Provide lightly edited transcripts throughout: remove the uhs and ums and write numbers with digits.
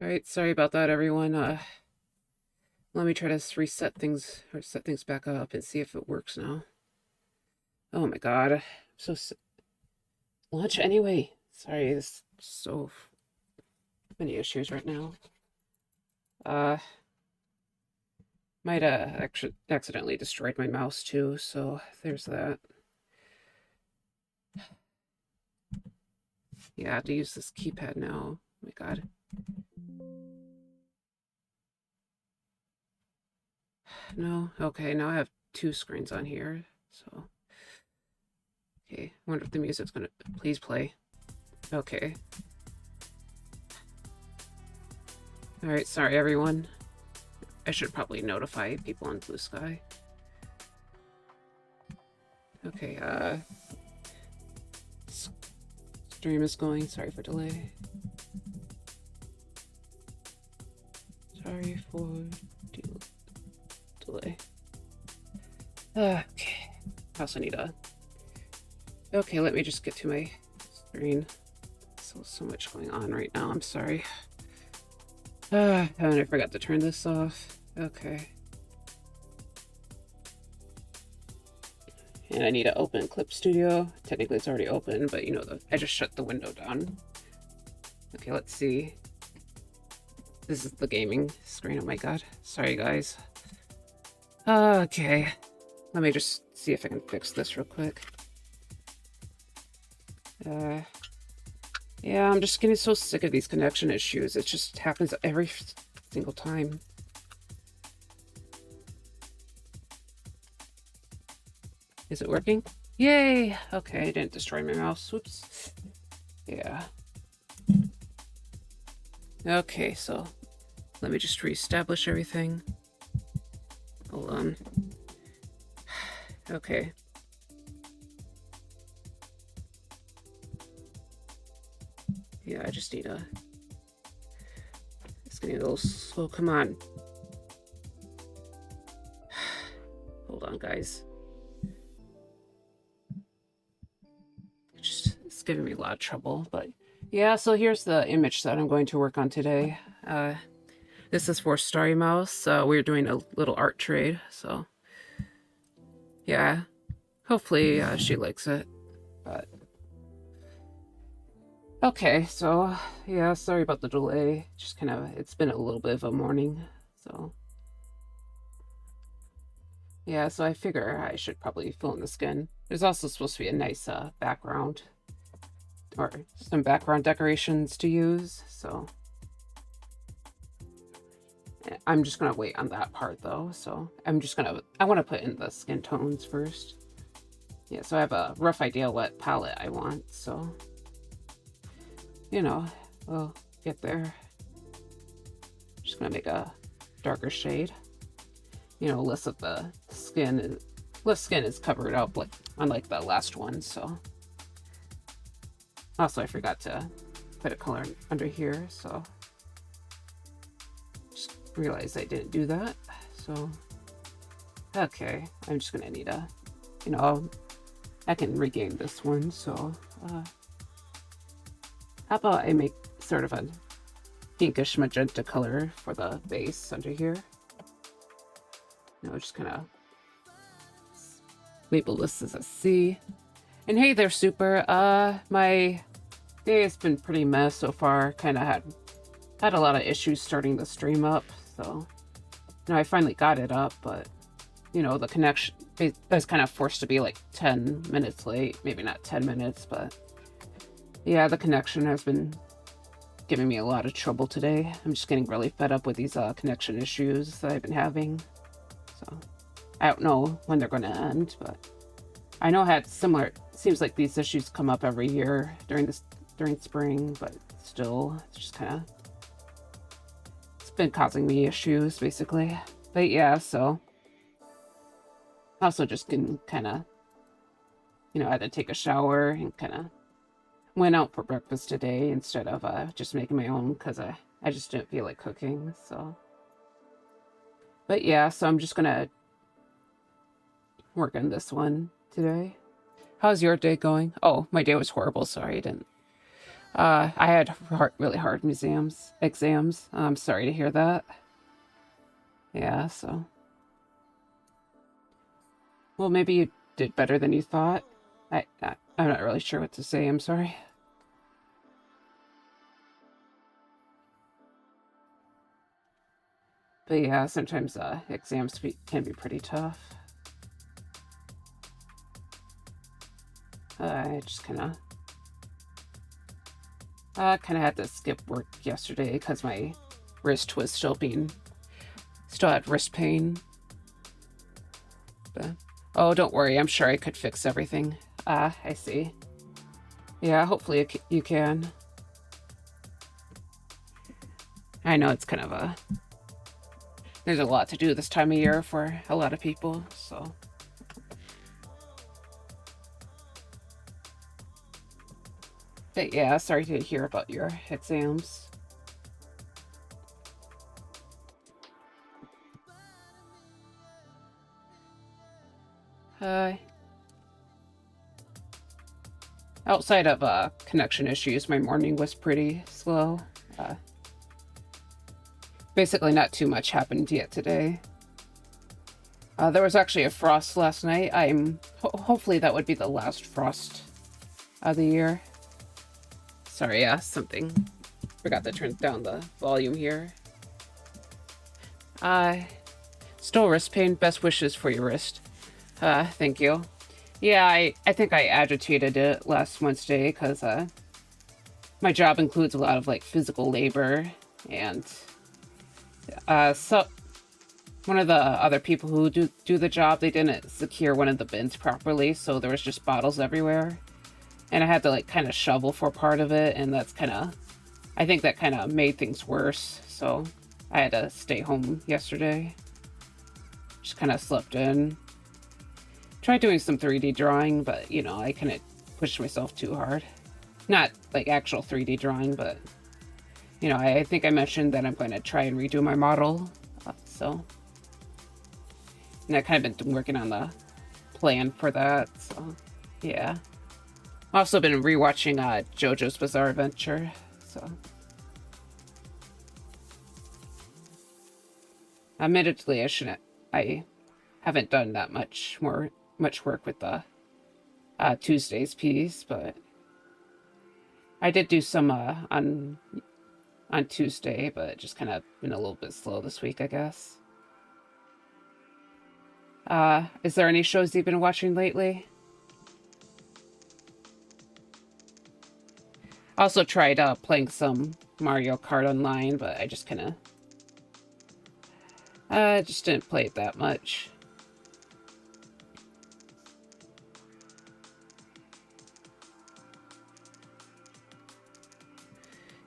Alright, sorry about that, everyone. Let me try to reset things, or set things back up and see if it works now. Oh my god. I'm so launch anyway. Sorry, there's so many issues right now. Might actually accidentally destroyed my mouse too, so there's that. Yeah, I have to use this keypad now. Oh my god. No, okay, now I have two screens on here, so. Okay, I wonder if the music's gonna please play. Okay. Alright, sorry everyone. I should probably notify people on Blue Sky. Okay, stream is going. Sorry for delay. Sorry for delay. Okay. I also need a... Okay, let me just get to my screen. So much going on right now. I'm sorry. And I forgot to turn this off. Okay. And I need to open Clip Studio. Technically it's already open, but you know, I just shut the window down. Okay, let's see. This is the gaming screen. Oh my god. Sorry, guys. Okay. Let me just see if I can fix this real quick. Yeah, I'm just getting so sick of these connection issues. It just happens every single time. Is it working? Yay! Okay, I didn't destroy my mouse. Whoops. Yeah. Okay, so let me just reestablish everything. Hold on. Okay. Yeah, I just need a... It's getting a little slow. Come on. Hold on, guys. It's giving me a lot of trouble, but... Yeah, so here's the image that I'm going to work on today. This is for Starry Mouse. We're doing a little art trade, so... Yeah. Hopefully she likes it, but... Okay, so, yeah, sorry about the delay. Just kind of, it's been a little bit of a morning, so. Yeah, so I figure I should probably fill in the skin. There's also supposed to be a nice background, or some background decorations to use, so. I'm just gonna wait on that part though, so I'm just gonna, I want to put in the skin tones first. Yeah, so I have a rough idea what palette I want, so. You know, we'll get there. Just gonna make a darker shade. You know, less of the skin is covered up, like unlike the last one. So also I forgot to put a color under here, so just realized I didn't do that. So okay, I'm just gonna need a, you know, I can regain this one. So how about I make sort of a pinkish magenta color for the base under here? You know, just kind of label this as a C. And hey there, Super. My day has been pretty mess so far. Kind of had a lot of issues starting the stream up, so you know, I finally got it up, but you know, the connection, I was kind of forced to be like 10 minutes late. Maybe not 10 minutes, but yeah, the connection has been giving me a lot of trouble today. I'm just getting really fed up with these connection issues that I've been having. So I don't know when they're going to end, but I know I had similar, it seems like these issues come up every year during spring, but still, it's just kind of, it's been causing me issues basically. But yeah, so also just can kind of, you know, I had to take a shower and kind of went out for breakfast today instead of just making my own, because I just didn't feel like cooking, so. But yeah, so I'm just gonna work on this one today. How's your day going? Oh, my day was horrible. Sorry, I didn't. I had really hard exams. I'm sorry to hear that. Yeah, so. Well, maybe you did better than you thought. I'm not really sure what to say. I'm sorry. But yeah, sometimes exams can be pretty tough. I just kind of had to skip work yesterday because my wrist was still had wrist pain. But, oh, don't worry. I'm sure I could fix everything. I see. Yeah, hopefully you can. I know it's kind of there's a lot to do this time of year for a lot of people, so. But yeah, sorry to hear about your exams. Outside of connection issues, my morning was pretty slow. Basically not too much happened yet today. There was actually a frost last night. Hopefully that would be the last frost of the year. Sorry, yeah, something. Forgot to turn down the volume here. Still wrist pain. Best wishes for your wrist. Thank you. Yeah, I think I agitated it last Wednesday because my job includes a lot of like physical labor, and so one of the other people who do the job, they didn't secure one of the bins properly, so there was just bottles everywhere, and I had to like kind of shovel for part of it, and I think that kind of made things worse, so I had to stay home yesterday. Just kind of slept in. Tried doing some 3D drawing, but you know, I couldn't push myself too hard. Not like actual 3D drawing, but you know, I think I mentioned that I'm going to try and redo my model, so. And I've kind of been working on the plan for that, so yeah. I've also been rewatching JoJo's Bizarre Adventure, so. Admittedly, I haven't done that much work with the Tuesday's piece, but I did do some on Tuesday, but just kind of been a little bit slow this week, I guess. Is there any shows you've been watching lately? I also tried playing some Mario Kart online, but I just kind of just didn't play it that much.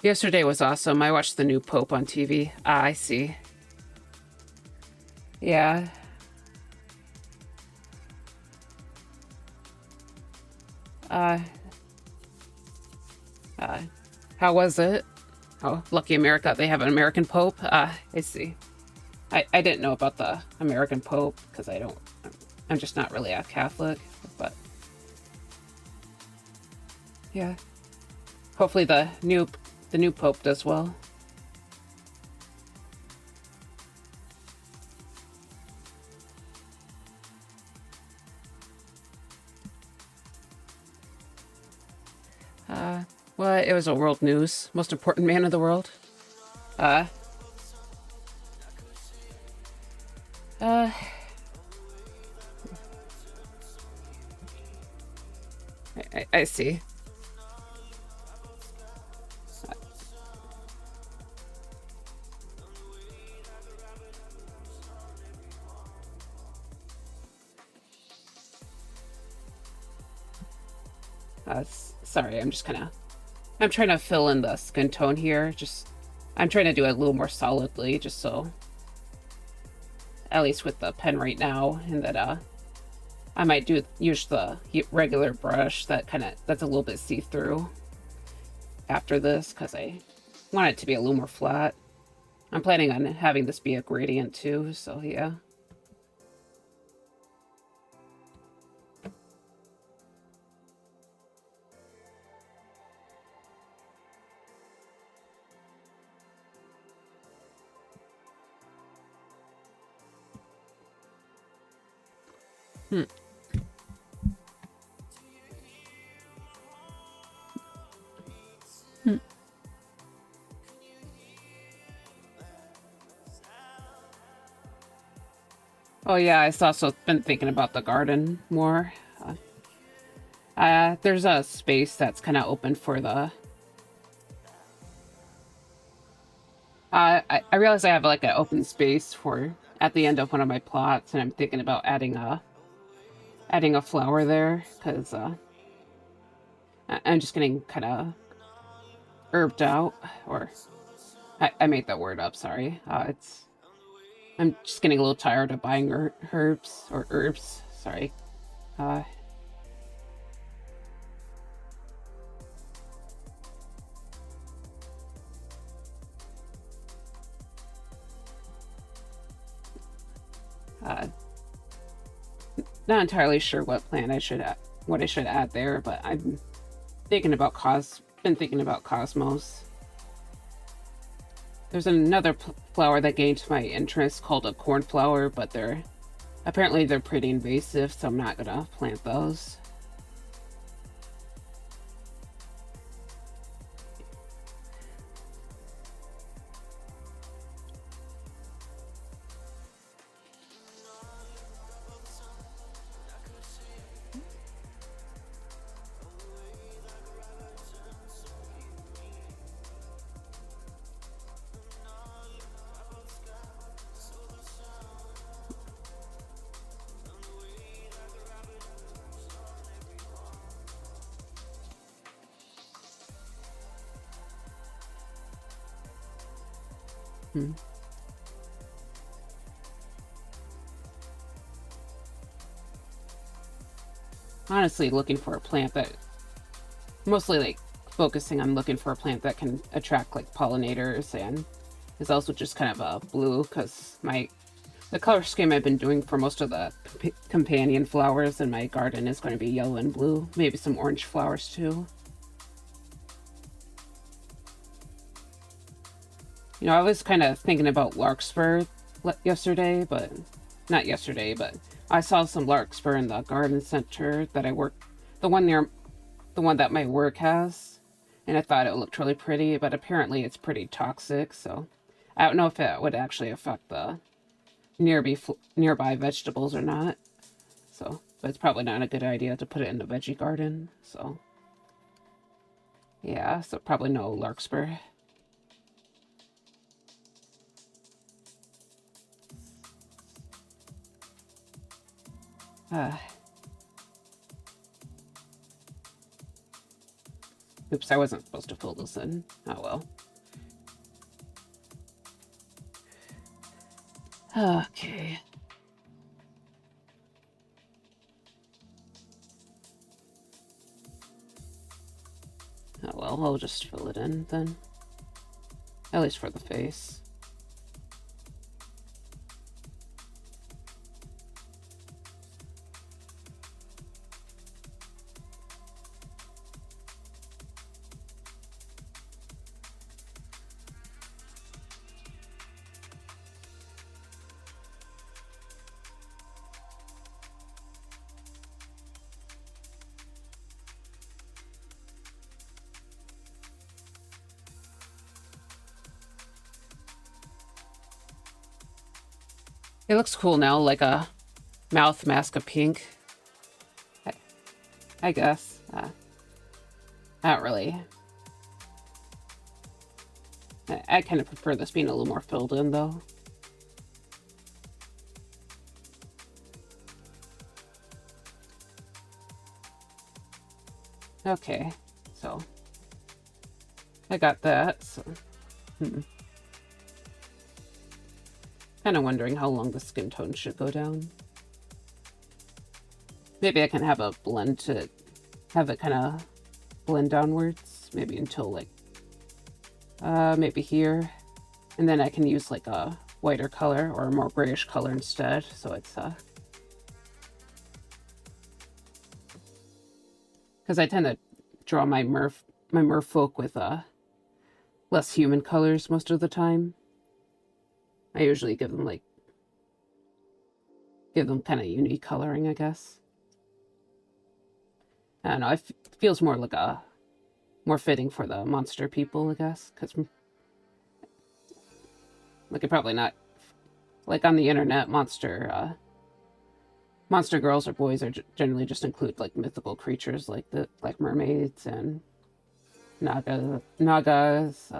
Yesterday was awesome. I watched the new Pope on TV. I see. Yeah. How was it? Oh, lucky America. They have an American Pope. I see. I didn't know about the American Pope because I'm just not really a Catholic, but yeah. Hopefully the new Pope does well. Well, it was a world news. Most important man of the world. I see. Sorry, I'm trying to fill in the skin tone here. I'm trying to do it a little more solidly, just so, at least with the pen right now, and that I might use the regular brush that's a little bit see-through after this, because I want it to be a little more flat. I'm planning on having this be a gradient too, so yeah. Hmm. Oh yeah, I've also been thinking about the garden more. There's a space that's kind of open for the. I realize I have like an open space for at the end of one of my plots, and I'm thinking about adding a flower there because I'm just getting kind of herbed out, or I made that word up. Sorry. I'm just getting a little tired of buying herbs or herbs. Sorry. Uh, uh, Not entirely sure what plant what I should add there, but I'm thinking about been thinking about cosmos. There's another flower that gained my interest called a cornflower, but apparently they're pretty invasive, so I'm not gonna plant those. Hmm. Honestly, looking for a plant that mostly like focusing on looking for a plant that can attract like pollinators and is also just kind of a blue because the color scheme I've been doing for most of the companion flowers in my garden is going to be yellow and blue, maybe some orange flowers too. You know, I was kind of thinking about larkspur yesterday, but not yesterday, but I saw some larkspur in the garden center that I work, the one near the one that my work has, and I thought it looked really pretty, but apparently it's pretty toxic, so I don't know if it would actually affect the nearby vegetables or not. So, but it's probably not a good idea to put it in the veggie garden. So, yeah, so probably no larkspur. Uh, Oops, I wasn't supposed to fill this in. Oh well. Okay. Oh well, I'll just fill it in then. At least for the face. It looks cool now, like a mouth mask of pink. I, I guess. Not really. I kind of prefer this being a little more filled in, though. Okay, so I got that. So, kind of wondering how long the skin tone should go down. Maybe I can have a blend to have it kind of blend downwards, maybe until like maybe here, and then I can use like a whiter color or a more grayish color instead. So it's because I tend to draw my merfolk with less human colors most of the time. I usually give give them kind of unique coloring, I guess. I don't know. It feels more like a more fitting for the monster people, I guess, because like it probably not like on the internet. Monster girls or boys are generally just include like mythical creatures like mermaids and nagas,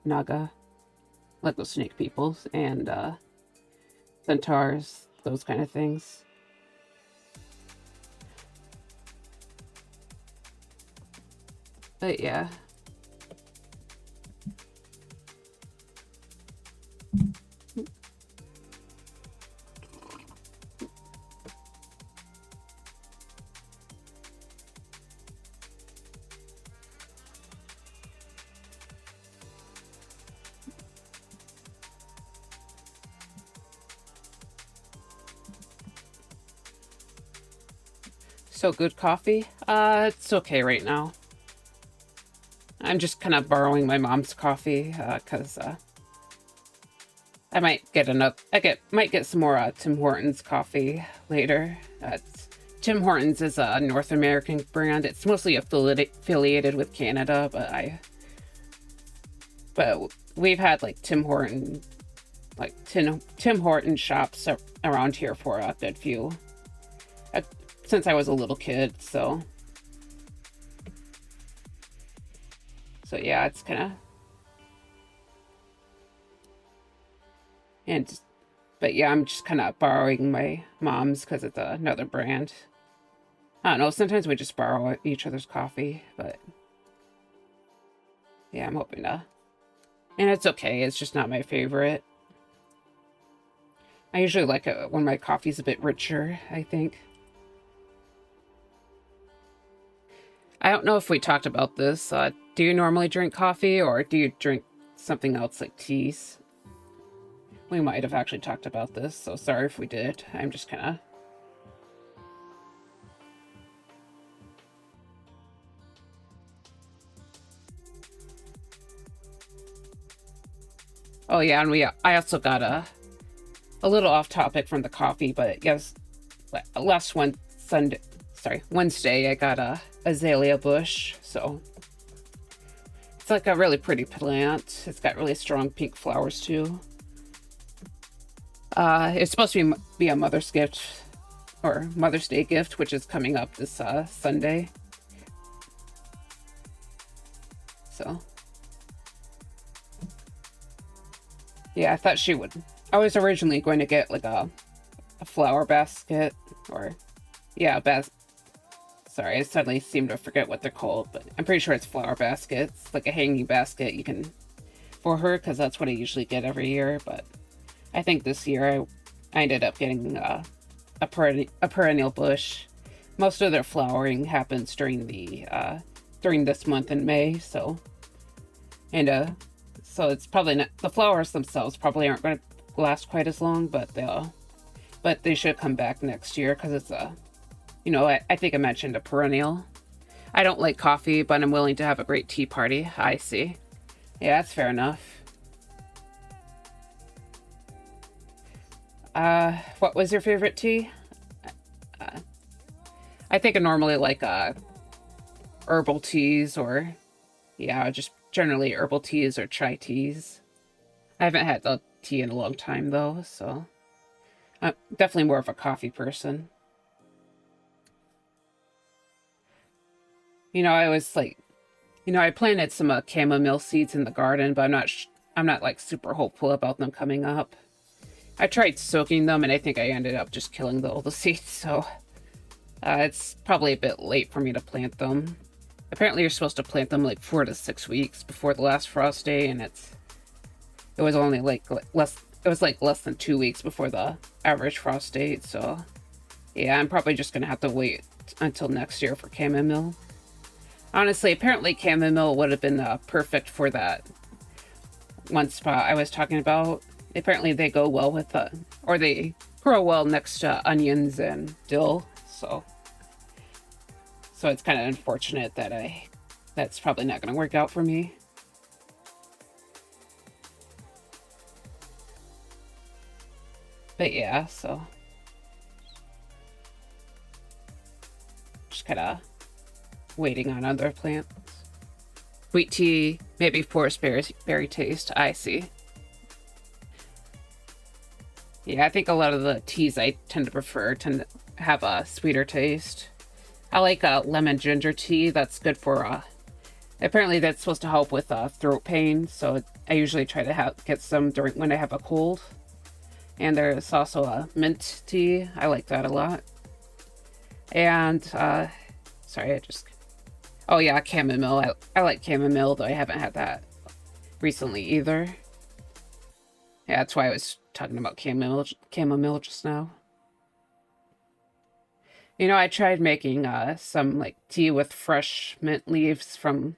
naga, like those snake peoples, and centaurs, those kind of things. But yeah. So good coffee? It's okay right now. I'm just kind of borrowing my mom's coffee, because I might get might get some more Tim Hortons coffee later. Tim Hortons is a North American brand. It's mostly affiliated with Canada, but we've had like Tim Horton shops around here for a good few since I was a little kid. So yeah, it's kind of but yeah, I'm just kind of borrowing my mom's because it's another brand. I don't know. Sometimes we just borrow each other's coffee, but yeah, I'm hoping to. And it's okay. It's just not my favorite. I usually like it when my coffee's a bit richer, I think. I don't know if we talked about this. Do you normally drink coffee or do you drink something else like teas? We might have actually talked about this, so sorry if we did. I'm just kind of... Oh yeah, and I also got a little off topic from the coffee, but yes, Wednesday, I got a azalea bush, so it's like a really pretty plant. It's got really strong pink flowers too. It's supposed to be a Mother's gift or Mother's Day gift, which is coming up this Sunday. So yeah, I thought she would. I was originally going to get like a flower basket, or yeah, sorry, I suddenly seem to forget what they're called, but I'm pretty sure it's flower baskets, like a hanging basket you can for her, because that's what I usually get every year. But I think this year I ended up getting a perennial bush. Most of their flowering happens during this month in May, so it's probably not, the flowers themselves probably aren't going to last quite as long, but they should come back next year because it's I think I mentioned a perennial. I don't like coffee, but I'm willing to have a great tea party. I see. Yeah, that's fair enough. What was your favorite tea? I think I normally like herbal teas, or yeah, just generally herbal teas or chai teas. I haven't had the tea in a long time though, so I'm definitely more of a coffee person. I was like, I planted some chamomile seeds in the garden, but I'm not like super hopeful about them coming up. I tried soaking them, and I think I ended up just killing all the seeds, so it's probably a bit late for me to plant them. Apparently you're supposed to plant them like 4 to 6 weeks before the last frost day, and it was only like less than 2 weeks before the average frost date, so yeah, I'm probably just gonna have to wait until next year for chamomile. Honestly, apparently chamomile would have been perfect for that one spot I was talking about. Apparently they go well with or they grow well next to onions and dill, so it's kind of unfortunate that that's probably not going to work out for me. But yeah, so just kind of waiting on other plants. Sweet tea, maybe forest berry taste. I see. Yeah, I think a lot of the teas I tend to prefer tend to have a sweeter taste. I like lemon ginger tea. That's good for apparently that's supposed to help with throat pain. So I usually try to get some during when I have a cold. And there's also a mint tea. I like that a lot. And sorry, oh yeah, chamomile. I like chamomile, though I haven't had that recently either. Yeah, that's why I was talking about chamomile just now. You know, I tried making some like tea with fresh mint leaves from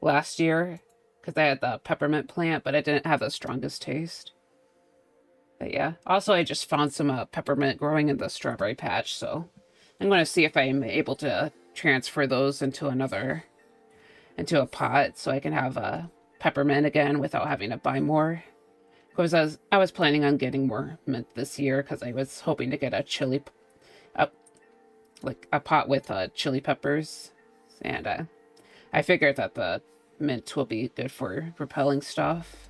last year because I had the peppermint plant, but it didn't have the strongest taste. But yeah, also I just found some peppermint growing in the strawberry patch, so I'm going to see if I'm able to transfer those into a pot so I can have peppermint again without having to buy more. Because I was planning on getting more mint this year because I was hoping to get like a pot with chili peppers, and I figured that the mint will be good for repelling stuff.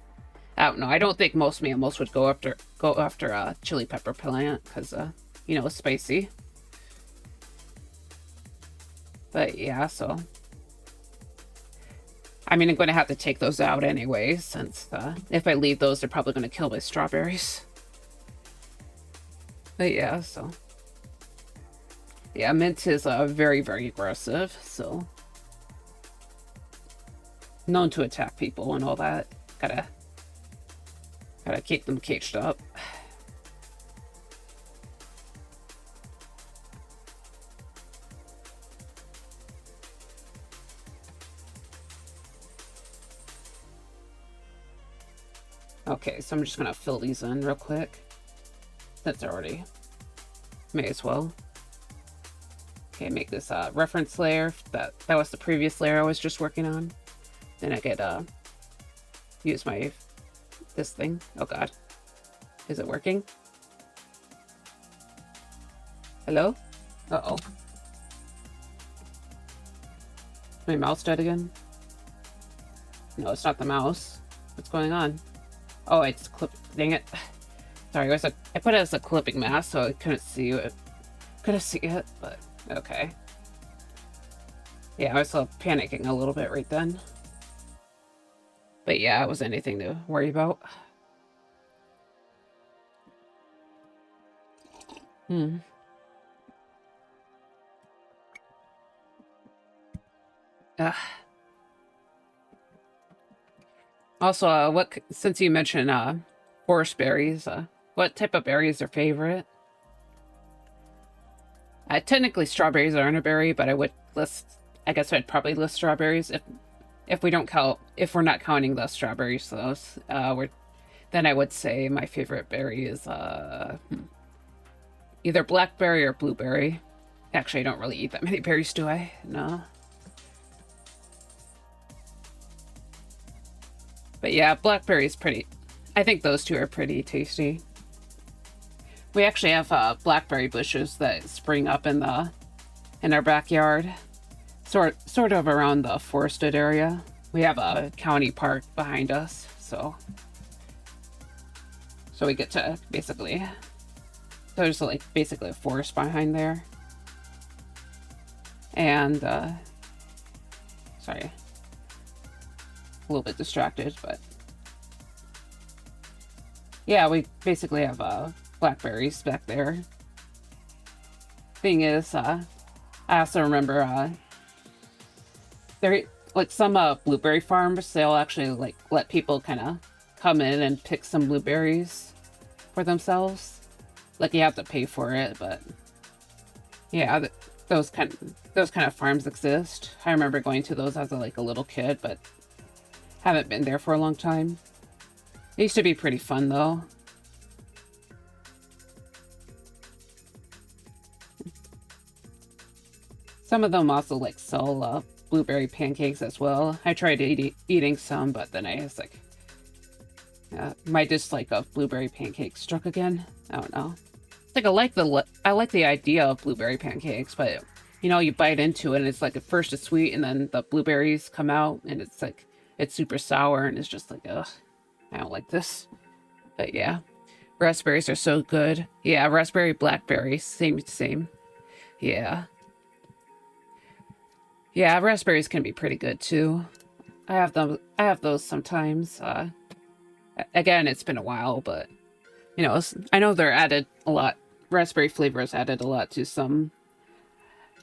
I don't know. I don't think most mammals would go after a chili pepper plant because you know, it's spicy. But yeah, so I mean, I'm going to have to take those out anyway, since if I leave those, they're probably going to kill my strawberries. But yeah, so yeah, mint is very, very aggressive, so known to attack people and all that. Gotta keep them caged up. Okay, so I'm just gonna fill these in real quick. That's already, may as well. Okay, make this reference layer. That was the previous layer I was just working on. Then I could use this thing. Oh god. Is it working? Hello? Uh-oh. My mouse dead again? No, it's not the mouse. What's going on? Oh, it's dang it. Sorry, I put it as a clipping mask, so I couldn't see it. Couldn't see it, but okay. Yeah, I was panicking a little bit right then. But yeah, it wasn't anything to worry about. Ugh. Also, since you mentioned forest berries, what type of berry is your favorite? Technically, strawberries aren't a berry, but I guess I'd probably list strawberries if we're not counting the strawberries. Those then I would say my favorite berry is either blackberry or blueberry. Actually, I don't really eat that many berries, do I? No. But yeah, blackberry's pretty. I think those two are pretty tasty. We actually have blackberry bushes that spring up in our backyard, sort of around the forested area. We have a county park behind us, so we get to basically. There's like basically a forest behind there, and sorry, a little bit distracted, but yeah, we basically have blackberries back there. Thing is, I also remember there like some blueberry farms. They'll actually like let people kind of come in and pick some blueberries for themselves. Like you have to pay for it, but yeah, those kind of farms exist. I remember going to those as a little kid, but haven't been there for a long time. It used to be pretty fun though. Some of them also sell blueberry pancakes as well. I tried eating some, but then I was like, My dislike of blueberry pancakes struck again. I don't know. It's like I like the idea of blueberry pancakes, but you know, you bite into it and it's like at first it's sweet and then the blueberries come out and it's like it's super sour and it's just like, ugh, I don't like this. But yeah, raspberries are so good. Yeah, raspberry, blackberry, same. Yeah. Yeah, raspberries can be pretty good too. I have them. I have those sometimes. Again, it's been a while, but you know, I know they're added a lot. Raspberry flavor is added a lot to some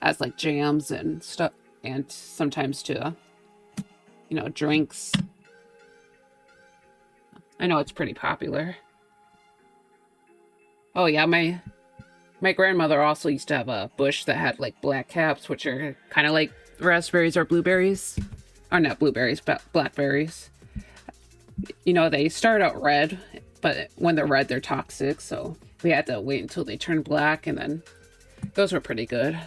as like jams and stuff, and sometimes to you know drinks. I know it's pretty popular. Oh yeah, my grandmother also used to have a bush that had like black caps, which are kind of like raspberries or blueberries, or not blueberries, but blackberries. You know, they start out red, but when they're red, they're toxic. So we had to wait until they turn black, and then those were pretty good.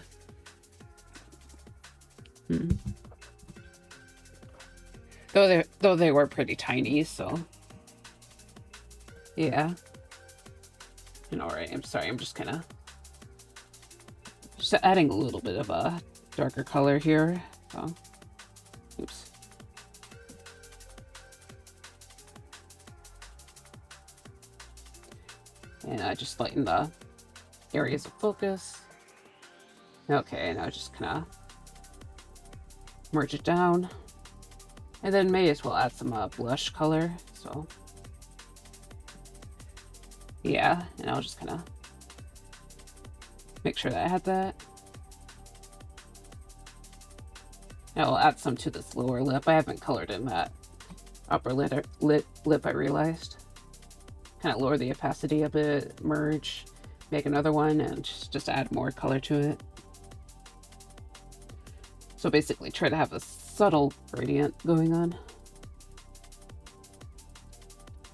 Though they were pretty tiny, so yeah. And all right, I'm sorry, I'm just kind of just adding a little bit of a darker color here. So, oops. And I just lighten the areas of focus. Okay, now just kind of merge it down. And then may as well add some blush color. So, yeah, and I'll just kind of make sure that I had that. And I'll add some to this lower lip. I haven't colored in that upper lip, I realized. Kind of lower the opacity a bit, merge, make another one, and just add more color to it. So basically try to have a subtle gradient going on.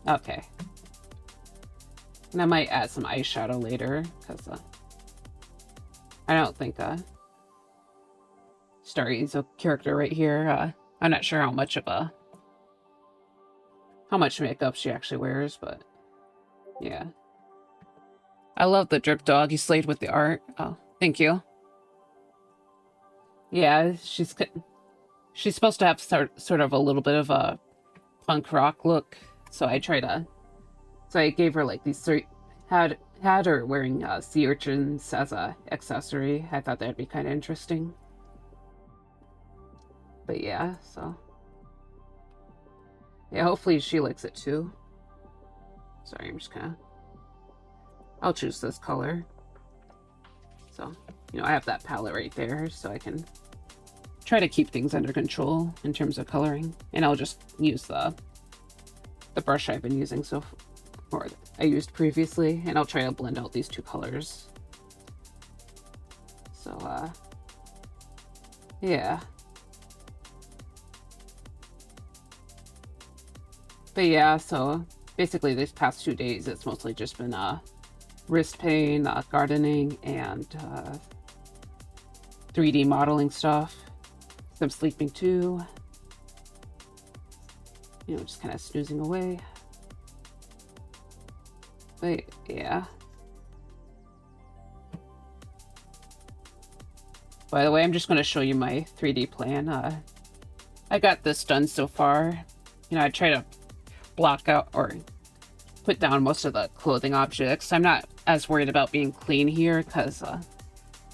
Okay. And I might add some eyeshadow later, because I don't think Starry's a character right here. I'm not sure how much makeup she actually wears, but yeah. I love the drip dog. You slayed with the art. Oh, thank you. Yeah, she's supposed to have sort of a little bit of a punk rock look, so I gave her like these three, had her wearing sea urchins as a accessory. I thought that'd be kind of interesting. But yeah, so yeah, hopefully she likes it too. Sorry, I'm just I'll choose this color. So, you know, I have that palette right there, so I can try to keep things under control in terms of coloring. And I'll just use the brush I've been using or I used previously, and I'll try to blend out these two colors. So, yeah. But yeah, so basically these past 2 days, it's mostly just been wrist pain, gardening, and 3D modeling stuff. I'm sleeping too. You know, just kind of snoozing away. But yeah. By the way, I'm just going to show you my 3D plan. I got this done so far. You know, I try to block out or put down most of the clothing objects. I'm not as worried about being clean here because,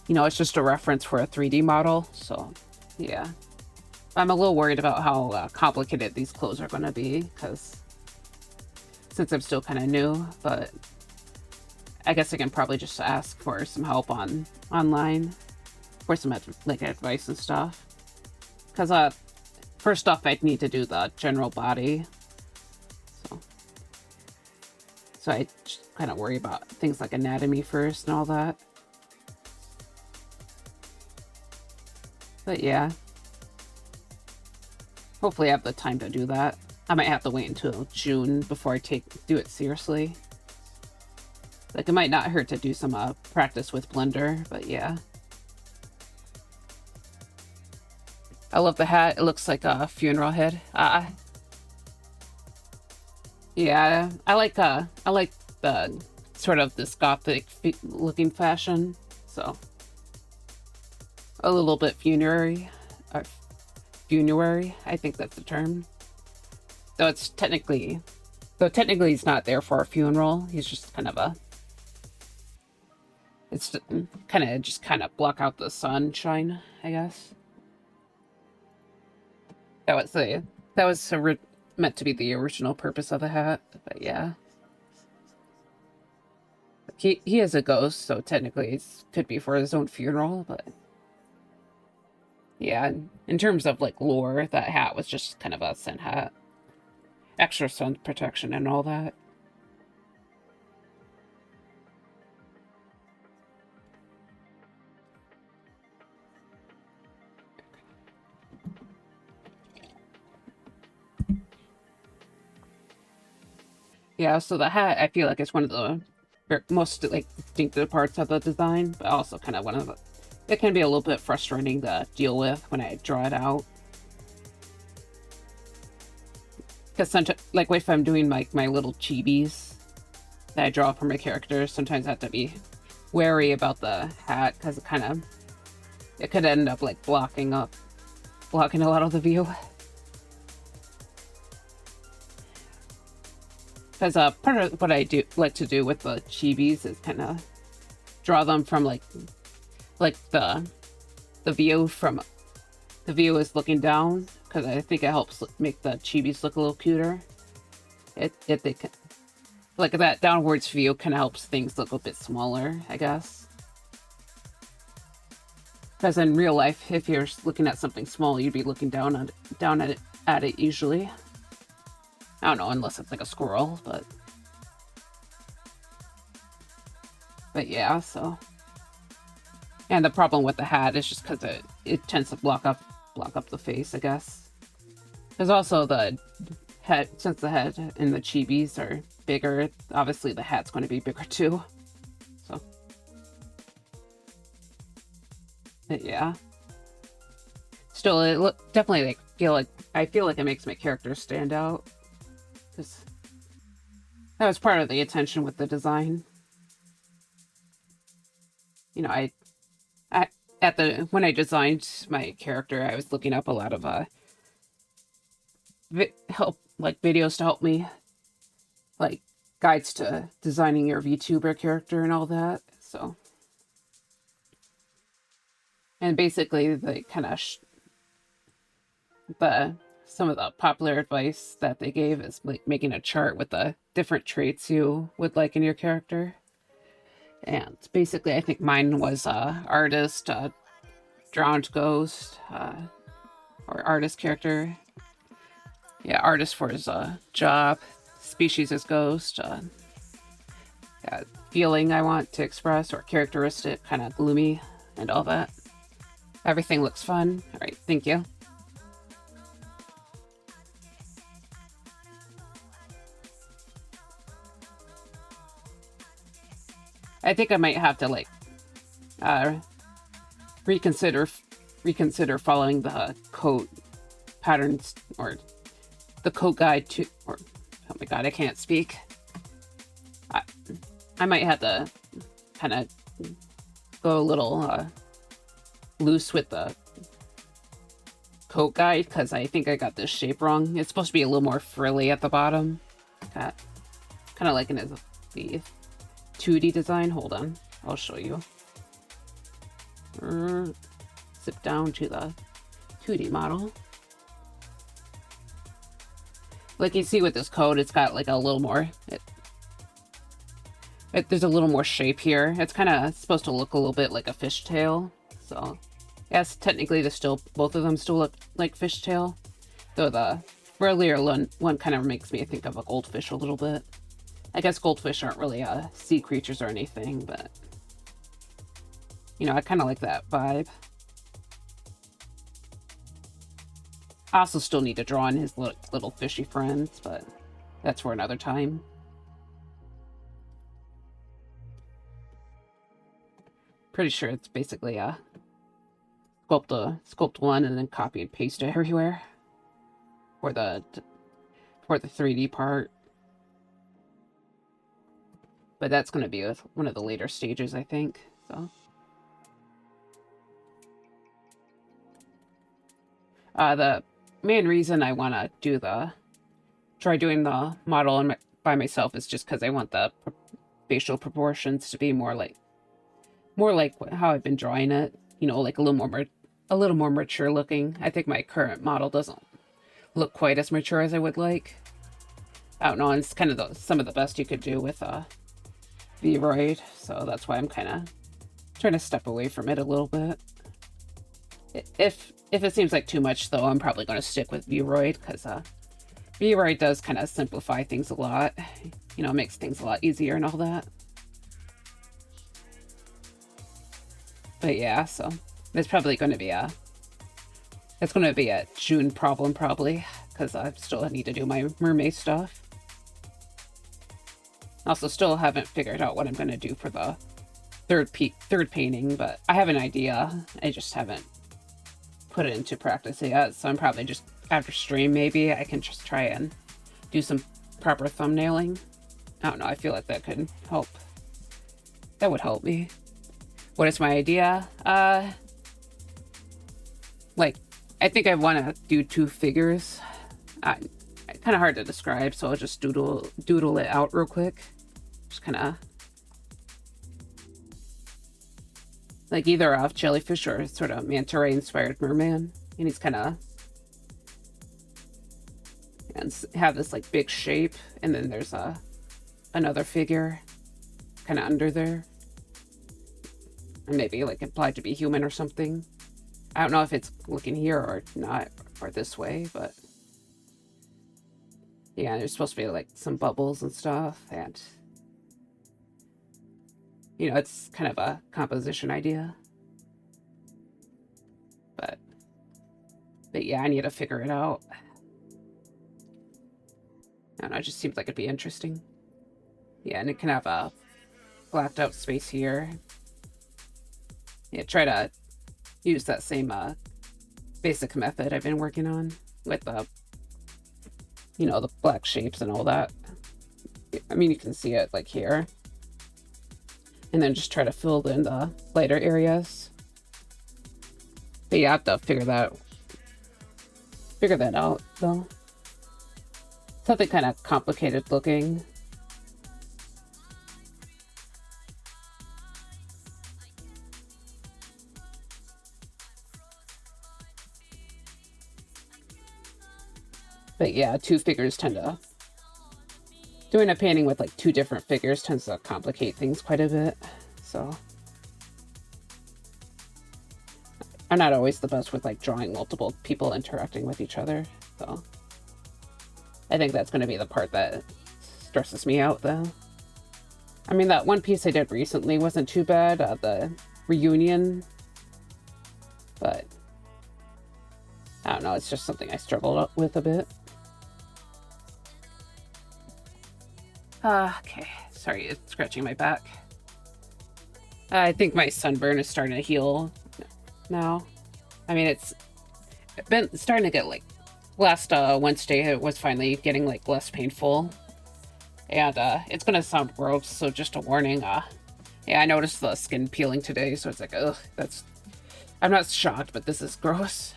you know, it's just a reference for a 3D model. So, yeah. I'm a little worried about how complicated these clothes are going to be because since I'm still kind of new, but I guess I can probably just ask for some help online for some like advice and stuff. Because first off, I'd need to do the general body. So I just kind of worry about things like anatomy first and all that. But yeah. Hopefully I have the time to do that. I might have to wait until June before I do it seriously. Like, it might not hurt to do some practice with Blender, but yeah. I love the hat. It looks like a funeral head. Yeah, Yeah, I like the sort of this gothic looking fashion, so a little bit funerary, or funerary, I think that's the term. Though it's technically, though technically he's not there for a funeral. He's just kind of a, it's kind of block out the sunshine, I guess. That was meant to be the original purpose of the hat, but yeah. He is a ghost, so technically it could be for his own funeral, but yeah, in terms of like lore, that hat was just kind of a sun hat. Extra sun protection and all that. Yeah, so the hat, I feel like it's one of the most like distinctive parts of the design, but also kind of one of the, it can be a little bit frustrating to deal with when I draw it out. Because sometimes, like if I'm doing like my little chibis that I draw for my characters, sometimes I have to be wary about the hat because it could end up like blocking a lot of the view. Because part of what I do like to do with the chibis is kind of draw them from like the view from the view is looking down, because I think it helps make the chibis look a little cuter. They can, like that downwards view kind of helps things look a bit smaller, I guess. Because in real life, if you're looking at something small, you'd be looking down at it usually. I don't know, unless it's like a squirrel, but yeah, so. And the problem with the hat is just because it tends to block up the face, I guess. There's also the head, since the head and the chibis are bigger, obviously the hat's going to be bigger too. So, but yeah. Still, it definitely I feel like it makes my character stand out. Because that was part of the intention with the design. You know, when I designed my character, I was looking up a lot of videos to help me, like guides to designing your VTuber character and all that. So, and basically, they kind of some of the popular advice that they gave is like making a chart with the different traits you would like in your character. And basically, I think mine was artist, drowned ghost, or artist character. Yeah, artist for his job, species as ghost, yeah, feeling I want to express, or characteristic, kind of gloomy, and all that. Everything looks fun. All right, thank you. I think I might have to like reconsider following the coat patterns or the coat guide to, or oh my god, I can't speak. I might have to kind of go a little loose with the coat guide, because I think I got this shape wrong. It's supposed to be a little more frilly at the bottom. Kind of like in the 2D design. Hold on, I'll show you. Zip down to the 2D model. Like you see with this code, it's got like a little more. There's a little more shape here. It's kind of supposed to look a little bit like a fishtail. So, yes, technically, both of them still look like fishtail. Though the earlier one kind of makes me think of a goldfish a little bit. I guess goldfish aren't really sea creatures or anything, but you know, I kind of like that vibe. I also still need to draw in his little fishy friends, but that's for another time. Pretty sure it's basically sculpt one and then copy and paste it everywhere for the 3D part. but that's going to be one of the later stages, I think. So, the main reason I want to try doing the model by myself is just because I want the facial proportions to be more like how I've been drawing it. You know, like a little more mature looking. I think my current model doesn't look quite as mature as I would like. I don't know, it's kind of some of the best you could do with VOD, so that's why I'm kind of trying to step away from it a little bit. If it seems like too much, though, I'm probably going to stick with VOD, because VOD does kind of simplify things a lot. You know, makes things a lot easier and all that. But yeah, so it's probably going to be a June problem, probably, because I still need to do my mermaid stuff. Also, still haven't figured out what I'm going to do for the third painting, but I have an idea. I just haven't put it into practice yet, so I'm probably just, after stream, maybe I can just try and do some proper thumbnailing. I don't know, I feel like that could help. That would help me. What is my idea? Like, I think I want to do 2 figures. Kind of hard to describe, so I'll just doodle it out real quick. Just kind of like either a jellyfish or sort of manta ray inspired merman, and he's kind of and have this like big shape, and then there's another figure kind of under there, and maybe like implied to be human or something. I don't know if it's looking here or not, or this way, but yeah, there's supposed to be like some bubbles and stuff, and you know, it's kind of a composition idea. But yeah, I need to figure it out. I don't know, it just seems like it'd be interesting. Yeah, and it can have a blacked out space here. Yeah, try to use that same basic method I've been working on with the, you know, the black shapes and all that. I mean, you can see it like here. And then just try to fill in the lighter areas. But yeah, I have to figure that out, though. Something kind of complicated looking. But yeah, 2 figures tend to... Doing a painting with like 2 different figures tends to complicate things quite a bit, so... I'm not always the best with like drawing multiple people interacting with each other, so... I think that's going to be the part that stresses me out, though. I mean, that one piece I did recently wasn't too bad, the reunion, but... I don't know, it's just something I struggled with a bit. Okay, sorry, it's scratching my back. I think my sunburn is starting to heal now. I mean, it's been starting to get like, last Wednesday it was finally getting like less painful. And it's gonna sound gross, so just a warning. Yeah, I noticed the skin peeling today, so it's like, ugh, I'm not shocked, but this is gross.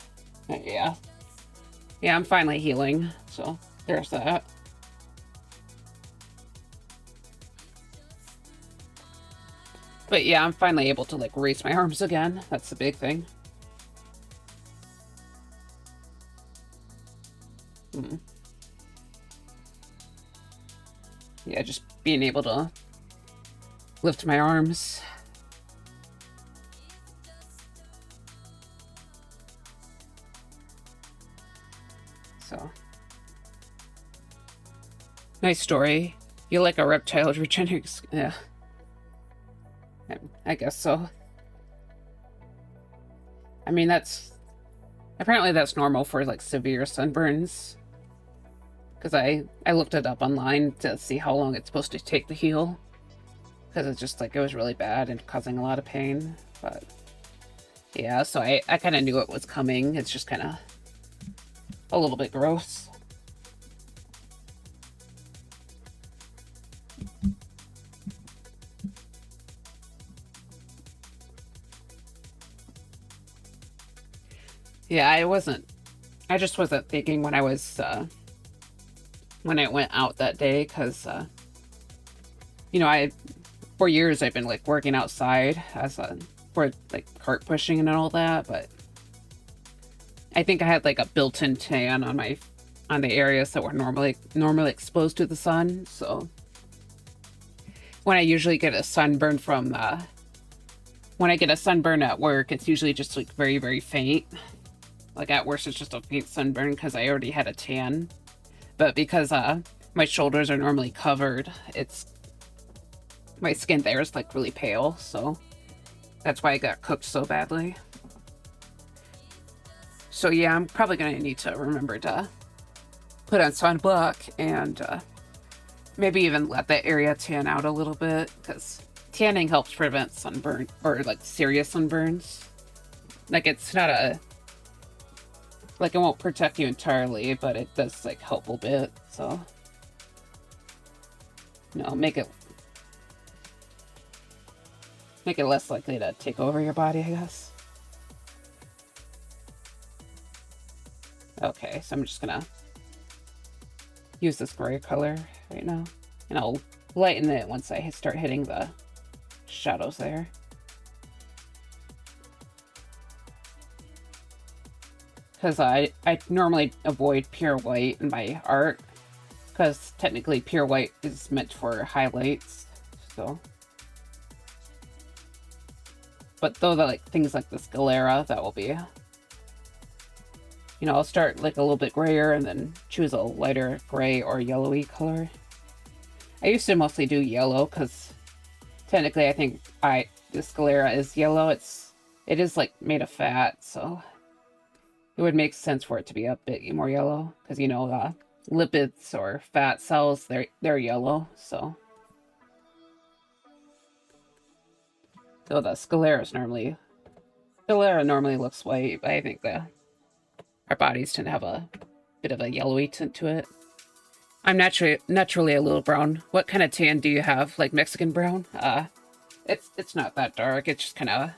Yeah. Yeah, I'm finally healing, so there's that. But yeah, I'm finally able to like raise my arms again. That's the big thing. Yeah, just being able to lift my arms. So. Nice story. You like a reptile regenerating... Yeah. I guess so. I mean, apparently that's normal for like severe sunburns. Because I looked it up online to see how long it's supposed to take to heal. Because it's just like, it was really bad and causing a lot of pain. But yeah, so I kind of knew it was coming. It's just kind of a little bit gross. Yeah, I just wasn't thinking when I was, when I went out that day, because, you know, for years I've been, like, working outside as a, for, like, cart pushing and all that, but I think I had, like, a built-in tan on on the areas that were normally exposed to the sun, so when I usually get a sunburn from, when I get a sunburn at work, it's usually just, like, very, very faint. Like, at worst, it's just a faint sunburn because I already had a tan. But because my shoulders are normally covered, my skin there is, like, really pale, so that's why I got cooked so badly. So yeah, I'm probably gonna need to remember to put on sunblock and maybe even let that area tan out a little bit, because tanning helps prevent sunburn, or, like, serious sunburns. Like, it's not a, like, it won't protect you entirely, but it does, like, help a bit, so. You know, make it less likely to take over your body, I guess. Okay, so I'm just gonna use this gray color right now, and I'll lighten it once I start hitting the shadows there. Because I normally avoid pure white in my art, because technically pure white is meant for highlights, so. But though, like, things like the sclera, that will be, you know, I'll start, like, a little bit grayer and then choose a lighter gray or yellowy color. I used to mostly do yellow, because technically I think the sclera is yellow. It is, like, made of fat, so it would make sense for it to be a bit more yellow, because, you know, lipids or fat cells, they're yellow, so. Though the sclera normally looks white, but I think our bodies tend to have a bit of a yellowy tint to it. I'm naturally a little brown. What kind of tan do you have? Like Mexican brown? It's not that dark. It's just kind of.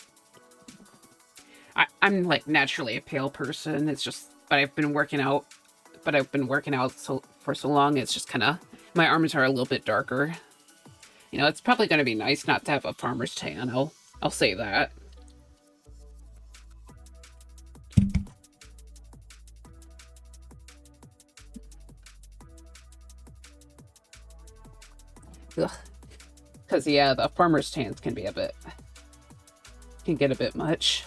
I'm, like, naturally a pale person. It's just, but I've been working out. For so long, it's just kind of, my arms are a little bit darker. You know, it's probably going to be nice not to have a farmer's tan. I'll say that. Ugh. Because, yeah, the farmer's tans can get a bit much.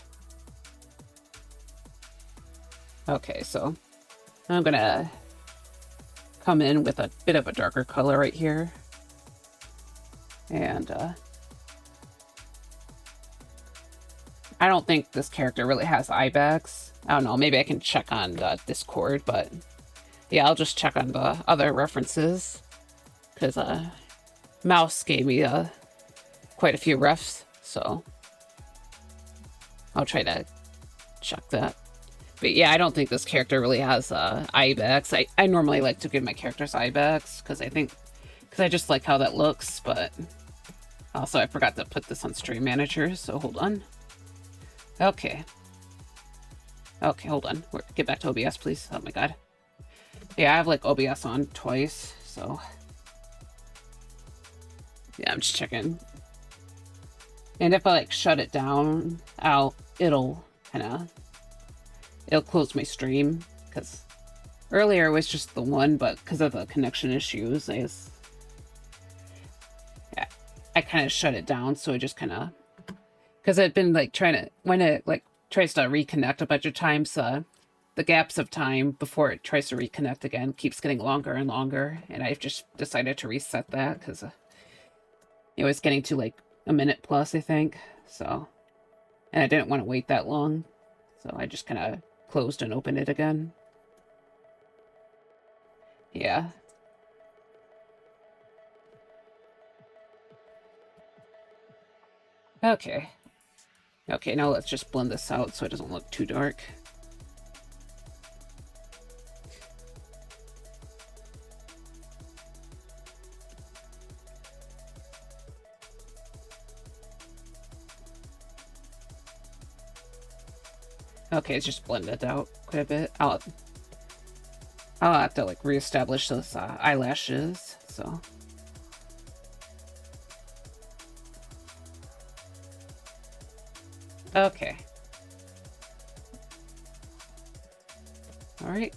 Okay, so I'm gonna come in with a bit of a darker color right here. And I don't think this character really has eye bags. I don't know, maybe I can check on Discord, but yeah, I'll just check on the other references, because Mouse gave me quite a few refs, so I'll try to check that. But yeah, I don't think this character really has eye bags. I normally like to give my characters eye bags, because I just like how that looks, but also I forgot to put this on Stream Manager, so hold on. Okay, hold on. Get back to OBS, please. Oh my god. Yeah, I have, like, OBS on twice, so yeah, I'm just checking. And if I, like, shut it down, it'll close my stream, because earlier it was just the one, but because of the connection issues, I kind of shut it down, so it just kind of, because I've been, like, when it, like, tries to reconnect a bunch of times, the gaps of time before it tries to reconnect again keeps getting longer and longer, and I've just decided to reset that, because it was getting to, like, a minute plus, I think, so, and I didn't want to wait that long, so I just kind of closed and opened it again. Yeah. Okay. Okay, now let's just blend this out so it doesn't look too dark. Okay, it's just blended out quite a bit. I'll have to like reestablish those eyelashes, so. Okay. All right.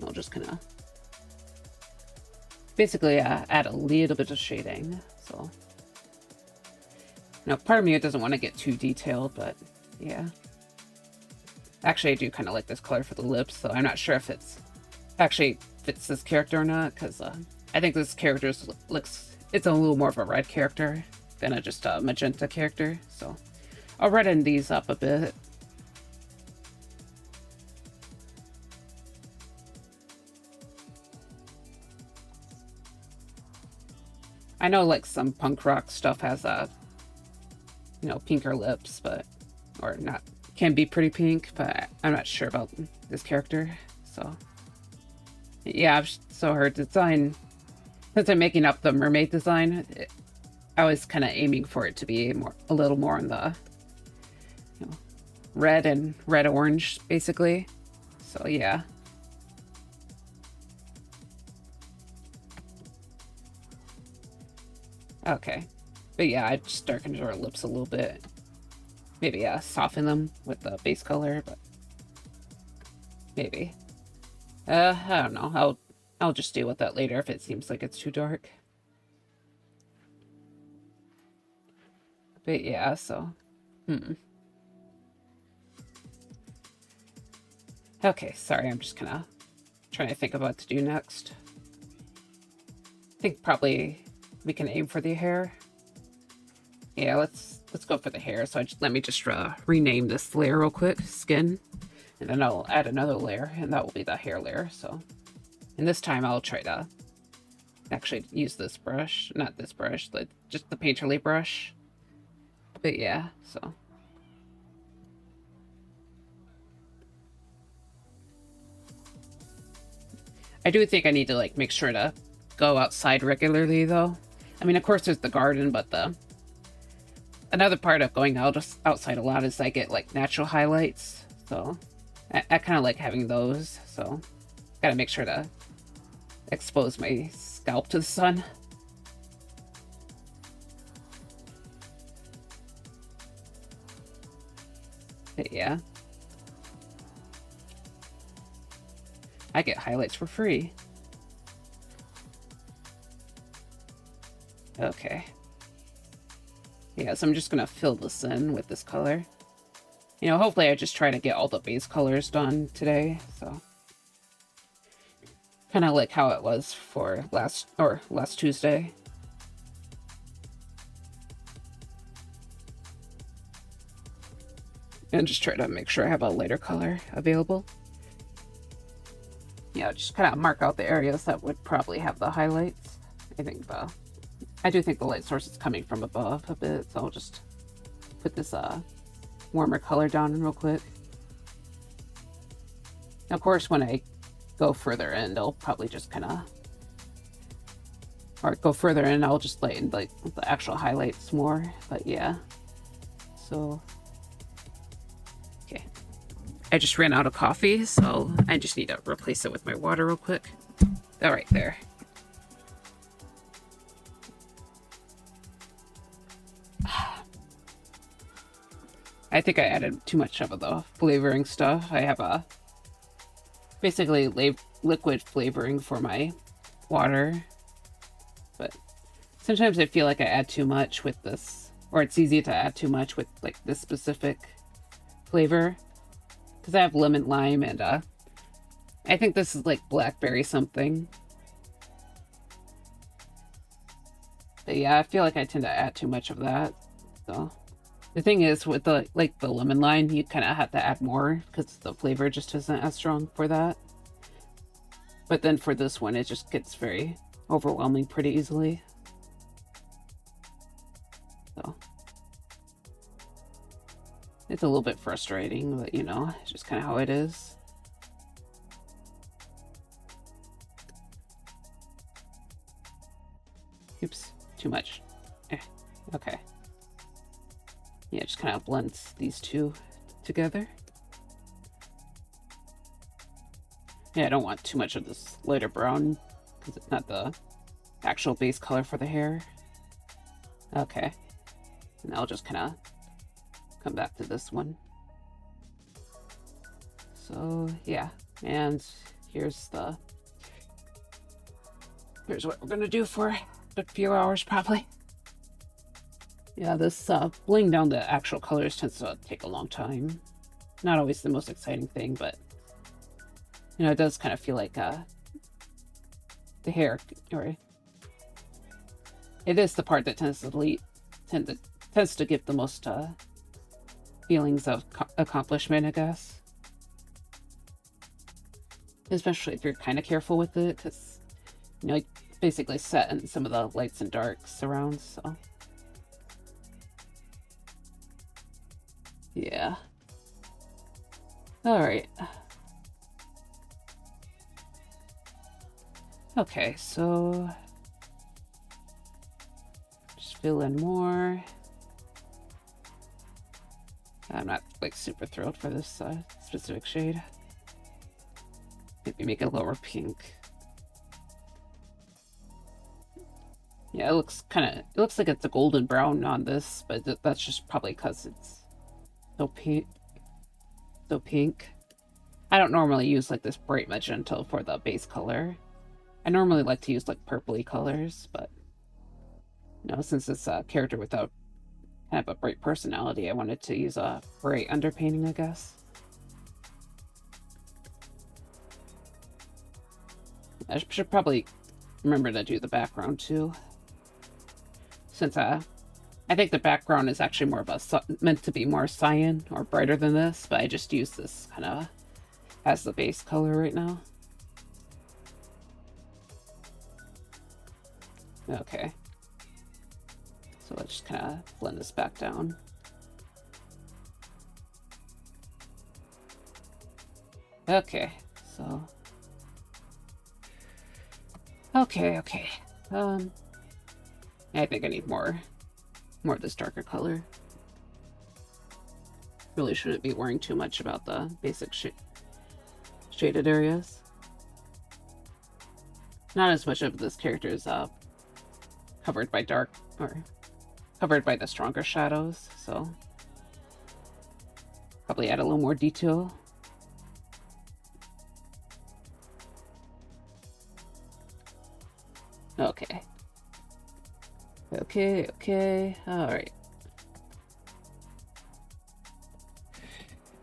I'll just kind of basically add a little bit of shading, so. Now, part of me doesn't want to get too detailed, but yeah. Actually, I do kind of like this color for the lips, so I'm not sure if it's actually fits this character or not, because I think this character it's a little more of a red character than just a magenta character, so I'll redden these up a bit. I know like some punk rock stuff has you know, pinker lips, but or not, can be pretty pink, but I'm not sure about this character, so yeah. So her design, since I'm making up the mermaid design, I was kind of aiming for it to be a little more on the, you know, red and red orange basically, so yeah. Okay, but yeah, I just darkened her lips a little bit. Maybe soften them with the base color, but maybe. I don't know. I'll just deal with that later if it seems like it's too dark. But yeah, so. Okay, sorry, I'm just kind of trying to think of what to do next. I think probably we can aim for the hair. Yeah, let's go for the hair. So let me just rename this layer real quick, skin, and then I'll add another layer, and that will be the hair layer. So, and this time I'll try to actually use this brush, not this brush, like just the painterly brush. But yeah, so. I do think I need to like make sure to go outside regularly though. I mean, of course there's the garden, but another part of going outside a lot is I get like natural highlights. So I kind of like having those. So gotta make sure to expose my scalp to the sun. But yeah. I get highlights for free. Okay. Yeah, so I'm just gonna fill this in with this color. You know, hopefully I just try to get all the base colors done today, so. Kind of like how it was for last Tuesday. And just try to make sure I have a lighter color available. Yeah, just kind of mark out the areas that would probably have the highlights. I do think the light source is coming from above a bit, so I'll just put this warmer color down real quick. Of course, when I go further in, I'll probably just kind of, or go further in, I'll just lighten like the actual highlights more. But yeah, so okay. I just ran out of coffee, so I just need to replace it with my water real quick. All right, there. I think I added too much of the flavoring stuff. I have basically liquid flavoring for my water, but sometimes I feel like I add too much with this, or it's easy to add too much with like this specific flavor, because I have lemon lime and I think this is like blackberry something. But yeah, I feel like I tend to add too much of that. So the thing is, with the lemon lime, you kind of have to add more because the flavor just isn't as strong for that. But then for this one, it just gets very overwhelming pretty easily. So it's a little bit frustrating, but you know, it's just kind of how it is. Oops, too much. Okay. Yeah, it just kind of blends these two together. Yeah, I don't want too much of this lighter brown because it's not the actual base color for the hair. Okay. And I'll just kind of come back to this one. So, yeah. And here's what we're gonna do for a few hours, probably. Yeah, this bling down the actual colors tends to take a long time. Not always the most exciting thing, but you know, it does kind of feel like the hair, or it is the part that tends to give the most feelings of accomplishment, I guess. Especially if you're kind of careful with it, because you know, you basically set in some of the lights and darks around, so yeah. All right. Okay, so just fill in more. I'm not like super thrilled for this specific shade. Maybe make it a little more pink. Yeah, it looks like it's a golden brown on this, but that's just probably because it's so pink. So pink. I don't normally use like this bright magenta for the base color. I normally like to use like purpley colors, but you know, since it's a character without kind of a bright personality, I wanted to use a bright underpainting, I guess. I should probably remember to do the background too, since I think the background is actually more of a meant to be more cyan or brighter than this, but I just use this kind of as the base color right now. Okay. So let's just kind of blend this back down. Okay, so okay. I think I need more of this darker color. Really shouldn't be worrying too much about the basic shaded areas. Not as much of this character is covered by dark, or covered by the stronger shadows, so probably add a little more detail. Okay. All right.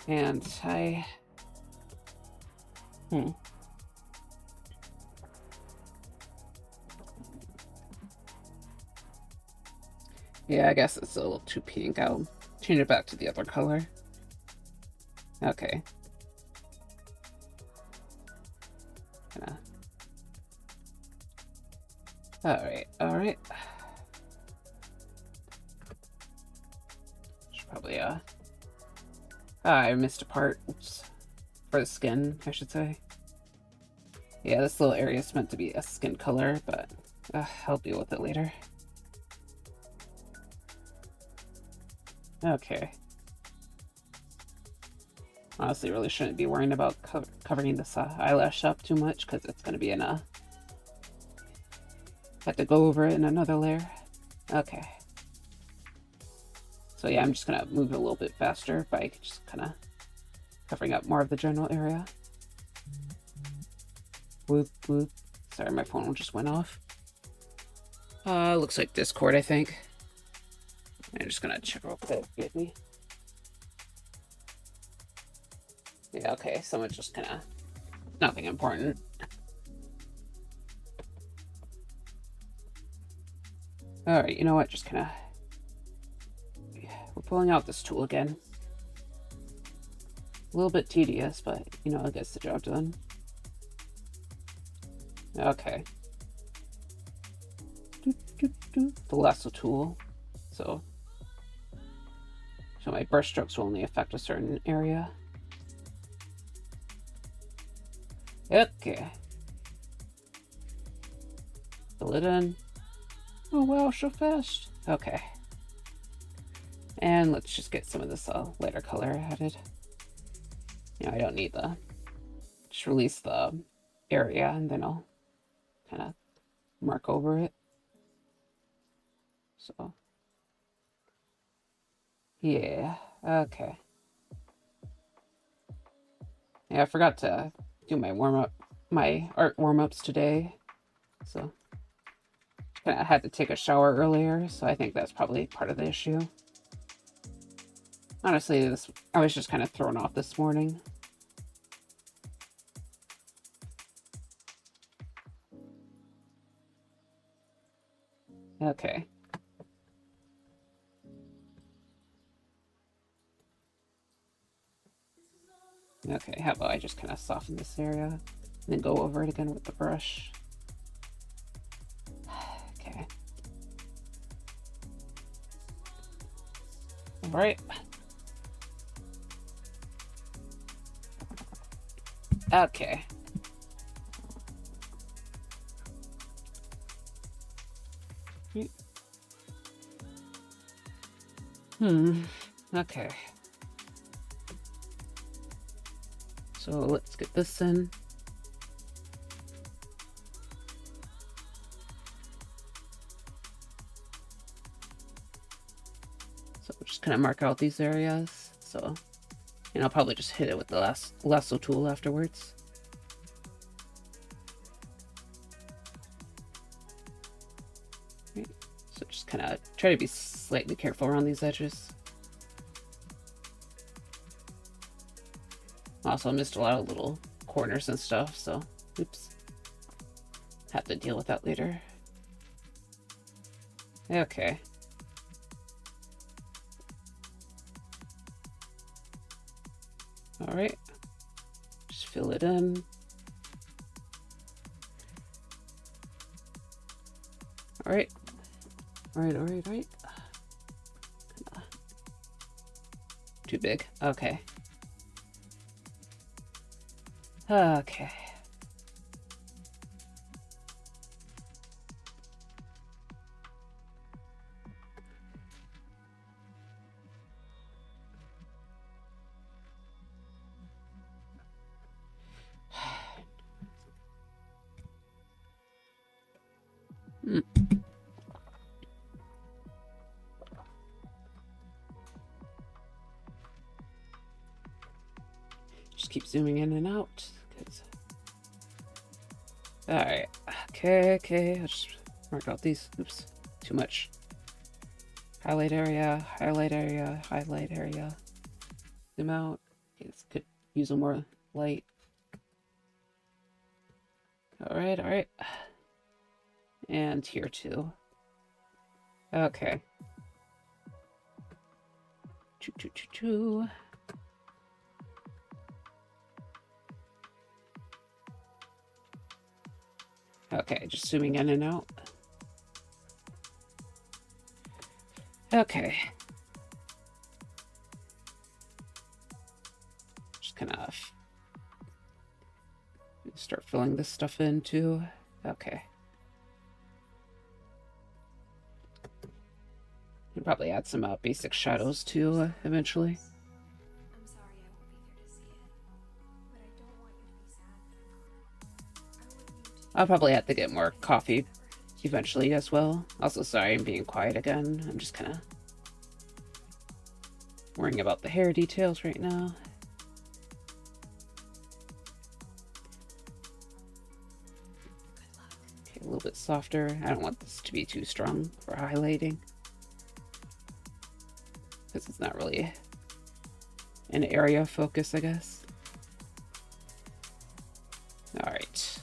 And yeah, I guess it's a little too pink. I'll change it back to the other color. Okay. All right. Should probably I missed a part. Oops. For the skin, I should say. Yeah, this little area is meant to be a skin color, but I'll deal with it later. Okay. Honestly, really shouldn't be worrying about covering this eyelash up too much, because it's going to be in a... Have to go over it in another layer. Okay. So yeah, I'm just going to move it a little bit faster by just kind of covering up more of the general area. Whoop, whoop. Sorry, my phone just went off. Looks like Discord, I think. I'm just gonna check real quick. Get me. Yeah, okay. Someone's just kind of nothing important. All right, you know what? Just kind of we're pulling out this tool again. A little bit tedious, but you know, it gets the job done. Okay. The lasso tool. So my brush strokes will only affect a certain area. Okay. Fill it in. Oh wow, so fast. Okay. And let's just get some of this lighter color added. You know, I don't need the just release the area and then I'll kind of mark over it. So, yeah, okay. Yeah, I forgot to do my art warm-ups today. So, I had to take a shower earlier, so I think that's probably part of the issue. Honestly, I was just kind of thrown off this morning. Okay. Okay, how about I just kind of soften this area and then go over it again with the brush. Okay. All right. Okay. Okay. So let's get this in. So we're just gonna mark out these areas. So, and I'll probably just hit it with the lasso tool afterwards. Right. So just kind of try to be slightly careful around these edges. Also, I missed a lot of little corners and stuff, so oops. Have to deal with that later. Okay. All right. Just fill it in. All right. All right. Too big. Okay. Okay. Just keep zooming in and out. All right. Okay. I'll just mark out these. Oops. Too much. Highlight area. Zoom out. Okay, this could use a more light. All right. And here too. Okay. Choo. Okay, just zooming in and out. Okay. Just kind of start filling this stuff in too. Okay. You can probably add some basic shadows too eventually. I'm sorry I won't be there to see it, but I don't want you to be sad. I want you to. I'll probably have to get more coffee eventually as well. Also, sorry I'm being quiet again. I'm just kind of worrying about the hair details right now. Okay, a little bit softer. I don't want this to be too strong for highlighting, because it's not really an area of focus, I guess. All right.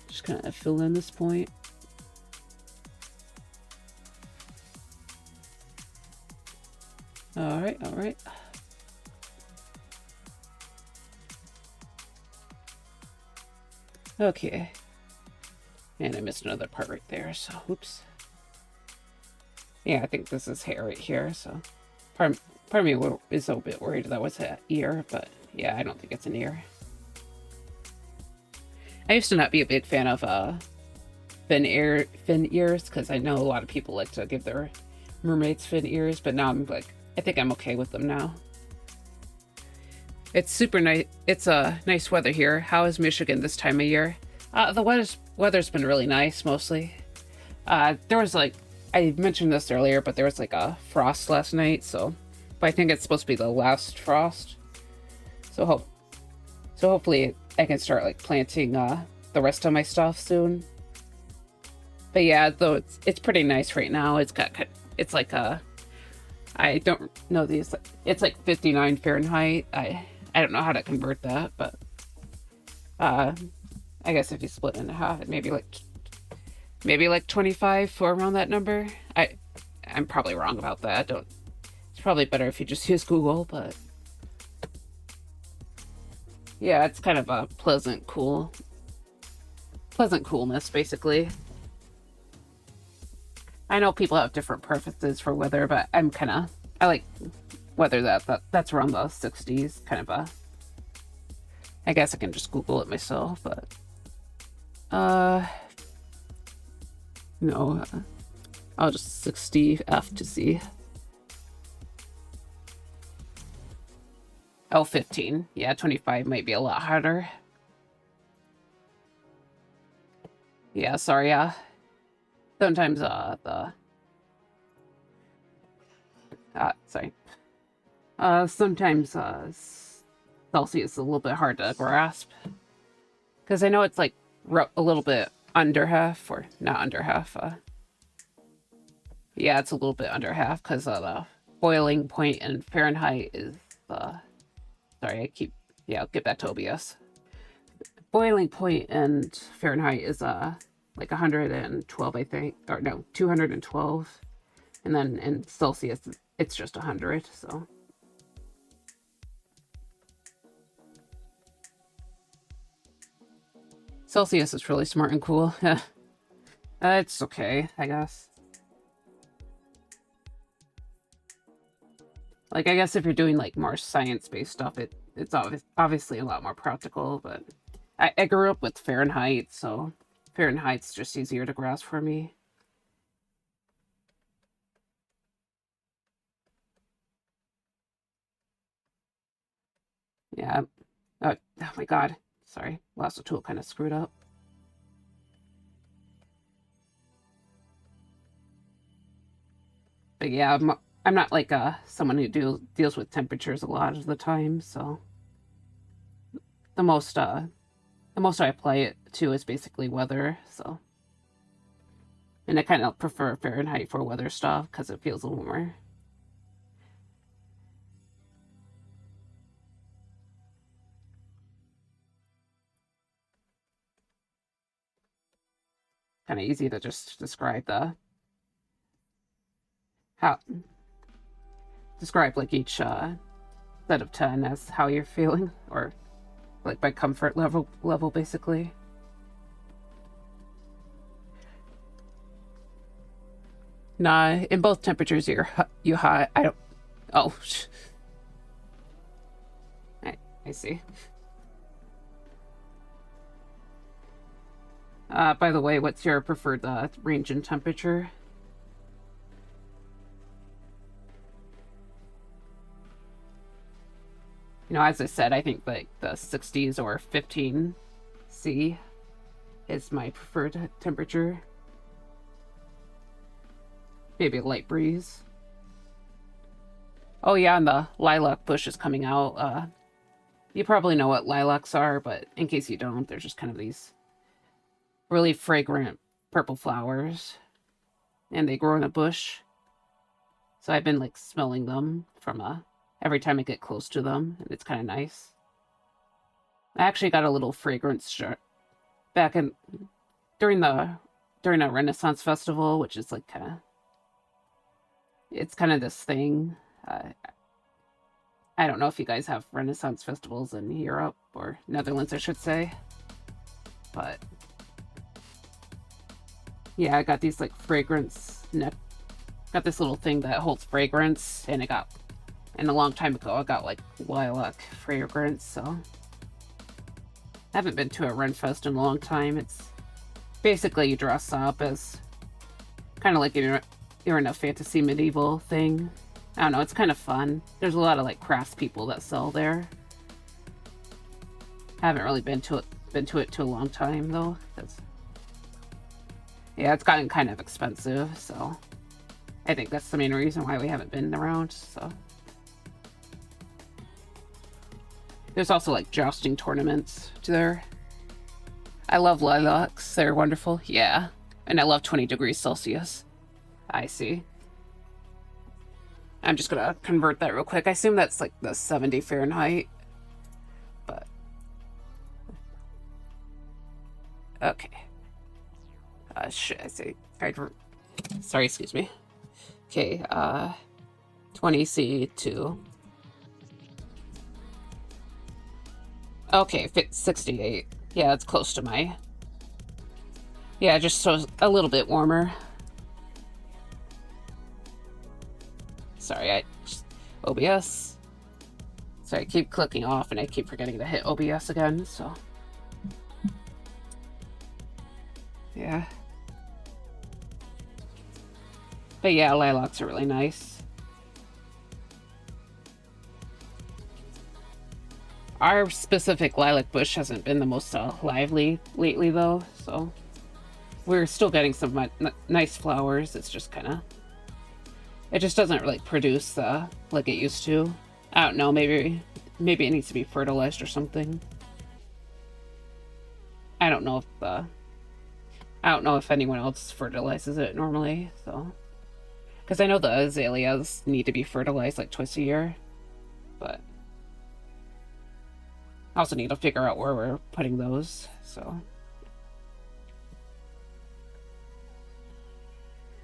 Just kind of fill in this point. All right. Okay. And I missed another part right there, so oops. Yeah, I think this is hair right here, so part of me is a bit worried that was an ear, but yeah, I don't think it's an ear. I used to not be a big fan of fin ears, because I know a lot of people like to give their mermaids fin ears, but now I'm like, I think I'm okay with them now. It's super nice. It's nice weather here. How is Michigan this time of year? The weather's been really nice mostly. There was like, I mentioned this earlier, but there was like a frost last night, so but I think it's supposed to be the last frost. So hopefully I can start like planting the rest of my stuff soon. But yeah, though it's pretty nice right now. It's like I don't know these. It's like 59 Fahrenheit. I don't know how to convert that, but I guess if you split it in half, maybe like 25 or around that number. I'm probably wrong about that. It's probably better if you just use Google, but yeah, it's kind of a pleasant coolness basically. I know people have different preferences for weather, but I like weather that's around the 60s, kind of a. I guess I can just Google it myself, but no, I'll just 60 F to C. Oh, 15. Yeah, 25 might be a lot harder. Yeah, sorry, sometimes sometimes Celsius is a little bit hard to grasp, because I know it's like a little bit under half, or not under half. Yeah, it's a little bit under half because the boiling point in Fahrenheit is sorry, I'll get back to OBS. Boiling point in Fahrenheit is like 112, I think, or no, 212, and then in Celsius it's just 100. So Celsius is really smart and cool. It's okay, I guess. Like, I guess if you're doing like more science-based stuff, it's obviously a lot more practical, but I grew up with Fahrenheit, so Fahrenheit's just easier to grasp for me. Yeah. Oh my god. Sorry. Lasso tool kind of screwed up. But yeah, I'm not like someone who deals with temperatures a lot of the time, so the most I apply it to is basically weather, so. And I kind of prefer Fahrenheit for weather stuff because it feels a little warmer. Kind of easy to just describe describe like each set of 10 as how you're feeling, or like by comfort level basically. Nah, in both temperatures you high. I don't. Oh, I see. By the way, what's your preferred range in temperature? You know, as I said, I think like the 60s or 15C is my preferred temperature. Maybe a light breeze. Oh yeah, and the lilac bush is coming out. You probably know what lilacs are, but in case you don't, they're just kind of these really fragrant purple flowers, and they grow in a bush. So I've been like smelling them from every time I get close to them, and it's kind of nice. I actually got a little fragrance back in during a Renaissance festival, which is like it's kind of this thing. I don't know if you guys have Renaissance festivals in Europe or Netherlands, I should say, but yeah, I got these like got this little thing that holds fragrance, and a long time ago I got like lilac fragrance, so I haven't been to a Ren Fest in a long time. It's basically you dress up as kind of like you're in a fantasy medieval thing. I don't know, it's kind of fun. There's a lot of like craftspeople that sell there. Haven't really been to it too a long time though. Yeah, it's gotten kind of expensive, so I think that's the main reason why we haven't been around. So there's also like jousting tournaments there. I love lilacs. They're wonderful. Yeah, and I love 20 degrees Celsius. I see. I'm just gonna convert that real quick. I assume that's like the 70 Fahrenheit, but okay. Shit, I say. Sorry, excuse me. Okay, 20C to. Okay, fit 68. Yeah, it's close to my. Yeah, just so a little bit warmer. Sorry, OBS. Sorry, I keep clicking off and I keep forgetting to hit OBS again, so. Yeah. But yeah, lilacs are really nice. Our specific lilac bush hasn't been the most lively lately, though, so we're still getting some nice flowers. It's just kind of... It just doesn't really produce like it used to. I don't know, maybe it needs to be fertilized or something. I don't know if anyone else fertilizes it normally, so... Because I know the azaleas need to be fertilized like twice a year, but I also need to figure out where we're putting those, so...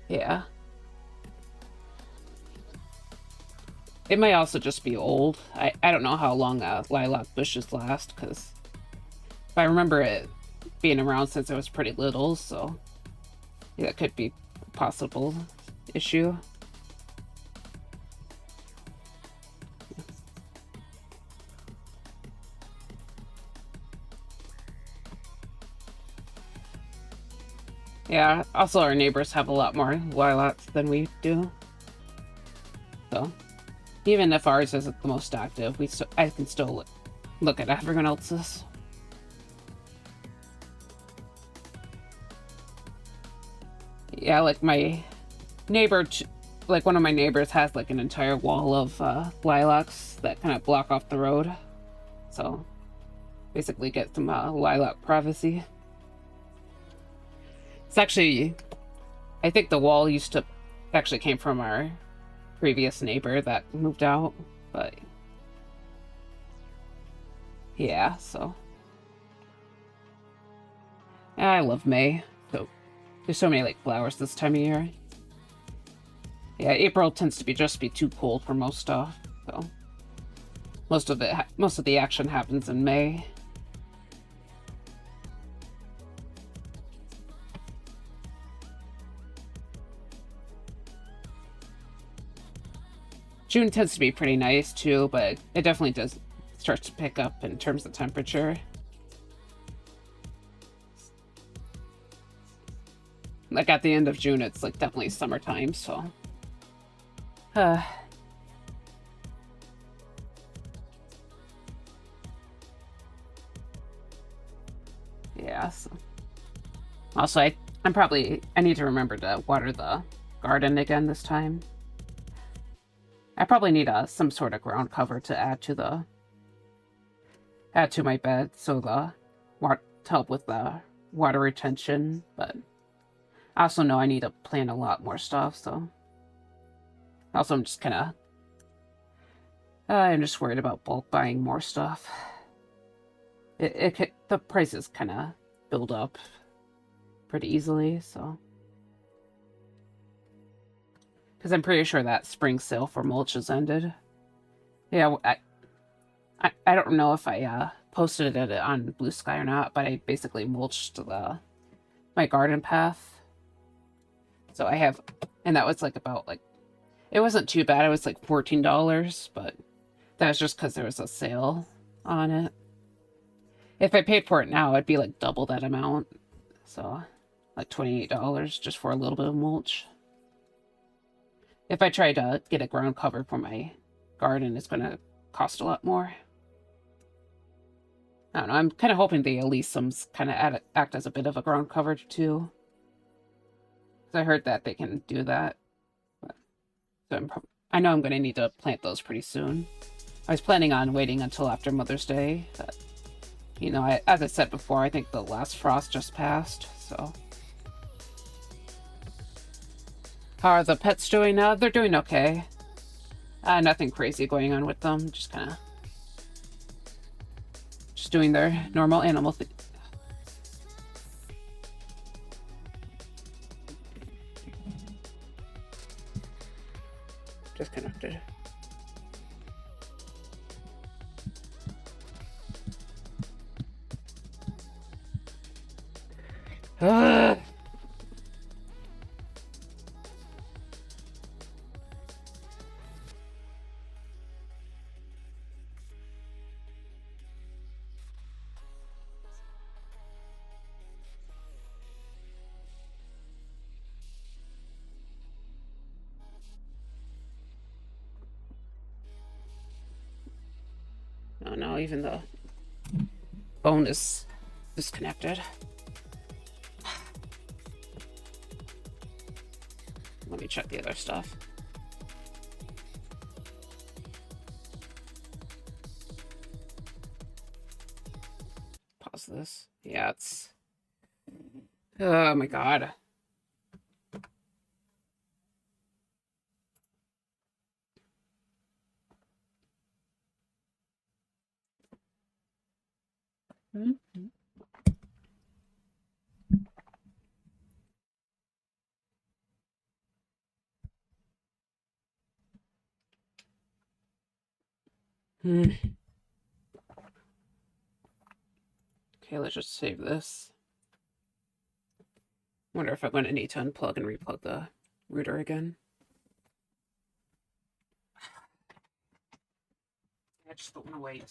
Yeah. It might also just be old. I don't know how long lilac bushes last, because I remember it being around since I was pretty little, so yeah, that could be a possible issue. Yeah, also our neighbors have a lot more lilacs than we do. So, even if ours isn't the most active, I can still look at everyone else's. Yeah, like my neighbor, like one of my neighbors has like an entire wall of lilacs that kind of block off the road. So, basically get some lilac privacy. It's actually, I think the wall actually came from our previous neighbor that moved out, but yeah, so. I love May, so there's so many like flowers this time of year. Yeah, April tends to be too cold for most stuff, so most of the action happens in May. June tends to be pretty nice too, but it definitely does start to pick up in terms of temperature. Like at the end of June, it's like definitely summertime, so. Yeah, so. Also, I need to remember to water the garden again this time. I probably need some sort of ground cover to add to my bed, so to help with the water retention. But I also know I need to plant a lot more stuff. So also I'm just worried about bulk buying more stuff. The prices kind of build up pretty easily, so. Because I'm pretty sure that spring sale for mulch has ended. Yeah, I don't know if I posted it on Blue Sky or not, but I basically mulched my garden path. So I have, and that was like about like, it wasn't too bad. It was like $14, but that was just because there was a sale on it. If I paid for it now, it'd be like double that amount. So like $28 just for a little bit of mulch. If I try to get a ground cover for my garden, it's going to cost a lot more. I don't know. I'm kind of hoping the Elysiums kind of act as a bit of a ground cover too. Because I heard that they can do that. But, so I know I'm going to need to plant those pretty soon. I was planning on waiting until after Mother's Day. But, you know, as I said before, I think the last frost just passed. So, how are the pets doing now? They're doing okay. Nothing crazy going on with them. Just kind of just doing their normal animal thing. Just kind of did. Ugh. Oh no, even the phone is disconnected. Let me check the other stuff. Pause this. Yeah, it's... Oh my god. Okay, let's just save this. Wonder if I'm going to need to unplug and replug the router again. I just don't want to wait.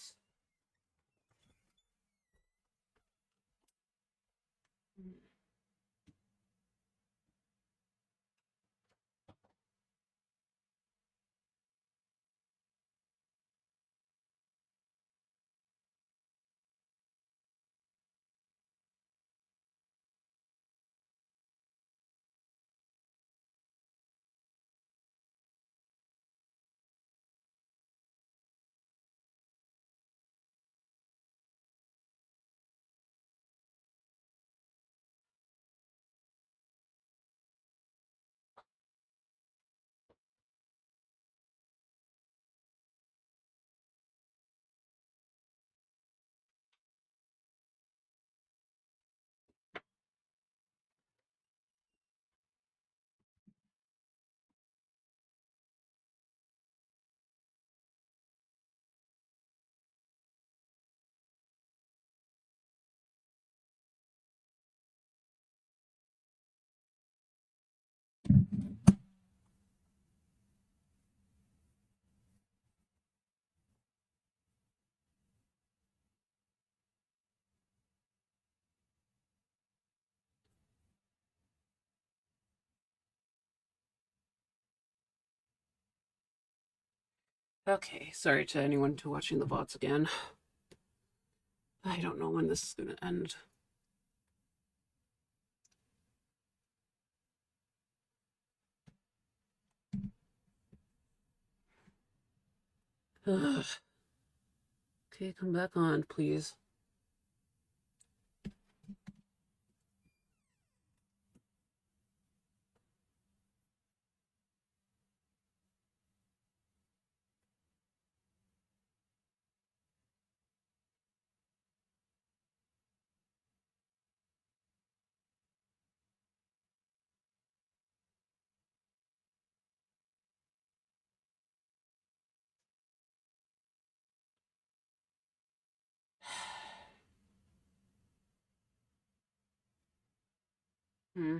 Okay, sorry to anyone to watching the VODs again. I don't know when this is going to end. Ugh. Okay, come back on, please. Hmm.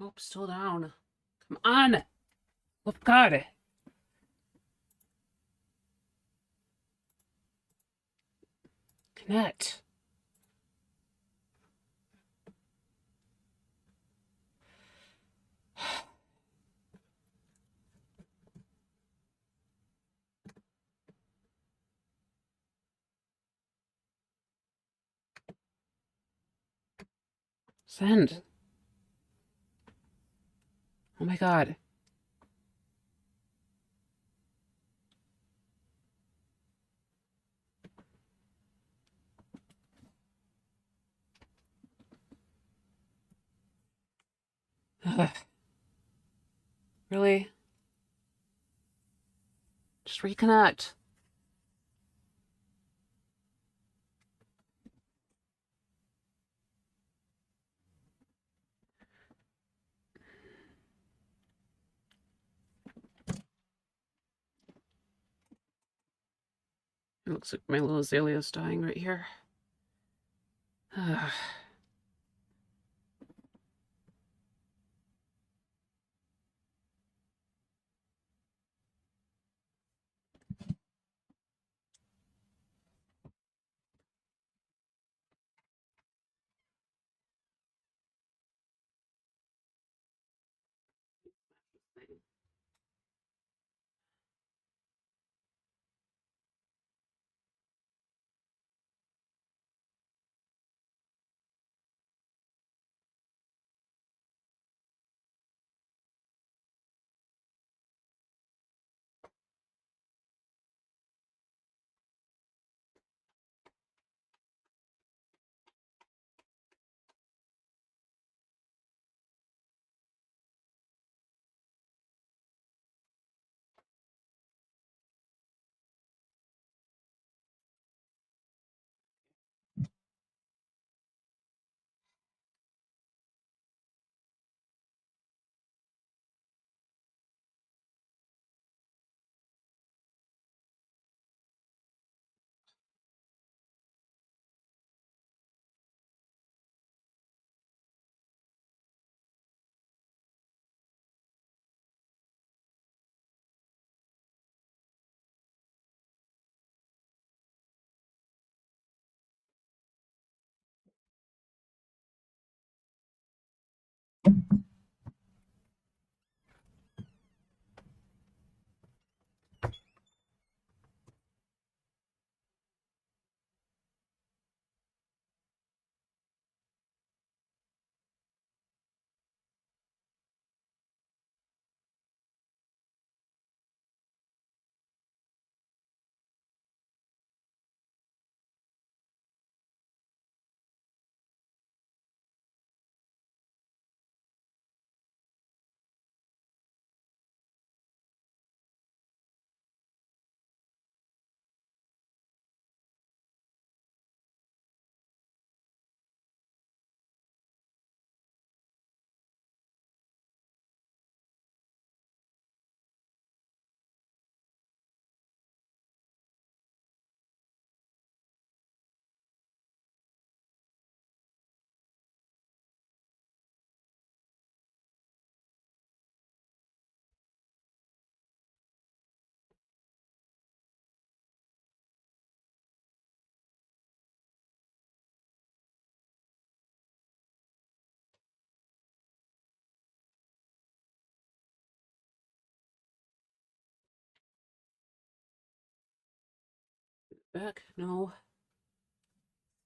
Oh, still down. Come on. Oh, God. Connect. Send. Oh my God. Ugh. Really? Just reconnect. It looks like my little azalea's dying right here. Ugh. Back? No.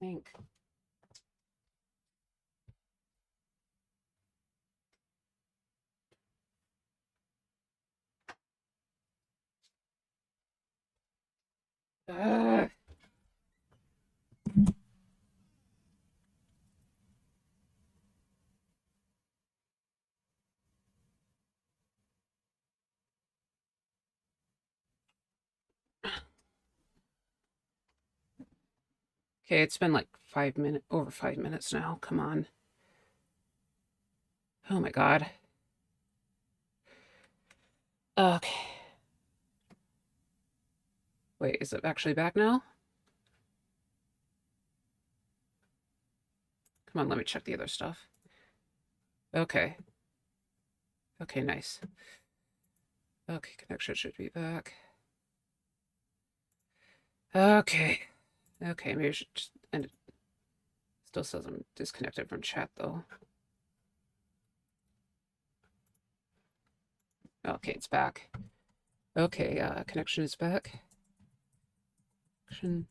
Think. Ugh. Okay, it's been like 5 minutes, over 5 minutes now. Come on. Oh my God. Okay. Wait, is it actually back now? Come on, let me check the other stuff. Okay. Okay, nice. Okay, connection should be back. Okay. Okay, maybe I should just end it. Still says I'm disconnected from chat, though. Okay, it's back. Okay, connection is back. Connection.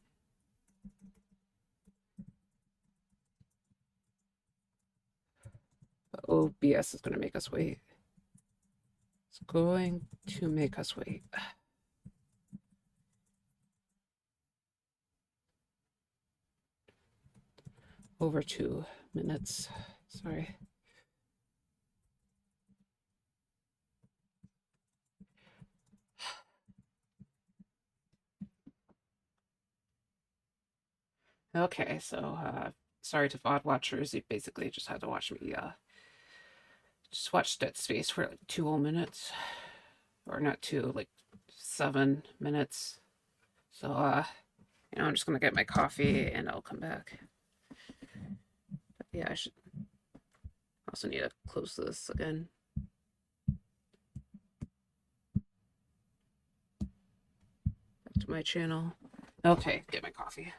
OBS is going to make us wait. It's going to make us wait. Over 2 minutes. Sorry. Okay, so sorry to VOD watchers. You basically just had to watch me just watch Dead Space for like 2 whole minutes. Or not 2, like 7 minutes. So you know, I'm just gonna get my coffee and I'll come back. But yeah, I should also need to close this again. Back to my channel. Okay, get my coffee.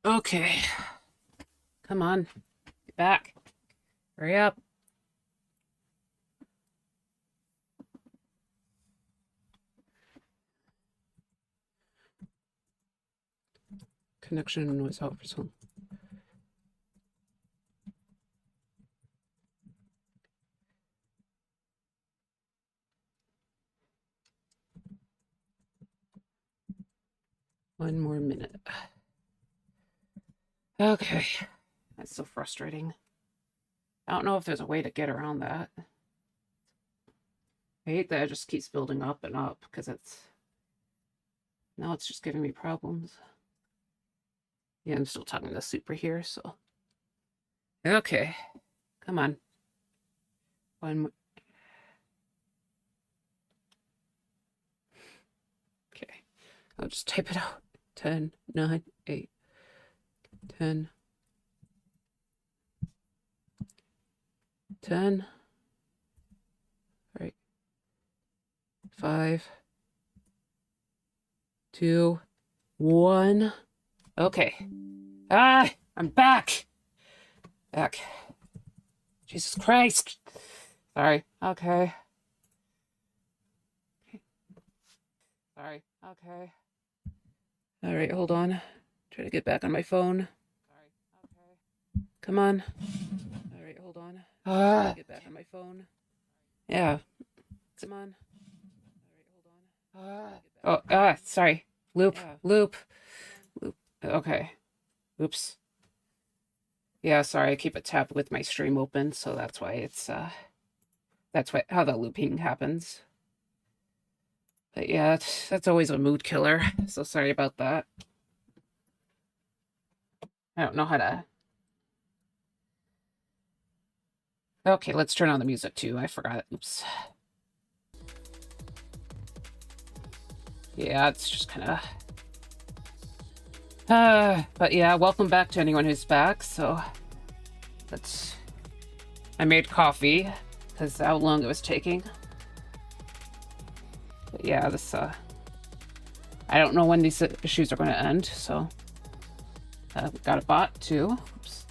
Okay. Come on. Get back. Hurry up. Connection was out for some. One more minute. Okay. That's so frustrating. I don't know if there's a way to get around that. I hate that it just keeps building up and up because now it's just giving me problems. Yeah, I'm still talking to Super here, so. Okay. Come on. One more. Okay. I'll just type it out. 10, 9, 8, 10, 10. All right. 5, 2, 1. Okay. I'm back. Back. Jesus Christ. Sorry. Okay. Sorry. Okay. All right, hold on. Try to get back on my phone. Sorry. Okay. Come on. All right, hold on. Get back on my phone. Yeah. Come on. All right, hold on. Oh, sorry. Loop. Yeah. Loop. Okay. Oops. Yeah, sorry. I keep a tab with my stream open, so that's why it's how the looping happens. But yeah, that's always a mood killer. So sorry about that. I don't know how to. Okay, let's turn on the music too. I forgot. Oops. Yeah, it's just kind of. But yeah, welcome back to anyone who's back. So I made coffee because how long it was taking. But yeah, I don't know when these issues are going to end. So we got a bot too. Oops.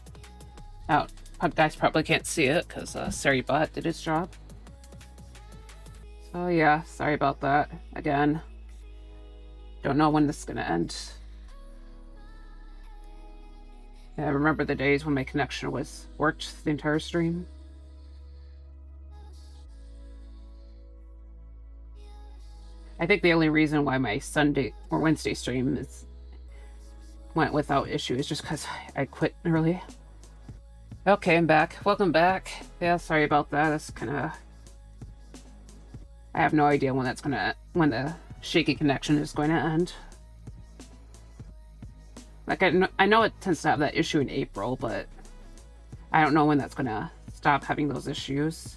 Out. Guys probably can't see it because Sari bot did his job. So yeah, sorry about that again. Don't know when this is going to end. Yeah, I remember the days when my connection worked the entire stream. I think the only reason why my Sunday or Wednesday stream went without issue is just because I quit early. Okay, I'm back. Welcome back. Yeah, sorry about that. That's kind of. I have no idea when the shaky connection is going to end. Like, I know it tends to have that issue in April, but I don't know when that's gonna stop having those issues.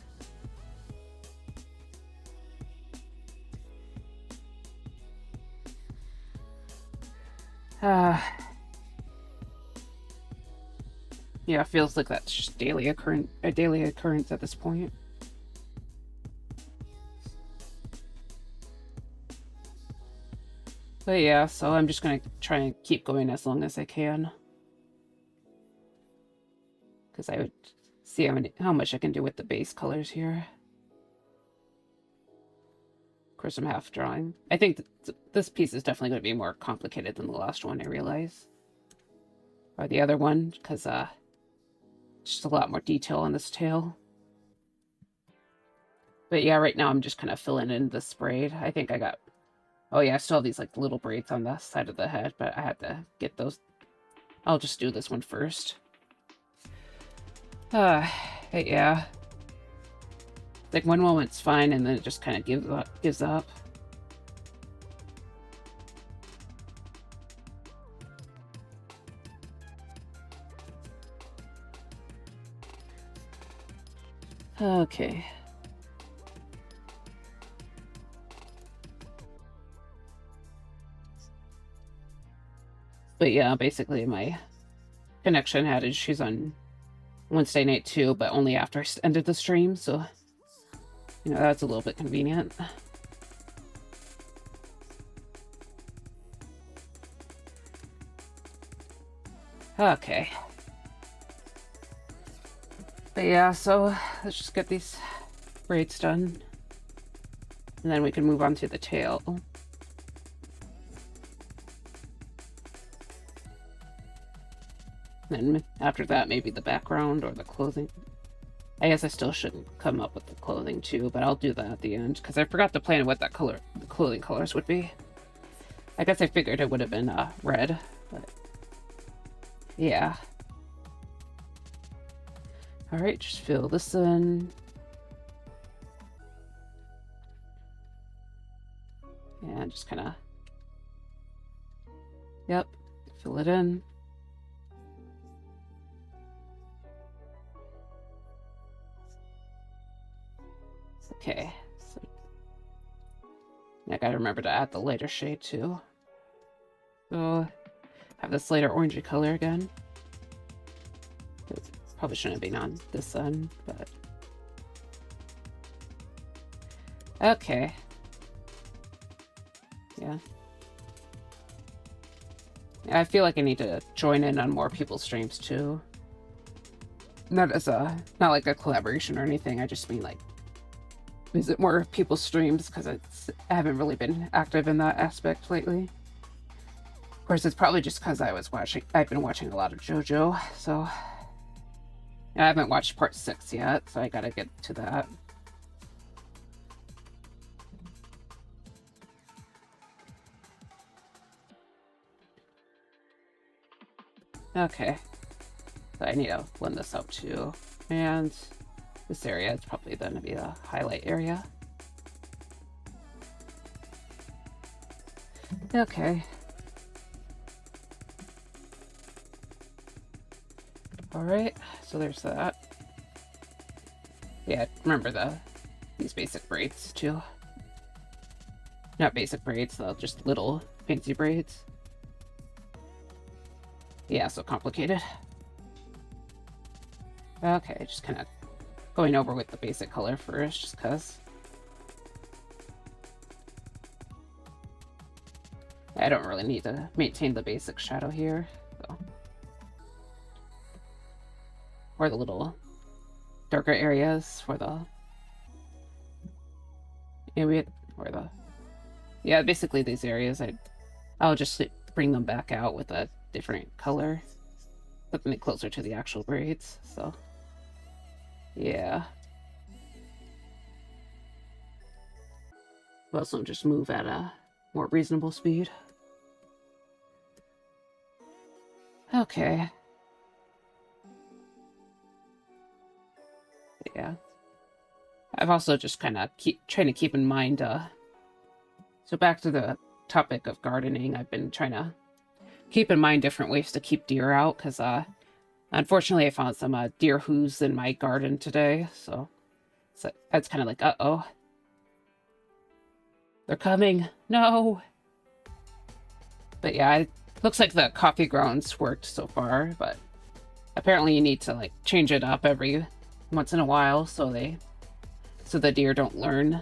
Yeah, it feels like that's just a daily occurrence at this point. But yeah, so I'm just gonna try and keep going as long as I can. Because I would see how much I can do with the base colors here. Of course, I'm half drawing. I think this piece is definitely going to be more complicated than the last one, I realize. Or the other one, because just a lot more detail on this tail. But yeah, right now I'm just kind of filling in the braid. I think I got... Oh yeah, I still have these like little braids on the side of the head, but I had to get those. I'll just do this one first. Yeah. Like one moment's fine and then it just kind of gives up. Okay. But yeah, basically my connection had issues on Wednesday night too, but only after I ended the stream, so you know, that's a little bit convenient. Okay. But yeah, so let's just get these braids done. And then we can move on to the tail. Then after that, maybe the background or the clothing. I guess I still shouldn't come up with the clothing too, but I'll do that at the end because I forgot to plan what the clothing colors would be. I guess I figured it would have been red, but yeah. All right, just fill this in. And just kind of, yep, fill it in. Okay, so I gotta remember to add the lighter shade too. So have this lighter orangey color again. It probably shouldn't have been on this end, but okay. Yeah. I feel like I need to join in on more people's streams too. Not not like a collaboration or anything. I just mean like visit more people's streams because I haven't really been active in that aspect lately. Of course, it's probably just because I've been watching a lot of JoJo, so I haven't watched part 6 yet, so I gotta get to that. Okay, so I need to blend this out too, and this area is probably going to be the highlight area. Okay. All right, so there's that. Yeah, remember these basic braids too. Not basic braids, though, just little fancy braids. Yeah, so complicated. Okay, just kind of going over with the basic color first, just because I don't really need to maintain the basic shadow here, so. Or the little darker areas for the ambient, or the, yeah, basically these areas, I'll just bring them back out with a different color, putting it closer to the actual braids, so yeah. Also just move at a more reasonable speed. Okay. Yeah. I've also just kind of trying to keep in mind, so back to the topic of gardening, I've been trying to keep in mind different ways to keep deer out, because unfortunately I found some deer hooves in my garden today, so it's kind of like, uh-oh. They're coming. No. But yeah, it looks like the coffee grounds worked so far, but apparently you need to like change it up every once in a while so the deer don't learn.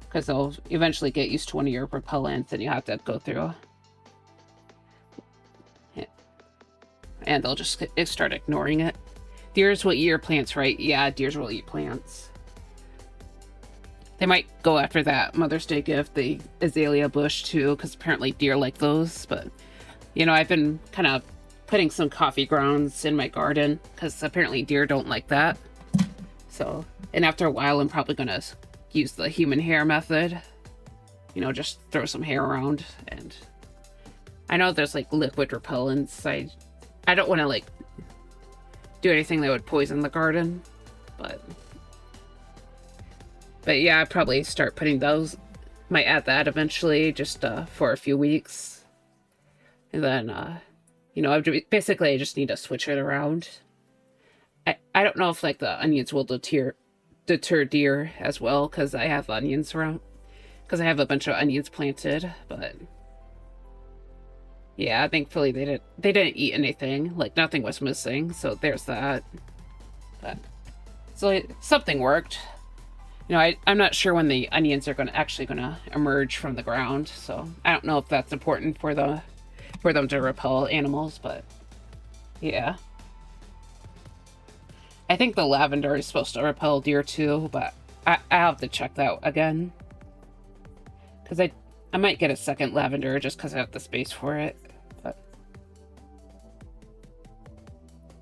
Because they'll eventually get used to one of your repellents and you have to go through. And they'll just start ignoring it. Deers will eat your plants, right? Yeah, deers will eat plants. They might go after that Mother's Day gift, the azalea bush, too, because apparently deer like those. But, you know, I've been kind of putting some coffee grounds in my garden, because apparently deer don't like that. So, and after a while, I'm probably going to use the human hair method. You know, just throw some hair around. And I know there's, like, liquid repellents. I don't want to, like, do anything that would poison the garden, but yeah, I'd probably start putting those. Might add that eventually, just for a few weeks. And then, you know, basically I just need to switch it around. I don't know if, like, the onions will deter deer as well, because I have onions around. Because I have a bunch of onions planted, but yeah, thankfully they didn't eat anything. Like, nothing was missing, so there's that. But so something worked. You know, I'm not sure when the onions are actually gonna emerge from the ground, so I don't know if that's important for them to repel animals, but yeah. I think the lavender is supposed to repel deer too, but I have to check that again. Because I might get a second lavender just because I have the space for it. But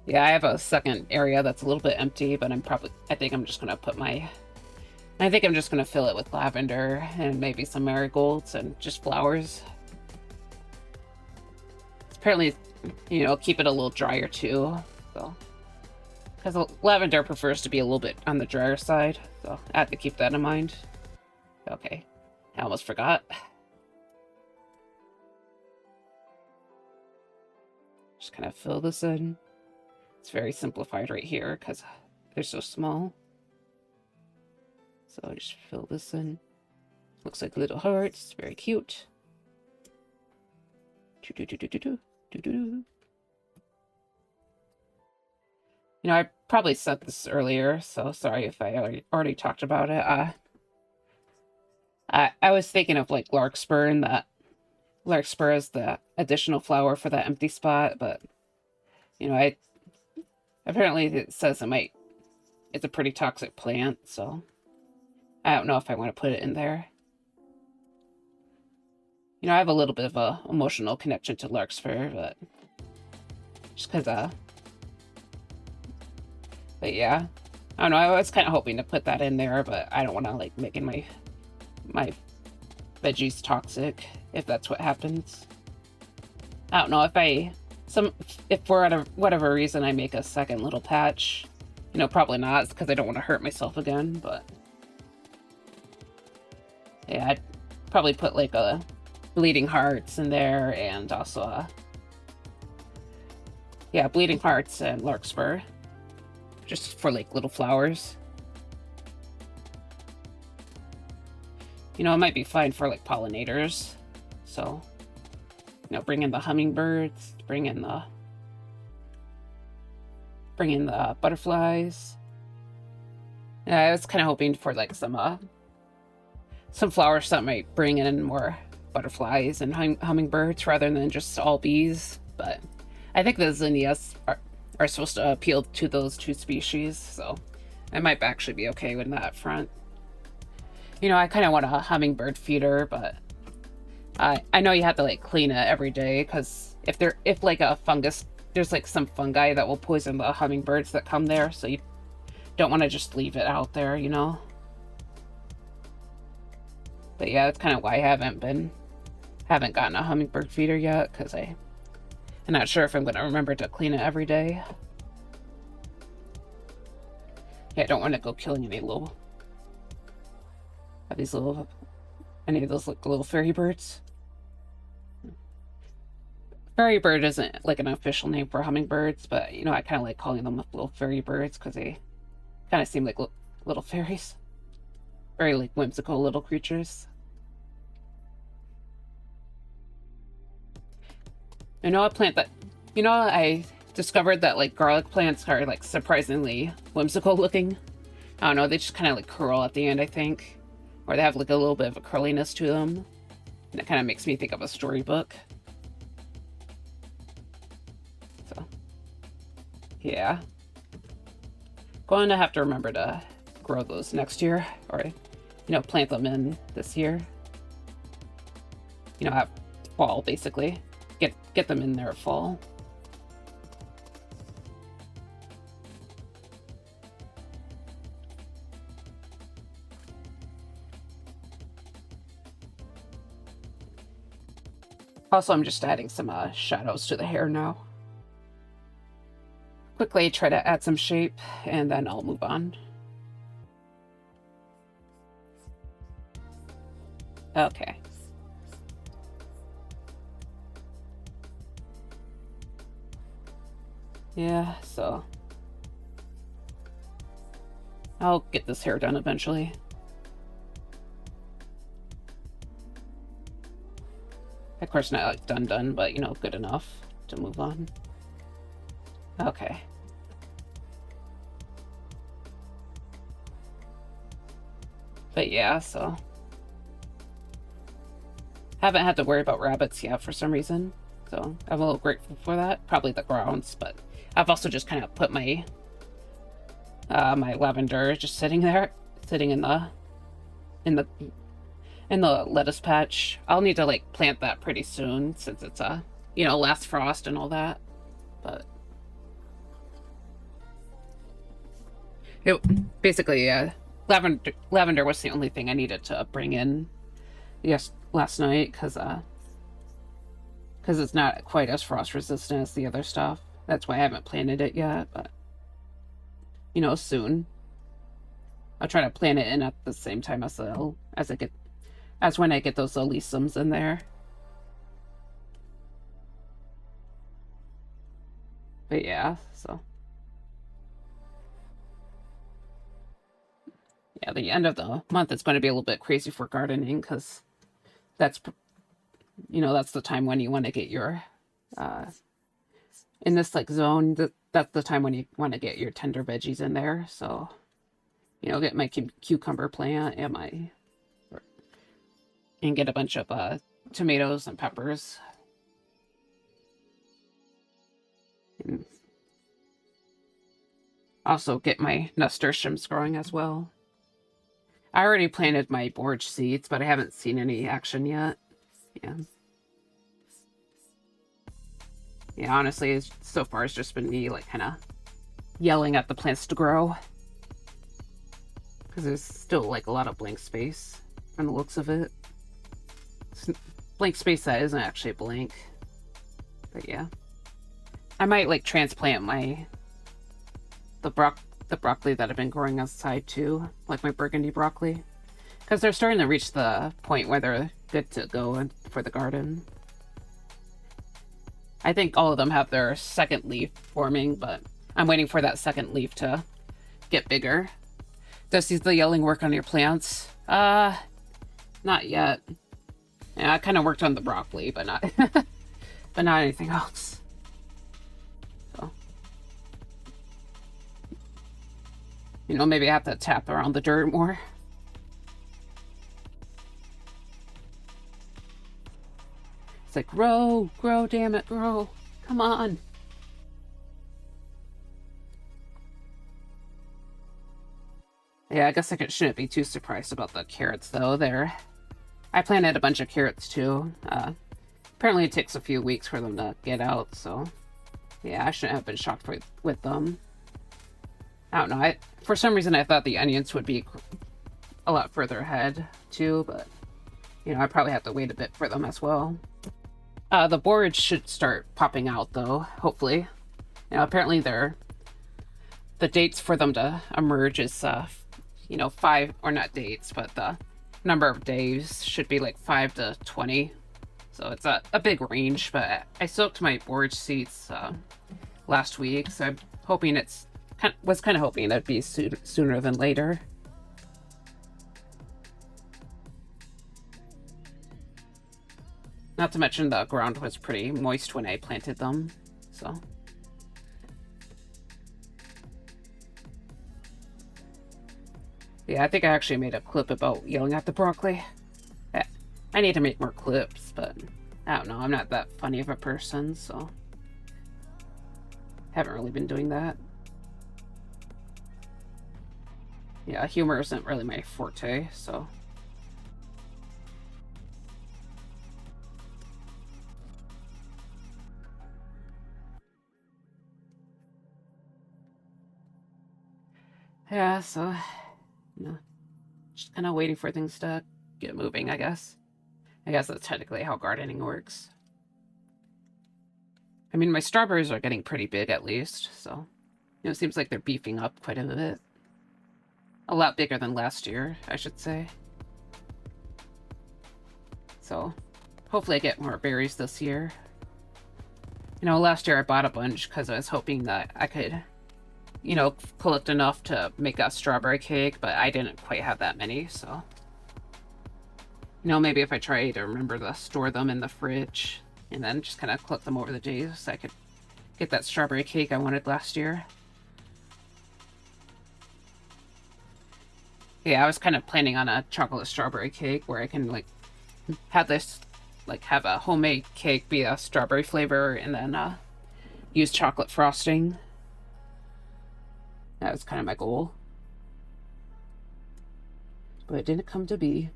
yeah, I have a second area that's a little bit empty, but I think I'm just gonna fill it with lavender and maybe some marigolds and just flowers. Apparently, you know, keep it a little drier too. So, because lavender prefers to be a little bit on the drier side, so I have to keep that in mind. Okay, I almost forgot. Just kind of fill this in. It's very simplified right here because they're so small. So just fill this in. Looks like little hearts. Very cute. You know, I probably said this earlier, so sorry if I already talked about it. I was thinking of like larkspur, and that larkspur is the additional flower for that empty spot, but you know, apparently it says it's a pretty toxic plant, so I don't know if I want to put it in there. You know, I have a little bit of a emotional connection to larkspur, but just because but yeah, I don't know. I was kind of hoping to put that in there, but I don't want to like making my veggies toxic if that's what happens. I don't know if for whatever reason I make a second little patch. You know, probably not. It's because I don't want to hurt myself again. But yeah, I'd probably put like a bleeding hearts in there, and also yeah, bleeding hearts and larkspur. Just for like little flowers. You know, it might be fine for like pollinators. So, you know, bring in the hummingbirds, bring in the butterflies. Yeah, I was kind of hoping for like some flowers that might bring in more butterflies and hummingbirds rather than just all bees. But I think the zinnias are supposed to appeal to those two species, so I might actually be okay with that front. You know, I kind of want a hummingbird feeder, but I know you have to like clean it every day, because if like a fungus, there's like some fungi that will poison the hummingbirds that come there, so you don't want to just leave it out there, you know. But yeah, that's kind of why I haven't gotten a hummingbird feeder yet, because I'm not sure if I'm going to remember to clean it every day. Yeah, I don't want to go killing any of those like little fairy birds. fairy bird isn't like an official name for hummingbirds, but you know, I kind of like calling them little fairy birds because they kind of seem like little fairies. Very like whimsical little creatures. I know I discovered that like garlic plants are like surprisingly whimsical looking. I don't know, they just kind of like curl at the end, I think. Or they have like a little bit of a curliness to them. And it kind of makes me think of a storybook. So, yeah. Going to have to remember to grow those next year. Or, you know, plant them in this year. You know, at fall, basically. Get them in there at fall. Also, I'm just adding some shadows to the hair now. Quickly try to add some shape, and then I'll move on. Okay. Yeah, so I'll get this hair done eventually. Of course, not like done, but you know, good enough to move on. Okay. But yeah, so haven't had to worry about rabbits yet for some reason, so I'm a little grateful for that. Probably the grounds, but I've also just kind of put my my lavender just sitting there, sitting in the lettuce patch. I'll need to like plant that pretty soon since it's you know, last frost and all that. But it basically, yeah, lavender was the only thing I needed to bring in last night because it's not quite as frost resistant as the other stuff. That's why I haven't planted it yet, but you know, soon. I'll try to plant it in at the same time as when I get those alyssums in there. But yeah, so yeah, the end of the month is going to be a little bit crazy for gardening because that's, you know, that's the time when you want to get your in this like zone, that's the time when you want to get your tender veggies in there. So, you know, get my cucumber plant and get a bunch of tomatoes and peppers. And also get my nasturtiums growing as well. I already planted my borage seeds, but I haven't seen any action yet. Yeah. Yeah, honestly, so far it's just been me, like, kind of yelling at the plants to grow. Because there's still, like, a lot of blank space from the looks of it. Blank space that isn't actually blank. But yeah. I might, like, transplant the broccoli that I've been growing outside, too. Like my burgundy broccoli. Because they're starting to reach the point where they're good to go for the garden. I think all of them have their second leaf forming, but I'm waiting for that second leaf to get bigger. Does the yelling work on your plants? Not yet. Yeah, I kind of worked on the broccoli, but not but not anything else. So, you know, maybe I have to tap around the dirt more. It's like, grow, damn it, grow. Come on. Yeah, I guess shouldn't be too surprised about the carrots, though. I planted a bunch of carrots, too. Apparently it takes a few weeks for them to get out, so... Yeah, I shouldn't have been shocked with them. I don't know. For some reason, I thought the onions would be a lot further ahead, too, but... You know, I probably have to wait a bit for them as well. The borage should start popping out, though, hopefully. You know, apparently the dates for them to emerge is, you know, 5, or not dates, but the number of days should be like 5 to 20. So it's a big range, but I soaked my board seats last week, so I'm hoping was kind of hoping it'd be sooner than later. Not to mention the ground was pretty moist when I planted them, so. Yeah, I think I actually made a clip about yelling at the broccoli. I need to make more clips, but I don't know. I'm not that funny of a person, so haven't really been doing that. Yeah, humor isn't really my forte, so. Yeah, so, you know, just kind of waiting for things to get moving, I guess. I guess that's technically how gardening works. I mean, my strawberries are getting pretty big at least, so, it seems like they're beefing up quite a bit. A lot bigger than last year, I should say. So, hopefully I get more berries this year. Last year I bought a bunch because I was hoping that I could, collect enough to make a strawberry cake, but I didn't quite have that many, so. Maybe if I try to remember to store them in the fridge and then just kind of collect them over the days, I could get that strawberry cake I wanted last year. Yeah, I was kind of planning on a chocolate strawberry cake where I can have a homemade cake be a strawberry flavor and then use chocolate frosting. That was kind of my goal. But it didn't come to be.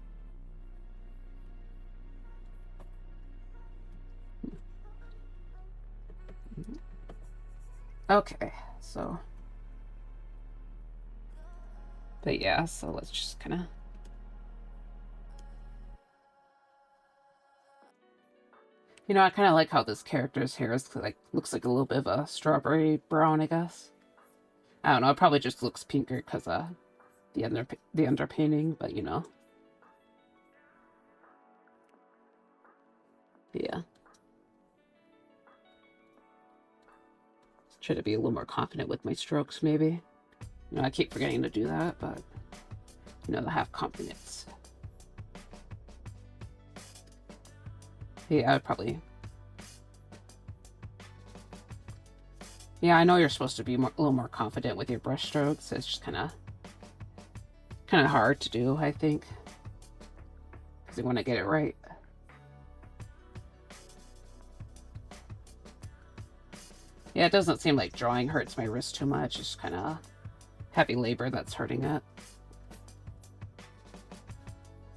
Okay, so. But yeah, so let's just kind of. I kind of like how this character's hair is looks like a little bit of a strawberry brown, I guess. I don't know, it probably just looks pinker because the underpainting, but yeah. Try to be a little more confident with my strokes, maybe. I keep forgetting to do that, but to have confidence. Yeah, I would probably. Yeah, I know you're supposed to be a little more confident with your brush strokes. It's just kind of hard to do, I think, because you want to get it right. Yeah, it doesn't seem like drawing hurts my wrist too much. It's kind of heavy labor that's hurting it.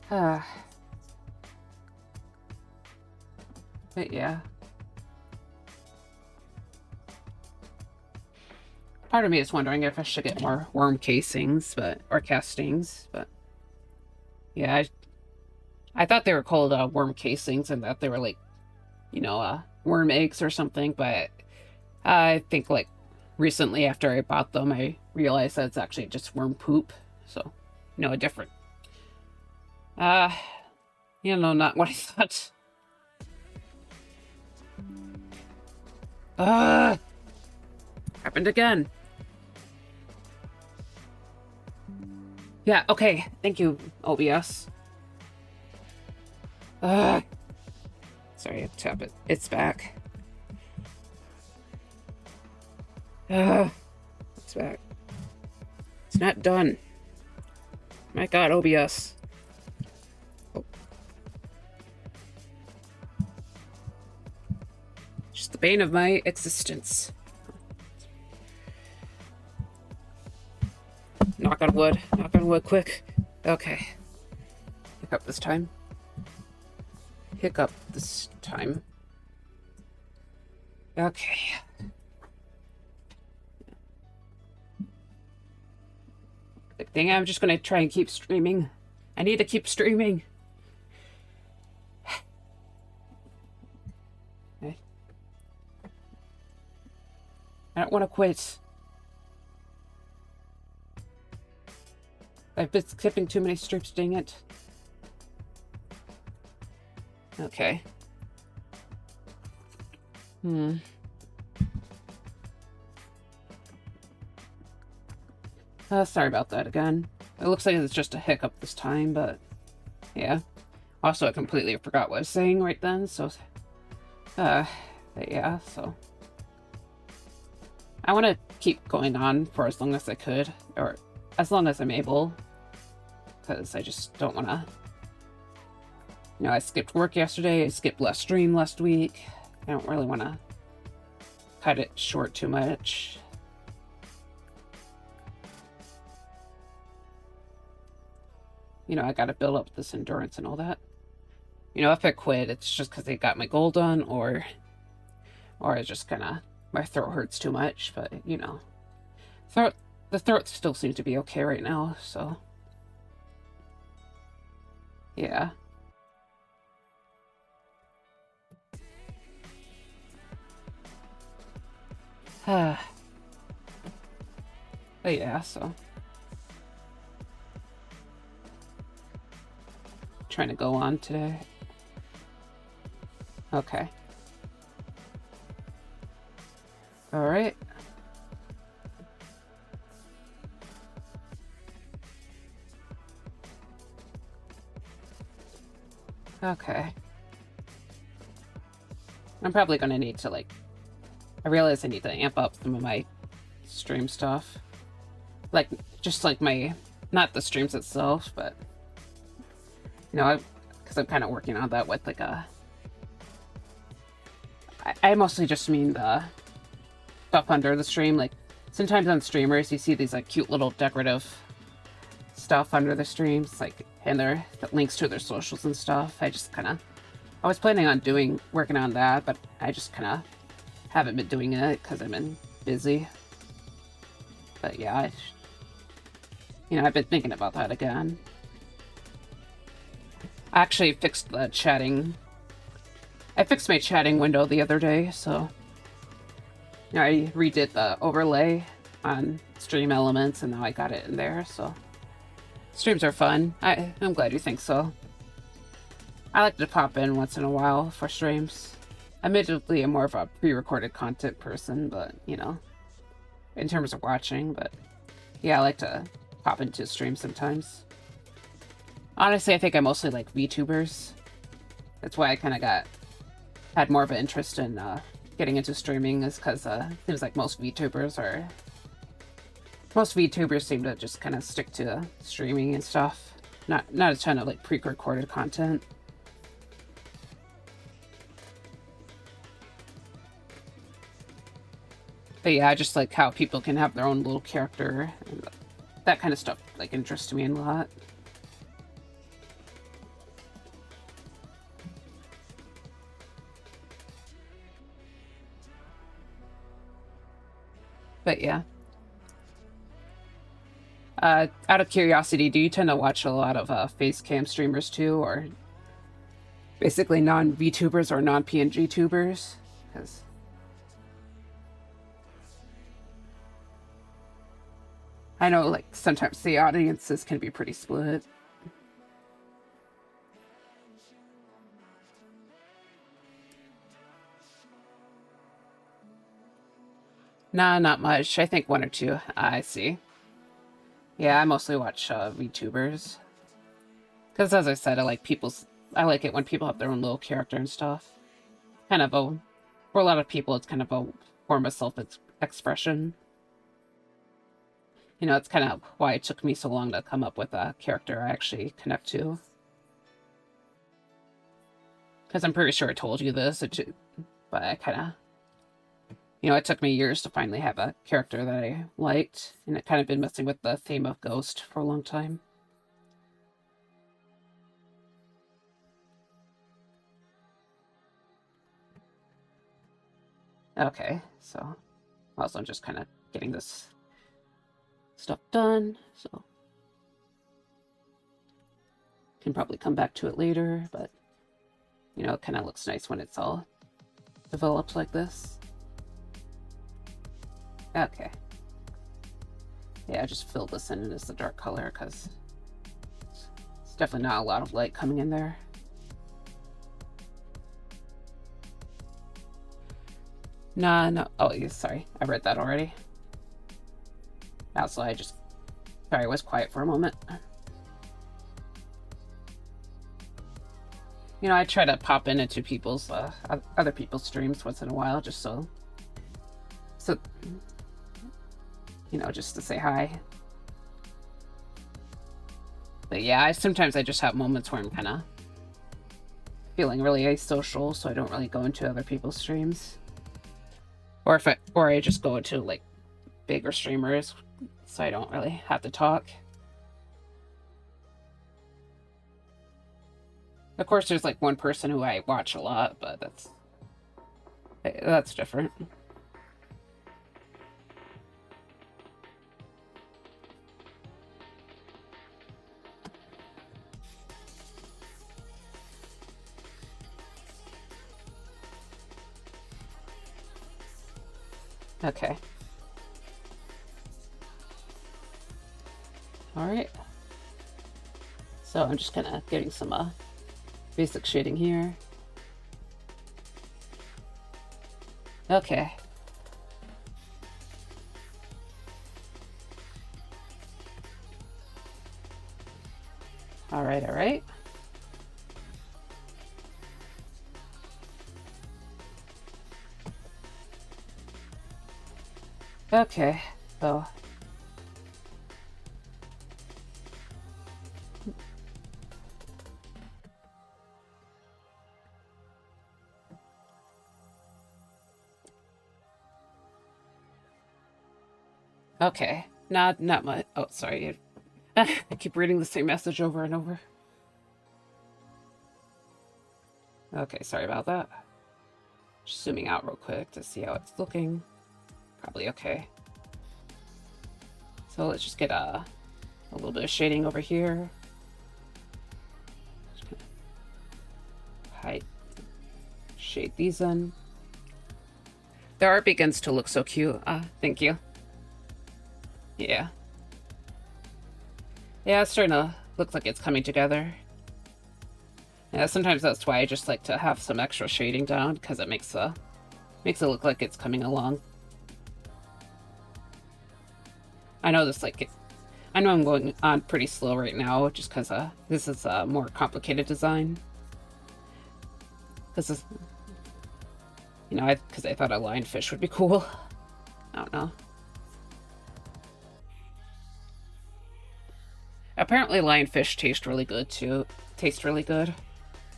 But yeah. Part of me is wondering if I should get more worm casings, or castings, but yeah, I thought they were called worm casings and that they were worm eggs or something, but I think recently after I bought them, I realized that it's actually just worm poop. So, a different. Not what I thought. Happened again. Yeah, okay. Thank you, OBS. Sorry, I tap it. It's back. It's back. It's not done. My god, OBS. Oh. Just the bane of my existence. Knock on wood. Knock on wood, quick. Okay. Hiccup this time. Hiccup this time. Okay. Good thing I'm just gonna try and keep streaming. I need to keep streaming. Okay. I don't want to quit. I've been skipping too many streams, dang it. Okay. Sorry about that again. It looks like it's just a hiccup this time, but yeah. Also, I completely forgot what I was saying right then, so but yeah, so I want to keep going on for as long as I could, or as long as I'm able, because I just don't want to. You know, I skipped work yesterday, I skipped last stream last week. I don't really want to cut it short too much. You know, I gotta build up this endurance and all that. You know, if I quit, it's just because they got my goal done, or it's just kind of, my throat hurts too much, but, you know. The throat still seems to be okay right now, so. Yeah. But yeah, so. Trying to go on today. Okay. All right. Okay. I'm probably gonna need to, like, I realize I need to amp up some of my stream stuff. Like, just like my, not the streams itself, but, you know, because I'm kind of working on that with, like, I mostly just mean the stuff under the stream. Like, sometimes on streamers, you see these, like, cute little decorative stuff under the streams, like, and their links to their socials and stuff. I was planning on working on that, but I just kind of haven't been doing it because I've been busy. But yeah, you know, I've been thinking about that again. I actually fixed the chatting. I fixed my chatting window the other day, so you know, I redid the overlay on stream elements, and now I got it in there, so streams are fun. I'm glad you think so. I like to pop in once in a while for streams. Admittedly, I'm more of a pre-recorded content person, but, you know, in terms of watching, but yeah, I like to pop into streams sometimes. Honestly, I think I mostly like VTubers. That's why I kind of had more of an interest in getting into streaming, is because it seems like most VTubers seem to just kind of stick to streaming and stuff. Not a ton of, like, pre-recorded content. But yeah, I just like how people can have their own little character, and that kind of stuff, like, interests me a lot. But yeah. Out of curiosity, do you tend to watch a lot of face cam streamers too, or basically non-VTubers or non-PNG tubers? Because I know, like, sometimes the audiences can be pretty split. Nah, not much. I think one or two. I see. Yeah, I mostly watch VTubers. Because, as I said, I like it when people have their own little character and stuff. For a lot of people, it's kind of a form of self-expression. You know, it's kind of why it took me so long to come up with a character I actually connect to. Because I'm pretty sure I told you this, but I kind of, you know, it took me years to finally have a character that I liked, and it kind of been messing with the theme of Ghost for a long time. Okay, so also I'm just kind of getting this stuff done, so can probably come back to it later, but, you know, it kind of looks nice when it's all developed like this. Okay. Yeah, I just filled this in as the dark color because it's definitely not a lot of light coming in there. Nah, no. Oh, yeah, sorry. I read that already. Also, sorry, I was quiet for a moment. You know, I try to pop into people's, other people's streams once in a while, just so, you know, just to say hi. But yeah, sometimes I just have moments where I'm kind of feeling really asocial, so I don't really go into other people's streams. Or I just go into like bigger streamers, so I don't really have to talk. Of course, there's like one person who I watch a lot, but that's different. Okay. All right. So I'm just kind of getting some basic shading here. Okay. All right, all right. Okay, so okay, not much. Oh, sorry. I keep reading the same message over and over. Okay, sorry about that. Just zooming out real quick to see how it's looking. Probably okay. So let's just get a little bit of shading over here. Hide, shade these in. The art begins to look so cute. Thank you. Yeah. Yeah, it's starting to look like it's coming together. Yeah, sometimes that's why I just like to have some extra shading down, because it makes it look like it's coming along. I know I know I'm going on pretty slow right now, just because this is a more complicated design. This is, you know, because I thought a lionfish would be cool. I don't know. Apparently lionfish taste really good too. Taste really good.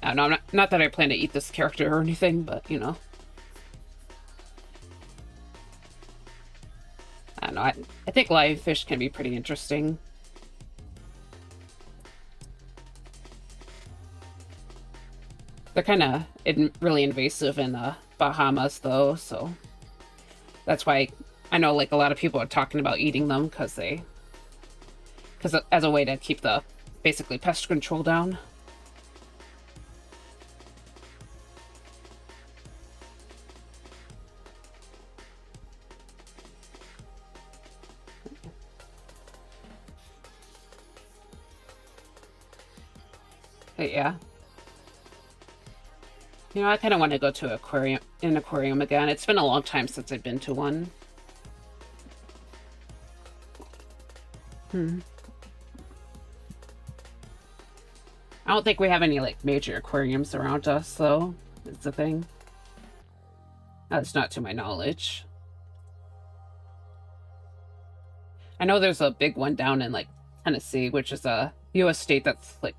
I don't know, not that I plan to eat this character or anything, but you know. I don't know, I think lionfish can be pretty interesting. They're kind of really invasive in the Bahamas though, so that's why I know like a lot of people are talking about eating them, because as a way to keep the basically pest control down. But yeah. You know, I kind of want to go to an aquarium again. It's been a long time since I've been to one. I don't think we have any like major aquariums around us, though. It's the thing. That's not to my knowledge. I know there's a big one down in like Tennessee, which is a U.S. state that's like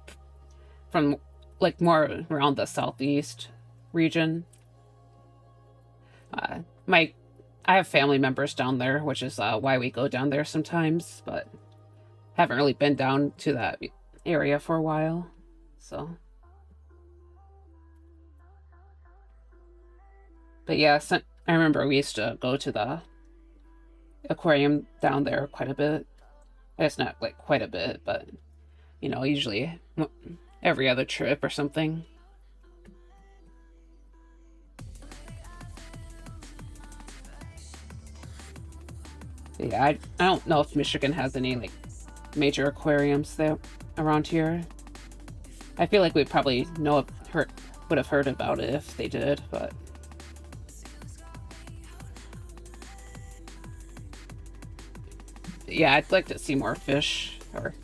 from like more around the southeast region. I have family members down there, which is why we go down there sometimes, but haven't really been down to that area for a while, so. But yeah, I remember we used to go to the aquarium down there quite a bit. It's not like quite a bit, but you know, usually every other trip or something. Yeah, I don't know if Michigan has any like major aquariums there around here. I feel like we'd probably would have heard about it if they did, but yeah, I'd like to see more fish. Or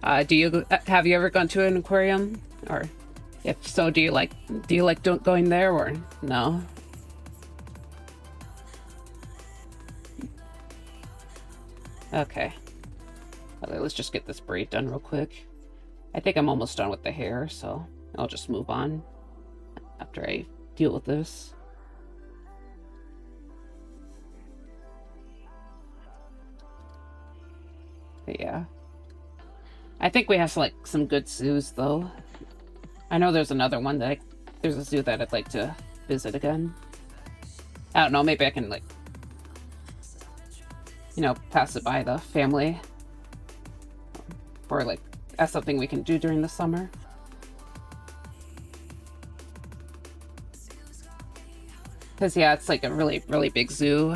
have you ever gone to an aquarium? Or if so, do you like going there or no? Okay. Okay, let's just get this braid done real quick. I think I'm almost done with the hair, so I'll just move on after I deal with this. But yeah. I think we have like some good zoos though. I know there's another one that there's a zoo that I'd like to visit again. I don't know, maybe I can like, you know, pass it by the family. Or like, that's something we can do during the summer. Because yeah, it's like a really, really big zoo.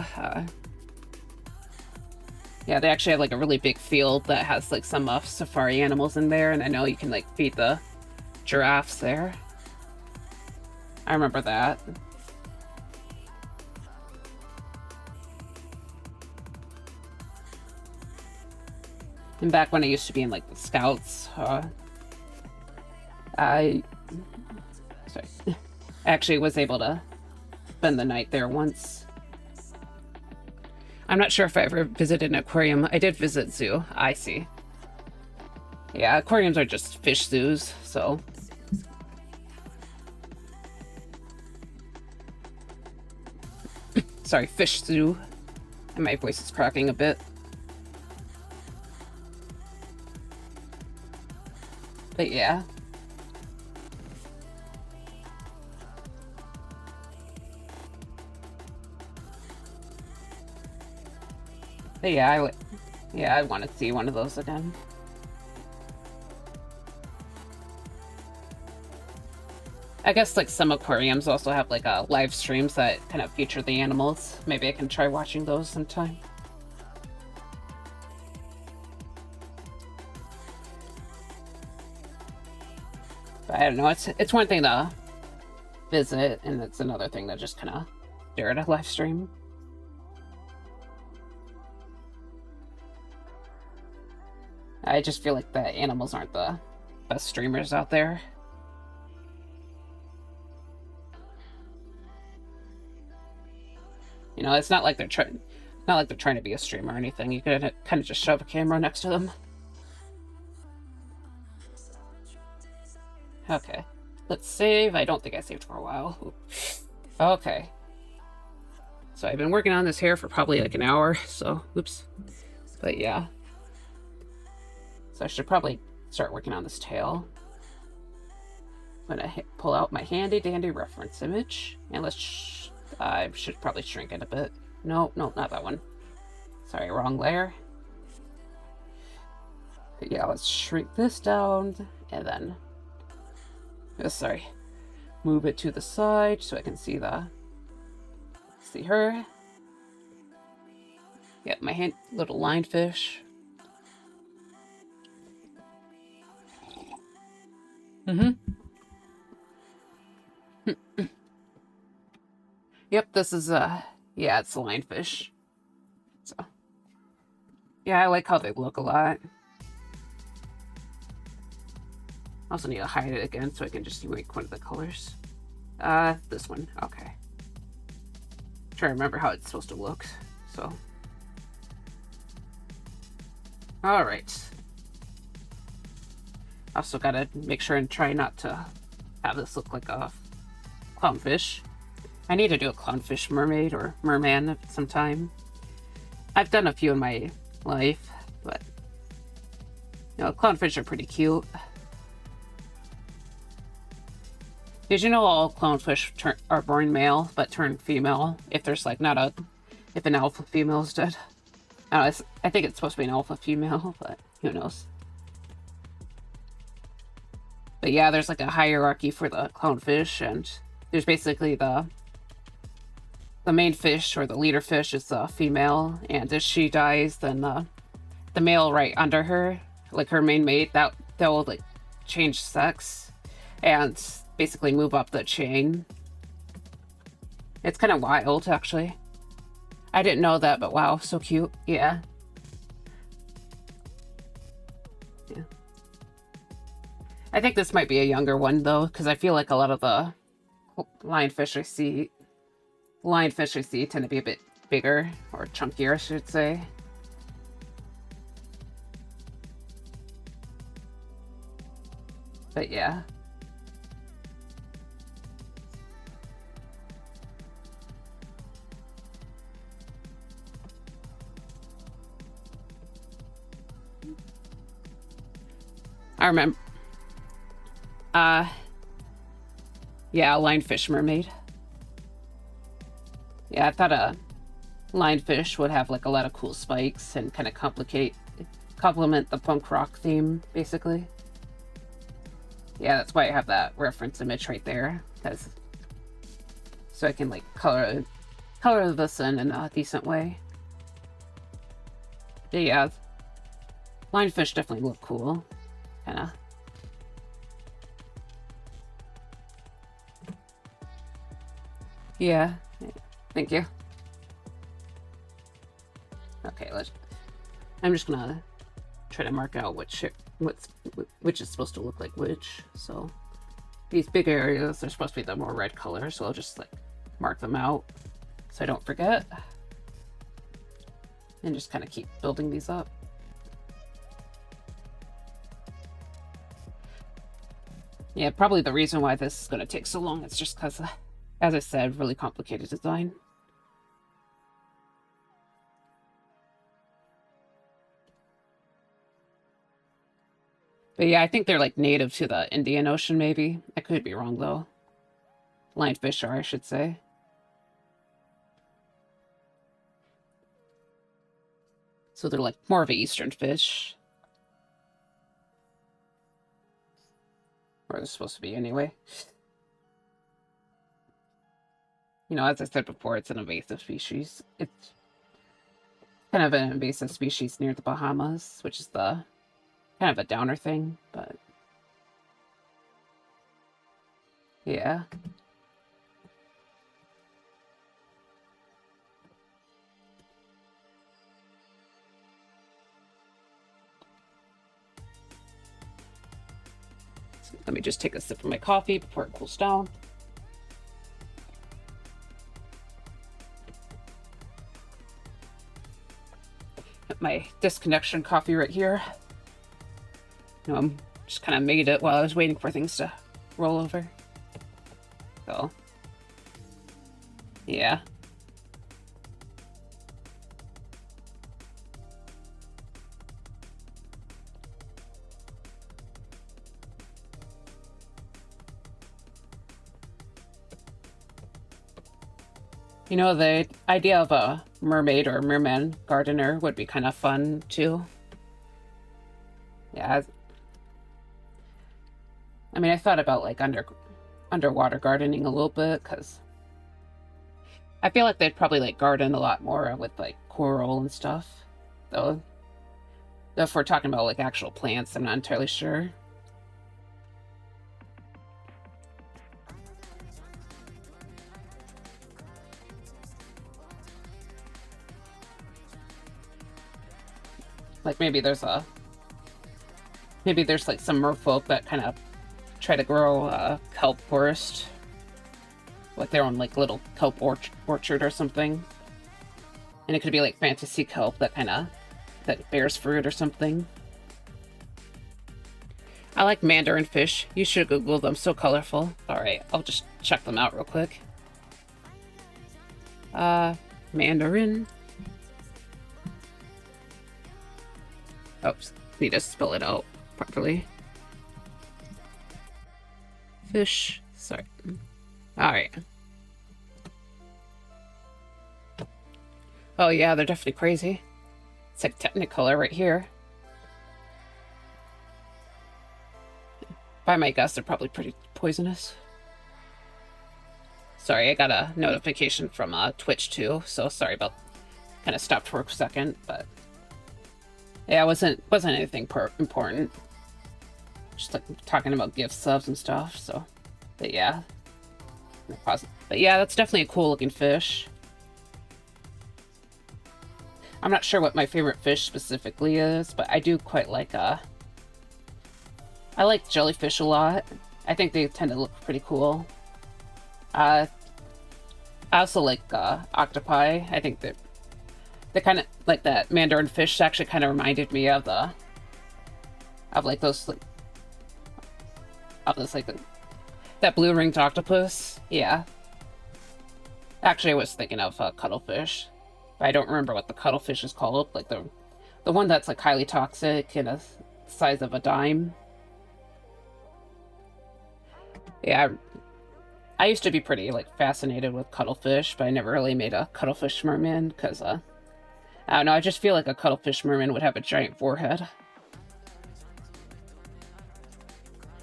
Yeah, they actually have like a really big field that has like some safari animals in there, and I know you can like feed the giraffes there. I remember that. And back when I used to be in like the scouts, I actually was able to spend the night there once. I'm not sure if I ever visited an aquarium. I did visit zoo. I see. Yeah, aquariums are just fish zoos, so. Sorry, fish zoo. And my voice is cracking a bit. But yeah. But yeah, I want to see one of those again. I guess like some aquariums also have like live streams that kind of feature the animals. Maybe I can try watching those sometime. But I don't know. It's one thing to visit, and it's another thing to just kind of stare at a live stream. I just feel like the animals aren't the best streamers out there. You know, it's not like they're trying to be a streamer or anything. You could kind of just shove a camera next to them. Okay, let's save. I don't think I saved for a while. Okay. So I've been working on this hair for probably like an hour, so oops. But yeah. So I should probably start working on this tail. I'm gonna pull out my handy dandy reference image, and I should probably shrink it a bit. No, not that one. Sorry, wrong layer. But yeah, let's shrink this down, and then, sorry, move it to the side so I can see her. Yeah, my little lionfish. Yep, this is yeah, it's lionfish. So yeah, I like how they look a lot. I also need to hide it again so I can just make one of the colors. This one, okay. Try to remember how it's supposed to look. So all right. Also gotta make sure and try not to have this look like a clownfish. I need to do a clownfish mermaid or merman sometime. I've done a few in my life, but you know, clownfish are pretty cute. Did you know all clownfish are born male but turn female if there's like if an alpha female is dead? I don't know, I think it's supposed to be an alpha female, but who knows? But yeah, there's like a hierarchy for the clownfish, and there's basically the main fish or the leader fish is the female, and if she dies, then the male right under her, like her main mate, that will like change sex and basically move up the chain. It's kind of wild, actually. I didn't know that, but wow, so cute. Yeah. Yeah. I think this might be a younger one, though, because I feel like a lot of the lionfish I see tend to be a bit bigger, or chunkier, I should say. But yeah. I remember. Yeah, lionfish mermaid. Yeah, I thought a lionfish would have like a lot of cool spikes and kind of complement the punk rock theme, basically. Yeah, that's why I have that reference image right there, so I can like color this in a decent way. But yeah, lionfish definitely look cool, kind of. Yeah, thank you. Okay, I'm just gonna try to mark out which is supposed to look like which. So these big areas are supposed to be the more red color, so I'll just like mark them out so I don't forget, and just kind of keep building these up. Yeah, probably the reason why this is going to take so long is just because, as I said, really complicated design. But yeah, I think they're like native to the Indian Ocean, maybe. I could be wrong, though. Lionfish are, I should say. So they're like more of an eastern fish. Or they're supposed to be, anyway. You know, as I said before, it's an invasive species. It's kind of an invasive species near the Bahamas, which is the kind of a downer thing, but yeah. So let me just take a sip of my coffee before it cools down. My disconnection coffee right here. You know, I'm just kind of made it while I was waiting for things to roll over. So, yeah. You know, the idea of a mermaid or merman gardener would be kind of fun, too. Yeah. I mean, I thought about, like, underwater gardening a little bit, because I feel like they'd probably, like, garden a lot more with, like, coral and stuff. Though if we're talking about, like, actual plants, I'm not entirely sure. Like, maybe there's like some merfolk that kind of try to grow a kelp forest with their own like little kelp orchard or something, and it could be like fantasy kelp that bears fruit or something. I like mandarin fish. You should Google them. So colorful. All right, I'll just check them out real quick. Mandarin. Oops, need to spell it out properly. Fish. Sorry. Alright. Oh yeah, they're definitely crazy. It's like Technicolor right here. By my guess, they're probably pretty poisonous. Sorry, I got a notification from Twitch too, so sorry about... Kind of stopped for a second, but... Yeah, it wasn't anything important. Just like talking about gift subs and stuff, so... But yeah. But yeah, that's definitely a cool looking fish. I'm not sure what my favorite fish specifically is, but I do quite like, I like jellyfish a lot. I think they tend to look pretty cool. I also like, octopi. I think that they kind of, like that mandarin fish actually kind of reminded me of like, those, like, that blue-ringed octopus. Yeah. Actually, I was thinking of, cuttlefish. But I don't remember what the cuttlefish is called. Like, the one that's, like, highly toxic and a size of a dime. Yeah, I used to be pretty, like, fascinated with cuttlefish, but I never really made a cuttlefish merman, because, I don't know, I just feel like a cuttlefish merman would have a giant forehead.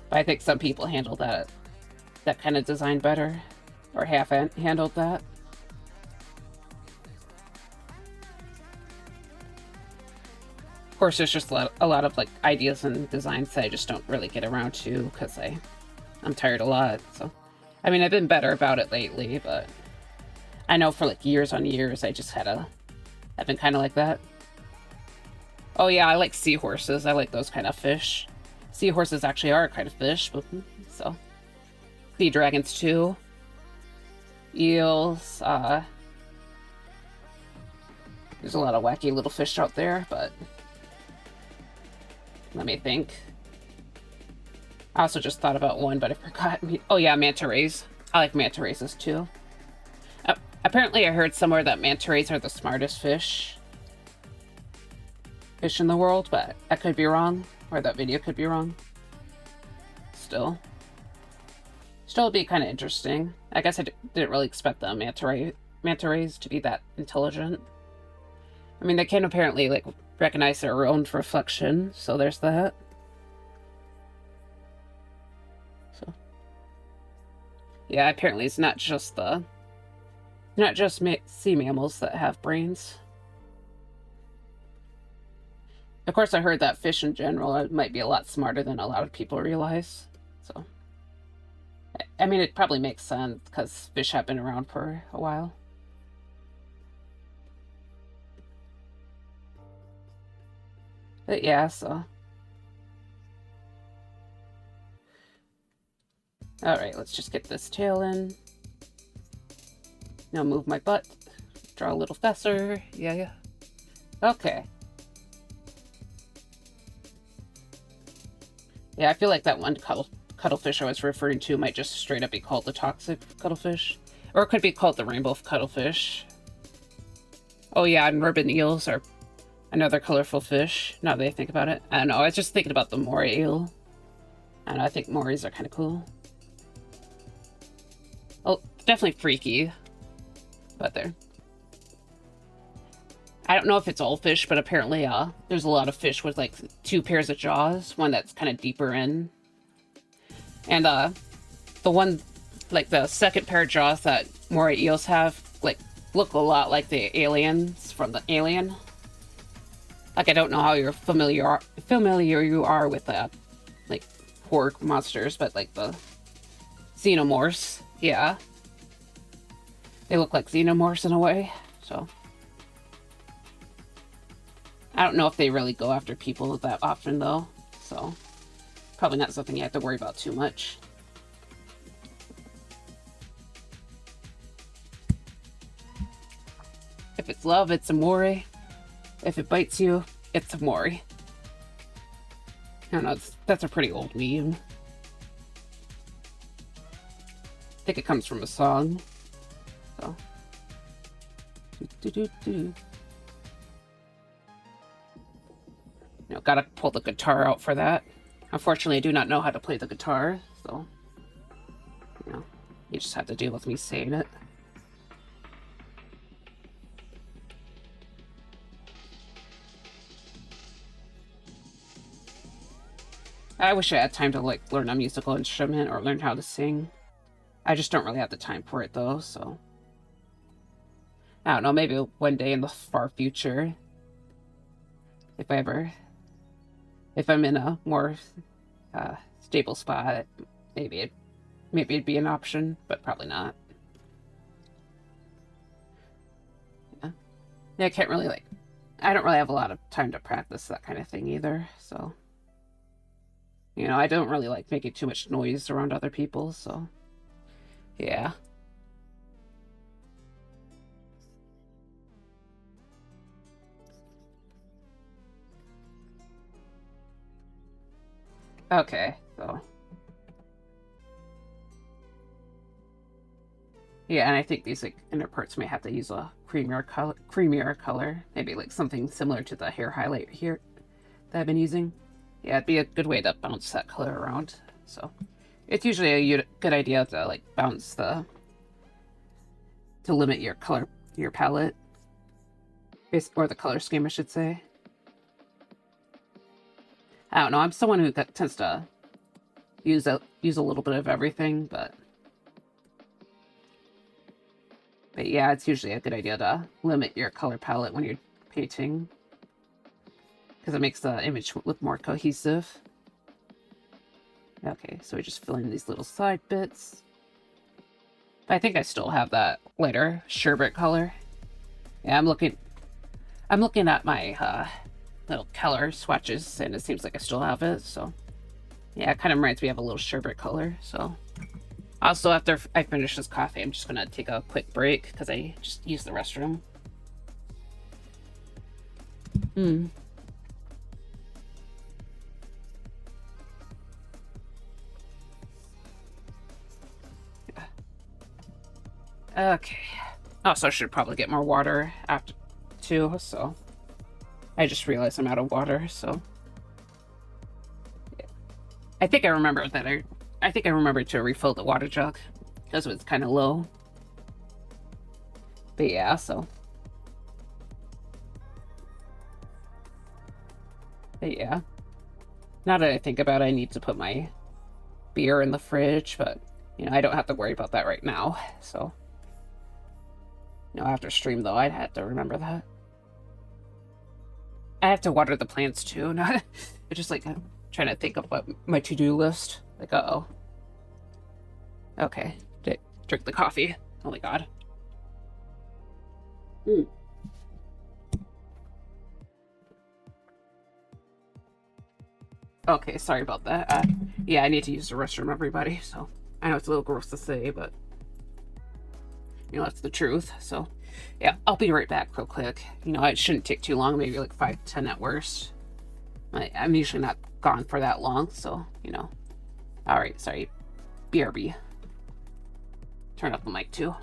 But I think some people handle that kind of design better, or have handled that. Of course, there's just a lot of like ideas and designs that I just don't really get around to because I'm tired a lot. So, I mean, I've been better about it lately, but I know for like years on years, I've been kind of like that. Oh yeah, I like seahorses. I like those kind of fish. Seahorses actually are a kind of fish, but so sea dragons too. Eels. There's a lot of wacky little fish out there, but let me think. I also just thought about one, but I forgot. Oh yeah, manta rays. I like manta rays too. Apparently, I heard somewhere that manta rays are the smartest fish in the world, but I could be wrong, or that video could be wrong. Still it'd be kind of interesting. I guess I didn't really expect the manta rays to be that intelligent. I mean, they can apparently like recognize their own reflection, so there's that. So yeah, apparently it's not just sea mammals that have brains. Of course, I heard that fish in general might be a lot smarter than a lot of people realize. So, I mean, it probably makes sense because fish have been around for a while. But yeah, so. Alright, let's just get this tail in. Now move my butt. Draw a little faster. Yeah. Okay. Yeah, I feel like that one cuttlefish I was referring to might just straight up be called the toxic cuttlefish. Or it could be called the rainbow cuttlefish. Oh yeah, and ribbon eels are another colorful fish, now that I think about it. I don't know, I was just thinking about the moray eel. I don't know, I think morays are kind of cool. Oh, definitely freaky. But they're... I don't know if it's all fish, but apparently there's a lot of fish with like 2 pairs of jaws, one that's kind of deeper in. And the one, like the second pair of jaws that moray eels have, like look a lot like the aliens from the Alien. Like I don't know how you're familiar you are with like horror monsters, but like the xenomorphs, yeah. They look like xenomorphs in a way, so. I don't know if they really go after people that often, though, so probably not something you have to worry about too much. If it's love, it's amore. If it bites you, it's amore. I don't know, that's a pretty old meme. I think it comes from a song, so. You know, gotta pull the guitar out for that. Unfortunately, I do not know how to play the guitar, so, you know, you just have to deal with me saying it. I wish I had time to, like, learn a musical instrument or learn how to sing. I just don't really have the time for it, though, so. I don't know, maybe one day in the far future, if I'm in a more stable spot, maybe it'd be an option, but probably not. Yeah, I can't really like, I don't really have a lot of time to practice that kind of thing either, so. You know, I don't really like making too much noise around other people, so. Yeah. Okay, so. Yeah, and I think these like inner parts may have to use a creamier color, maybe like something similar to the hair highlight here that I've been using. Yeah, it'd be a good way to bounce that color around. So it's usually a good idea to like bounce to limit your your palette, or the color scheme, I should say. I don't know. I'm someone who tends to use a little bit of everything, but yeah, it's usually a good idea to limit your color palette when you're painting, because it makes the image look more cohesive. Okay, so we just fill in these little side bits. But I think I still have that lighter sherbet color. Yeah, I'm looking at my little color swatches, and it seems like I still have it. So yeah, it kind of reminds me of a little sherbet color. So also, after I finish this coffee, I'm just gonna take a quick break because I just used the restroom. Okay. Also, I should probably get more water after too, so I just realized I'm out of water, so yeah. I think I remember that I think I remembered to refill the water jug because it was kind of low. But yeah, so. But yeah. Now that I think about it, I need to put my beer in the fridge, but you know, I don't have to worry about that right now, so. You know, after stream though, I'd have to remember that. I have to water the plants too, not it's just like I'm trying to think of what my to-do list. Like, uh-oh. Okay. Drink the coffee. Oh my god. Okay, sorry about that. Yeah, I need to use the restroom, everybody, so I know it's a little gross to say, but you know, that's the truth. So yeah, I'll be right back real quick. You know, it shouldn't take too long, maybe like 5 to 10 at worst. I'm usually not gone for that long, so, you know. Alright, sorry. BRB. Turn up the mic too.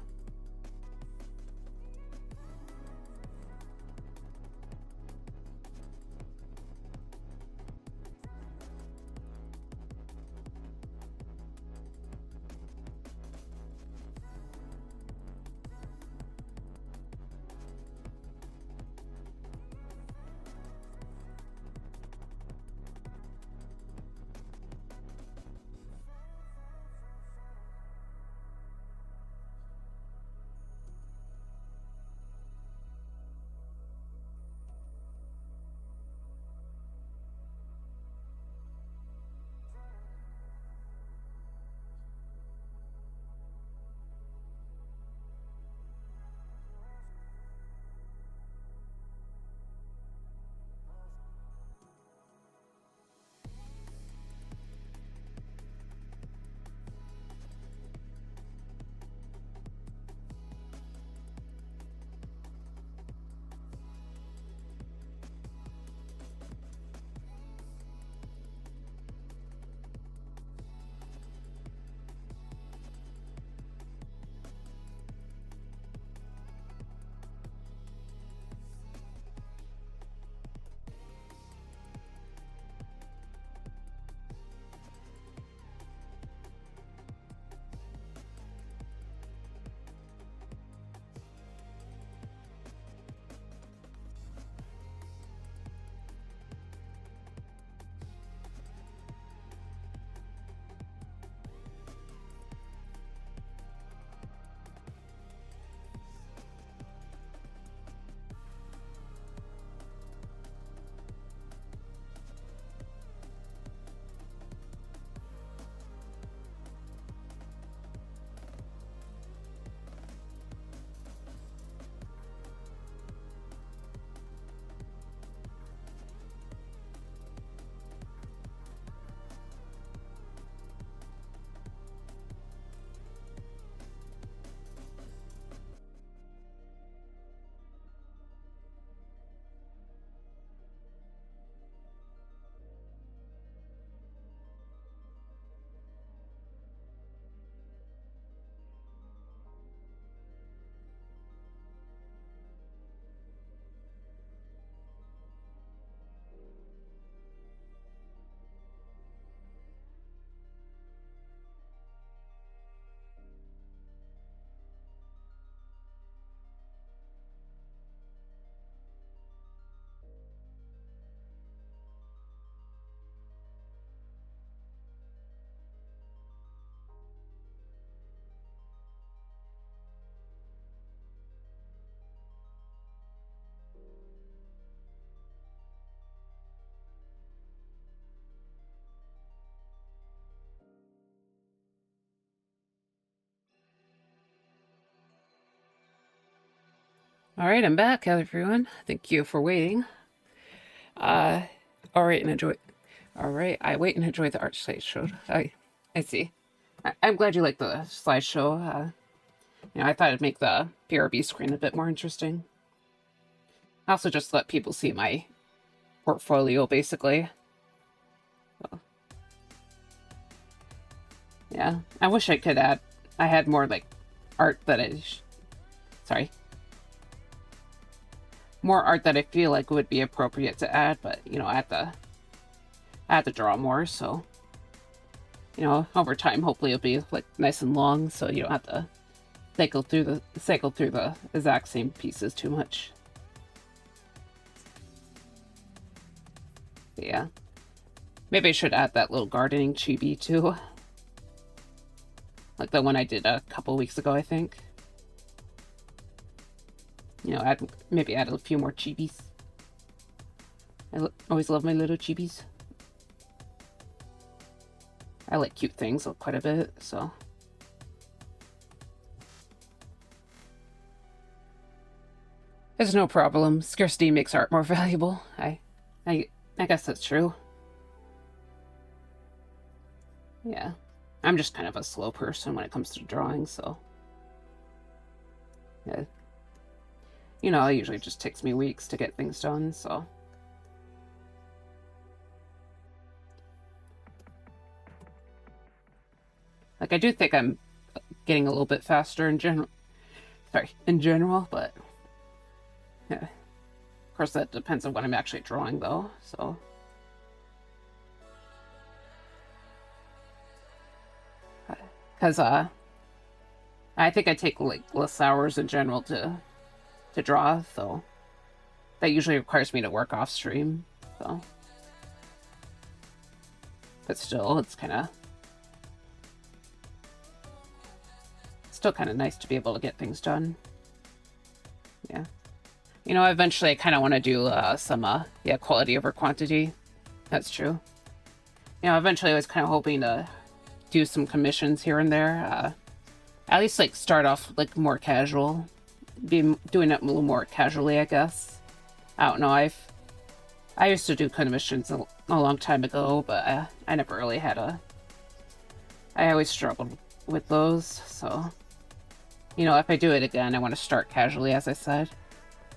All right, I'm back, everyone. Thank you for waiting. All right, and enjoy. All right, I wait and enjoy the art slideshow. I see. I'm glad you like the slideshow. I thought it'd make the PRB screen a bit more interesting. Also, just let people see my portfolio, basically. So, yeah, I wish I could add. I had more like art that sorry. More art that I feel like would be appropriate to add, but I have to draw more, so over time hopefully it'll be like nice and long, so you don't have to cycle through the exact same pieces too much. But yeah. Maybe I should add that little gardening chibi too. Like the one I did a couple weeks ago, I think. Maybe add a few more chibis. I always love my little chibis. I like cute things quite a bit, so. There's no problem. Scarcity makes art more valuable. I guess that's true. Yeah. I'm just kind of a slow person when it comes to drawing, so. Yeah. It usually just takes me weeks to get things done, so. Like, I do think I'm getting a little bit faster in general. Sorry, in general, but yeah. Of course, that depends on what I'm actually drawing, though, so. Because, I think I take, like, less hours in general to draw, so. That usually requires me to work off stream, so. But still, it's kind of. Still kind of nice to be able to get things done. Yeah. Eventually I kind of want to do some, quality over quantity. That's true. Eventually I was kind of hoping to do some commissions here and there. At least, like, start off, like, more casual. Be doing it a little more casually, I guess. I don't know, I used to do commissions a long time ago, but I never really had I always struggled with those, so. If I do it again, I want to start casually, as I said.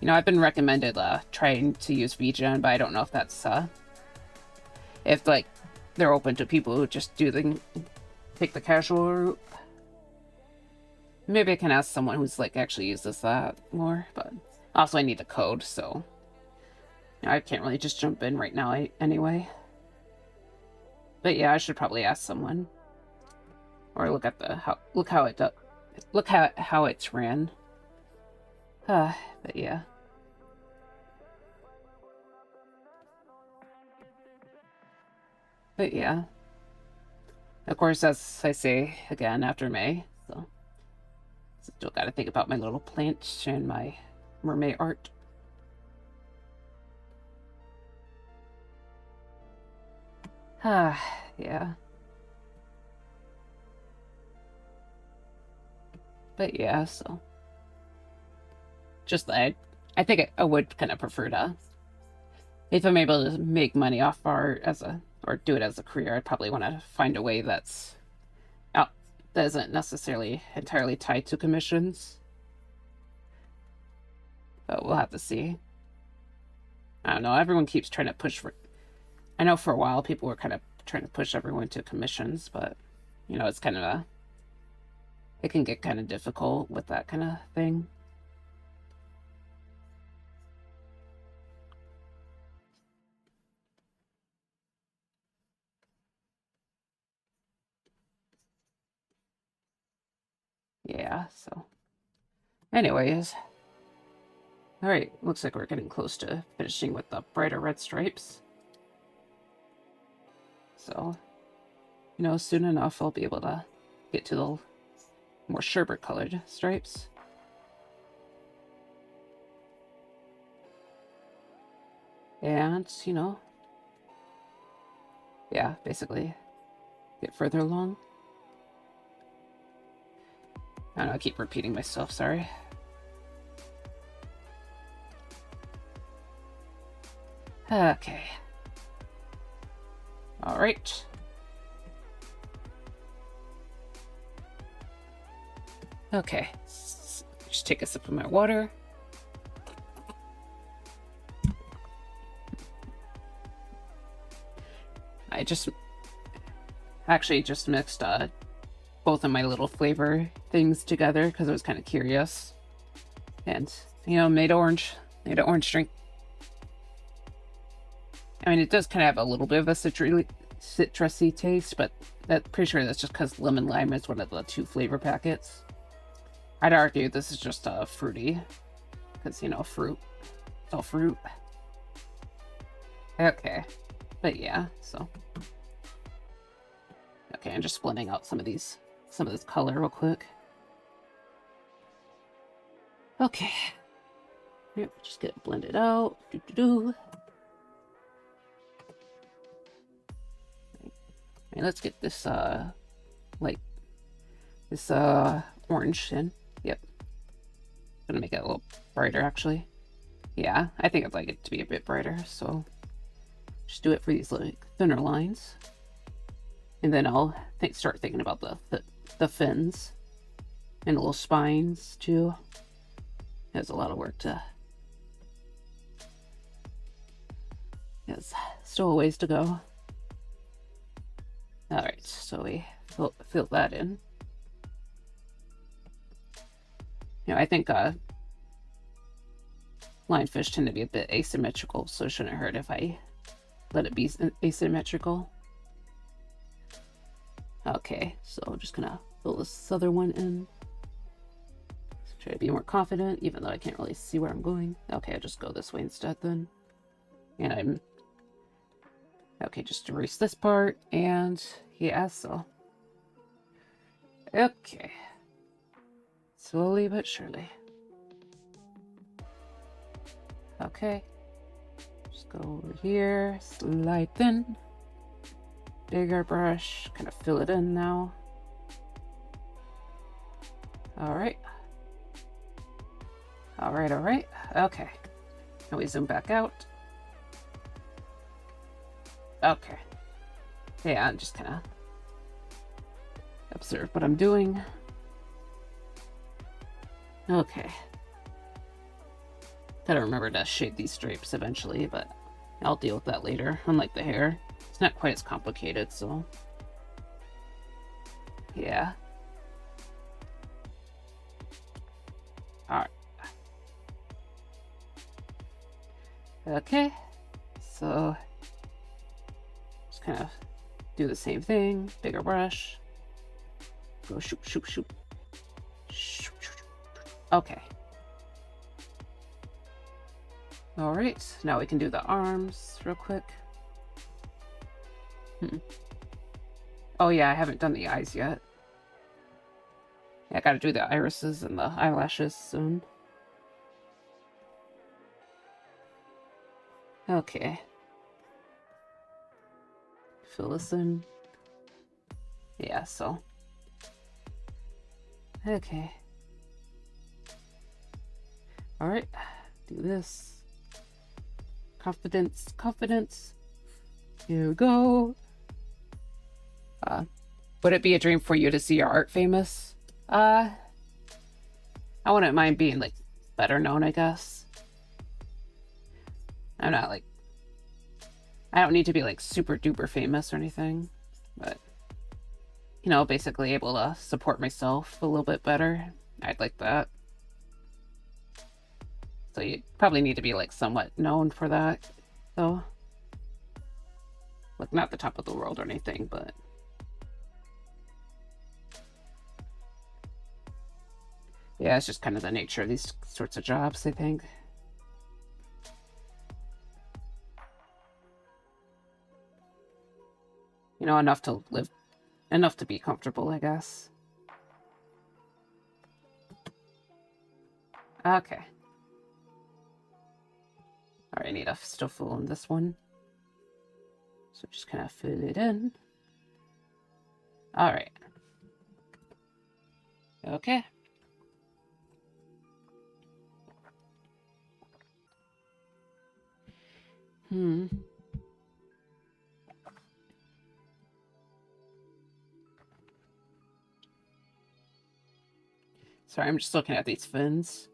I've been recommended trying to use VGen, but I don't know if that's if like they're open to people who just take the casual route. Maybe I can ask someone who's like actually uses that more, but also I need a code, so I can't really just jump in right now anyway. But yeah, I should probably ask someone, or look at how it's ran. But yeah. But yeah. Of course, as I say again after May, so still got to think about my little plant and my mermaid art. Yeah. But yeah, so just I think I would kind of prefer to, if I'm able to make money off art or do it as a career, I'd probably want to find a way that isn't necessarily entirely tied to commissions. But we'll have to see. I don't know. Everyone keeps trying to push for. I know for a while people were kind of trying to push everyone to commissions, but it's kind of it can get kind of difficult with that kind of thing. Yeah, so. Anyways. Alright, looks like we're getting close to finishing with the brighter red stripes. So, soon enough I'll be able to get to the more sherbet colored stripes. And, yeah, basically get further along. I don't know, I keep repeating myself, sorry. Okay. All right. Okay. Just take a sip of my water. I actually just mixed both of my little flavor things together because I was kind of curious. And, you know, made an orange drink. I mean, it does kind of have a little bit of a citrusy taste, but I'm pretty sure that's just because lemon lime is one of the 2 flavor packets. I'd argue this is just fruity, because, you know, fruit. It's all fruit. Okay, but yeah, so. Okay, I'm just blending out some of this color real quick. Okay. Yep, just get it blended out. And let's get this like this orange in. Yep. Gonna make it a little brighter actually. Yeah, I think I'd like it to be a bit brighter, so just do it for these like thinner lines. And then I'll start thinking about the fins and little spines too. There's a lot of work to. There's still a ways to go. All right, so we fill that in. You know, I think lionfish tend to be a bit asymmetrical, so it shouldn't hurt if I let it be asymmetrical. Okay, so I'm just gonna fill this other one in. Try to be more confident, even though I can't really see where I'm going. Okay, I'll just go this way instead then. And I'm... Okay, just erase this part, and yeah, so... Okay. Slowly but surely. Okay. Just go over here, slide in. Bigger brush, kind of fill it in now. Alright. Alright. Okay. Now we zoom back out. Okay. Yeah, I'm just kind of observe what I'm doing. Okay. Gotta remember to shade these stripes eventually, but I'll deal with that later. Unlike the hair, it's not quite as complicated, so yeah. Alright. Okay. So just kind of do the same thing. Bigger brush. Go shoot. Okay. Alright, now we can do the arms real quick. Oh yeah, I haven't done the eyes yet. Yeah, I gotta do the irises and the eyelashes soon. Okay. Fill this in. Yeah, so. Okay. Alright, do this. Confidence. Here we go. Would it be a dream for you to see your art famous? I wouldn't mind being, like, better known, I guess. I'm not, like... I don't need to be, like, super duper famous or anything. But, you know, basically able to support myself a little bit better. I'd like that. So you probably need to be, like, somewhat known for that, though. Like, not the top of the world or anything, but... Yeah, it's just kind of the nature of these sorts of jobs, I think. You know, enough to be comfortable, I guess. Okay. Alright, I need to still fill in this one. So just kind of fill it in. Alright. Okay. Hmm. Sorry, I'm just looking at these fins.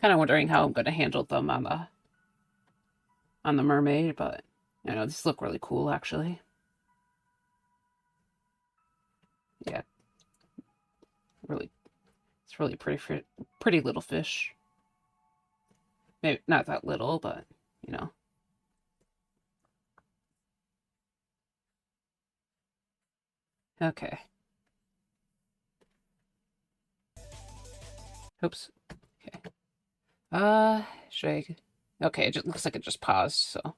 Kind of wondering how I'm going to handle them on the mermaid, but I know these look really cool actually. Yeah, really, it's really pretty little fish. Maybe not that little, but you know. Okay. Oops. Okay. Should I? Okay, it just looks like it just paused. So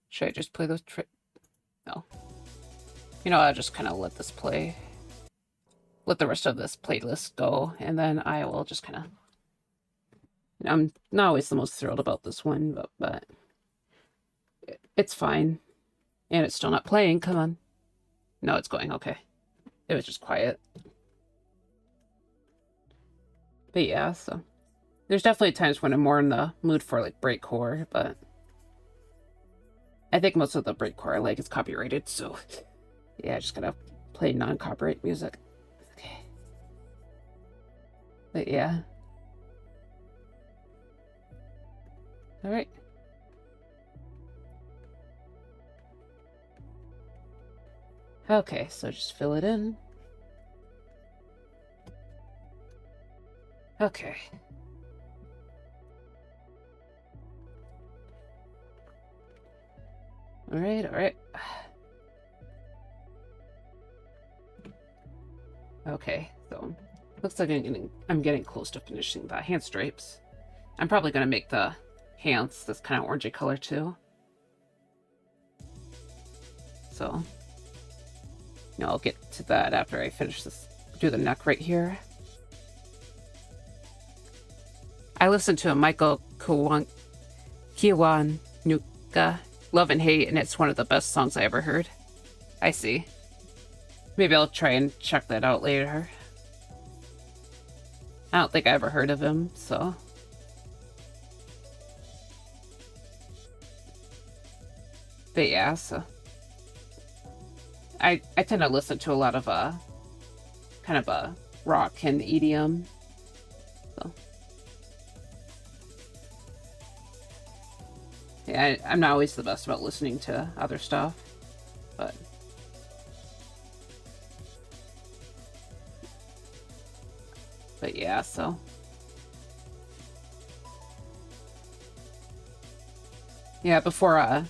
should I just play those? No. You know, I'll just kind of let this play. Let the rest of this playlist go, and then I will just kind of. I'm not always the most thrilled about this one, but it's fine. And it's still not playing. Come on. No, it's going. Okay. It was just quiet. But yeah, so there's definitely times when I'm more in the mood for like breakcore, but I think most of the breakcore I like is copyrighted, so yeah, I just gotta play non-copyright music. Okay. But yeah. Alright. Okay, so just fill it in. Okay. Alright, alright. Okay, so looks like I'm getting close to finishing the hand stripes. I'm probably gonna make the hands this kind of orangey color too. So, you know, I'll get to that after I finish this. Do the neck right here. I listened to a Michael Kiwanuka, Love and Hate, and it's one of the best songs I ever heard. I see. Maybe I'll try and check that out later. I don't think I ever heard of him, so. But yeah, so. I tend to listen to a lot of kind of a rock and EDM. So. Yeah, I'm not always the best about listening to other stuff, but yeah, so yeah, before I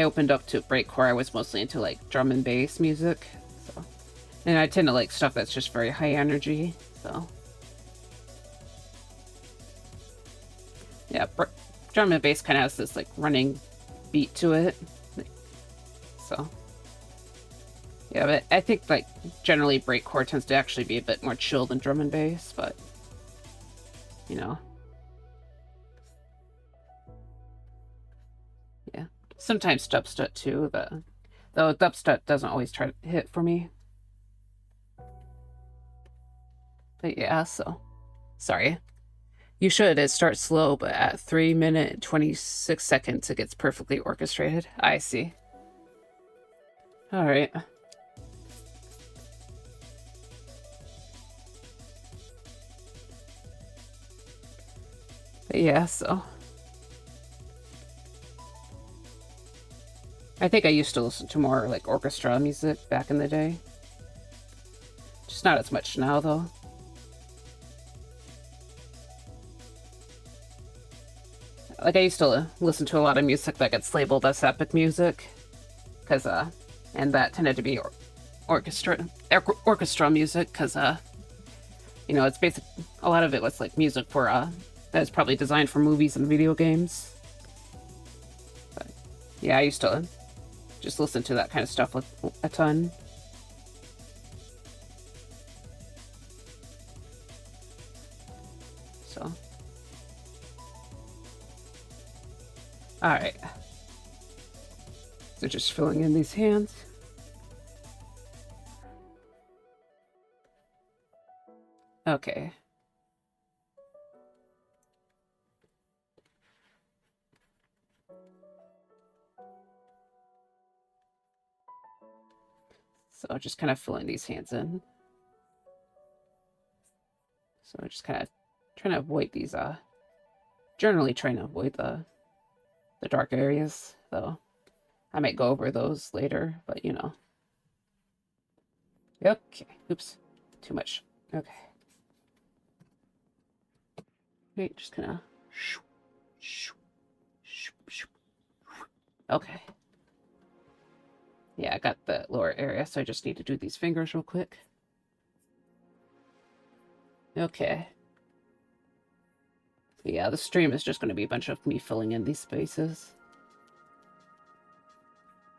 opened up to breakcore, I was mostly into like drum and bass music, so, and I tend to like stuff that's just very high energy, so yeah, drum and bass kind of has this like running beat to it, so yeah, but I think like generally breakcore tends to actually be a bit more chill than drum and bass, but you know. Yeah. Sometimes dubstep too, though dubstep doesn't always try to hit for me. But yeah, so sorry. You should. It starts slow, but at 3 minutes and 26 seconds it gets perfectly orchestrated. I see. Alright. But yeah, so I think I used to listen to more like orchestra music back in the day. Just not as much now though. Like I used to listen to a lot of music that gets labeled as epic music, cause and that tended to be orchestra music, cause you know, it's basic. A lot of it was like music for that's probably designed for movies and video games. But yeah, I used to just listen to that kind of stuff a ton. So, all right. So just filling in these hands. Okay. So just kind of filling these hands in. So just kind of trying to avoid these, generally trying to avoid the dark areas, though. I might go over those later, but you know. Okay, oops, too much. Okay. Wait, just kind of. Okay. Yeah, I got the lower area, so I just need to do these fingers real quick. Okay. Yeah, the stream is just going to be a bunch of me filling in these spaces.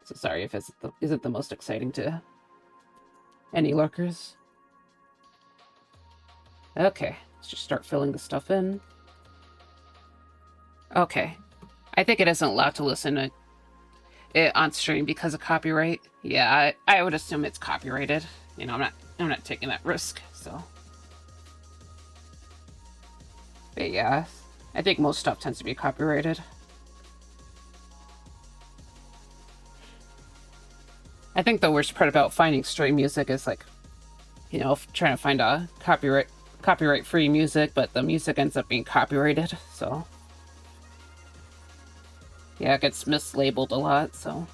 So sorry if it isn't the most exciting to any lurkers. Okay, let's just start filling the stuff in. Okay. I think it isn't allowed to listen to it on stream because of copyright. Yeah, I would assume it's copyrighted. You know, I'm not taking that risk, so. But yeah, I think most stuff tends to be copyrighted. I think the worst part about finding stream music is like, you know, trying to find a copyright-free music, but the music ends up being copyrighted, so. Yeah, it gets mislabeled a lot, so.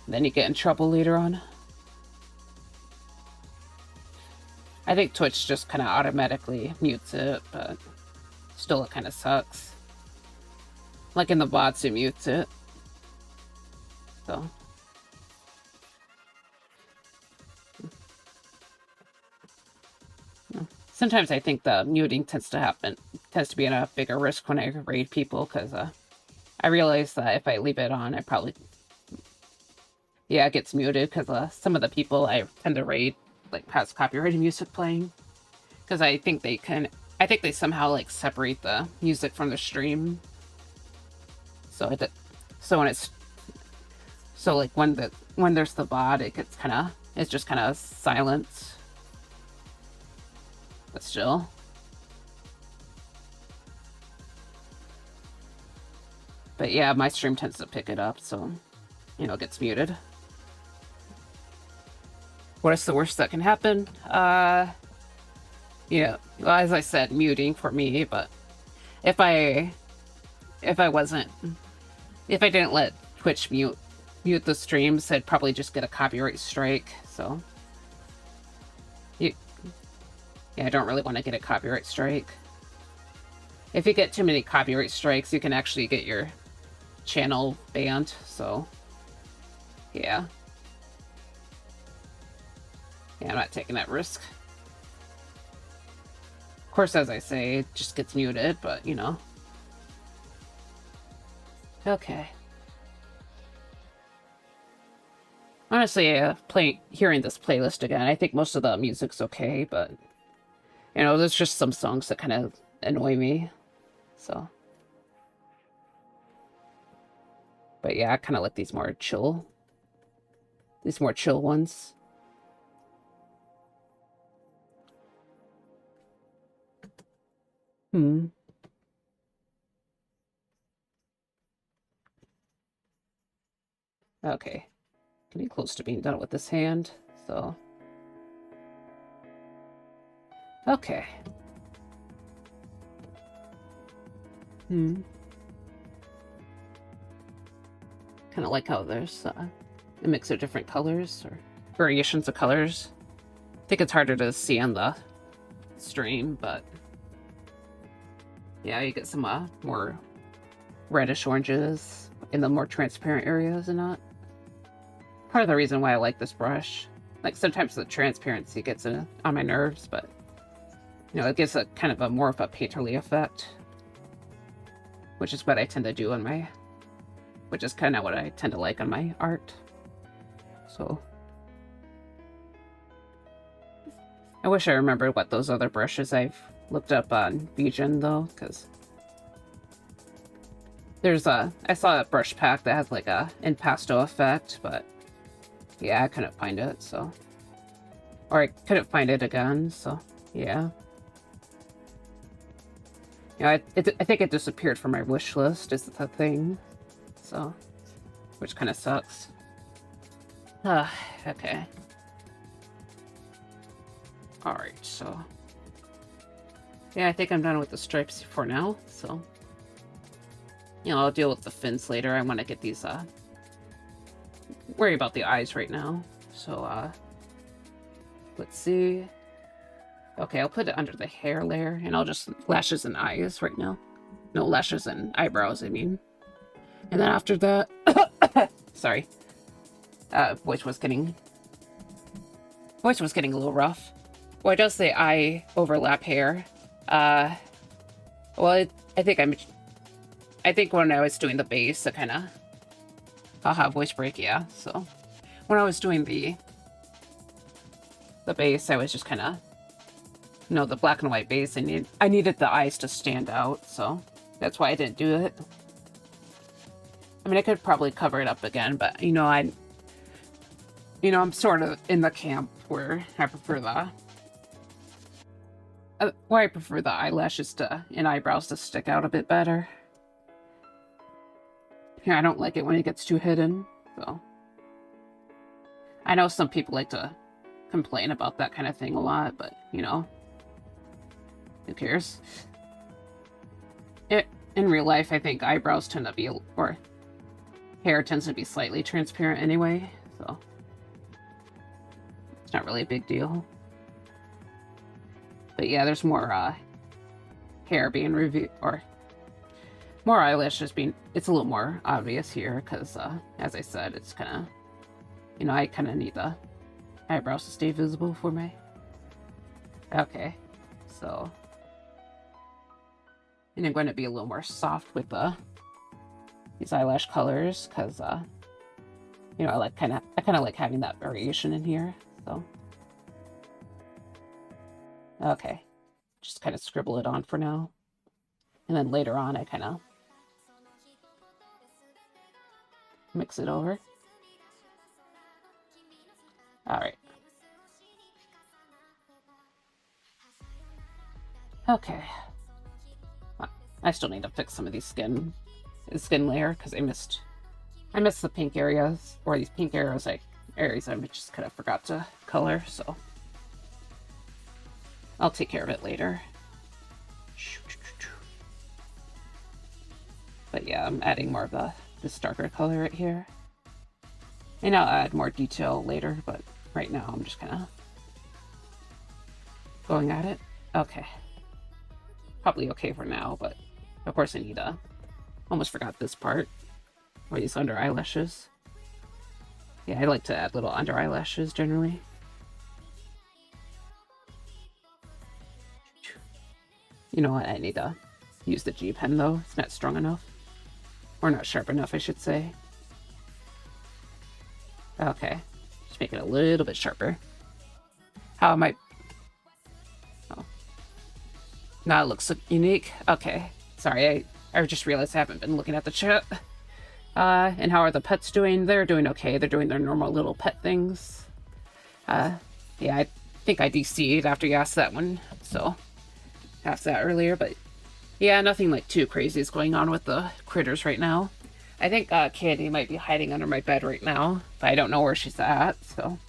Then you get in trouble later on. I think Twitch just kind of automatically mutes it, but still it kind of sucks. Like in the VODs, it mutes it. So. Sometimes I think the muting tends to be a bigger risk when I raid people, because I realize that if I leave it on, I probably, yeah, it gets muted, because some of the people I tend to raid, like, has copyrighted music playing, because I think they somehow, like, separate the music from the stream, so like, when there's the VOD, it's just kind of silent. But still. But yeah, my stream tends to pick it up, so, you know, it gets muted. What is the worst that can happen? Yeah, well, as I said, muting for me, but if I didn't let Twitch mute the streams, I'd probably just get a copyright strike, so. Yeah, I don't really want to get a copyright strike. If you get too many copyright strikes, you can actually get your channel banned, so yeah. Yeah, I'm not taking that risk. Of course, as I say, it just gets muted, but you know. Okay. Honestly, hearing this playlist again, I think most of the music's okay, but you know, there's just some songs that kind of annoy me, so. But yeah, I kind of like these more chill ones. Okay. Getting close to being done with this hand, so. Okay. Kind of like how there's a mix of different colors, or variations of colors. I think it's harder to see on the stream, but yeah, you get some more reddish oranges in the more transparent areas and not. Part of the reason why I like this brush. Like, sometimes the transparency gets on my nerves, but you know, it gives a kind of a more of a painterly effect, which is what I tend to do on my, which is kind of what I tend to like on my art. So I wish I remembered what those other brushes I've looked up on VGen though, because there's I saw a brush pack that has like a impasto effect, but yeah, I couldn't find it, so, or I couldn't find it again, so yeah. Yeah, I think it disappeared from my wish list, is the thing, so, which kind of sucks. Okay. Alright, so... yeah, I think I'm done with the stripes for now, so... you know, I'll deal with the fins later. I want to get these, worry about the eyes right now. So, let's see. Okay, I'll put it under the hair layer, and I'll just lashes and eyes right now. No, lashes and eyebrows, I mean. And then after that... sorry. Voice was getting a little rough. Well, it does say eye overlap hair. Well, I think when I was doing the base, it kind of... haha, voice break, yeah. So, when I was doing the base, I was just kind of... you know, the black and white base, I needed the eyes to stand out, so that's why I didn't do it. I mean, I could probably cover it up again, but, you know, I'm sort of in the camp where I prefer the eyelashes and eyebrows to stick out a bit better. Yeah, I don't like it when it gets too hidden, so. I know some people like to complain about that kind of thing a lot, but, you know, who cares? In real life, I think eyebrows tend to be, or hair tends to be slightly transparent anyway, so it's not really a big deal. But yeah, there's more hair being revealed, or more eyelashes being, it's a little more obvious here, because as I said, it's kind of, you know, I kind of need the eyebrows to stay visible for me. Okay, so, and I'm going to be a little more soft with these eyelash colors, because you know, I kind of like having that variation in here. So, okay, just kind of scribble it on for now, and then later on I kind of mix it over. All right. Okay. I still need to fix some of these skin layer, because I missed the pink areas, or these pink areas I just kind of forgot to color, so I'll take care of it later. But yeah, I'm adding more of this darker color right here. And I'll add more detail later, but right now I'm just kind of going at it. Okay. Probably okay for now, but of course I need almost forgot this part. Or these under eyelashes. Yeah, I like to add little under eyelashes generally. You know what? I need to use the G pen though. It's not strong enough. Or not sharp enough, I should say. Okay. Just make it a little bit sharper. How am I... oh. Now it looks so unique. Okay. Sorry, I just realized I haven't been looking at the chat. And how are the pets doing? They're doing okay. They're doing their normal little pet things. Yeah, I think I DC'd after you asked that one, so asked that earlier, but yeah, nothing like too crazy is going on with the critters right now. I think Candy might be hiding under my bed right now, but I don't know where she's at, so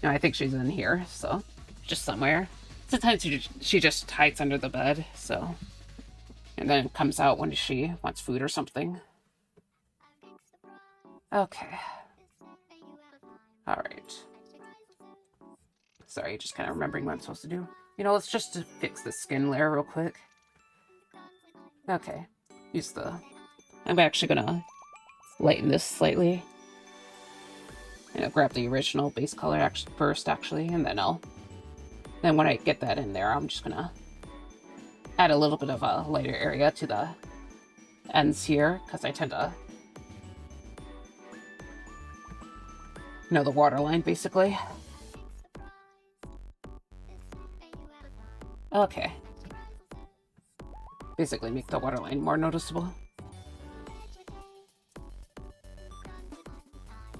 no, I think she's in here, so just somewhere. Sometimes she just hides under the bed, so, and then comes out when she wants food or something. Okay. Alright. Sorry, just kind of remembering what I'm supposed to do. You know, let's just fix the skin layer real quick. Okay. I'm actually gonna lighten this slightly. And I'll grab the original base color first, actually, and then when I get that in there, I'm just gonna add a little bit of a lighter area to the ends here, because I tend to, you know, the waterline, basically. Okay. Basically make the waterline more noticeable.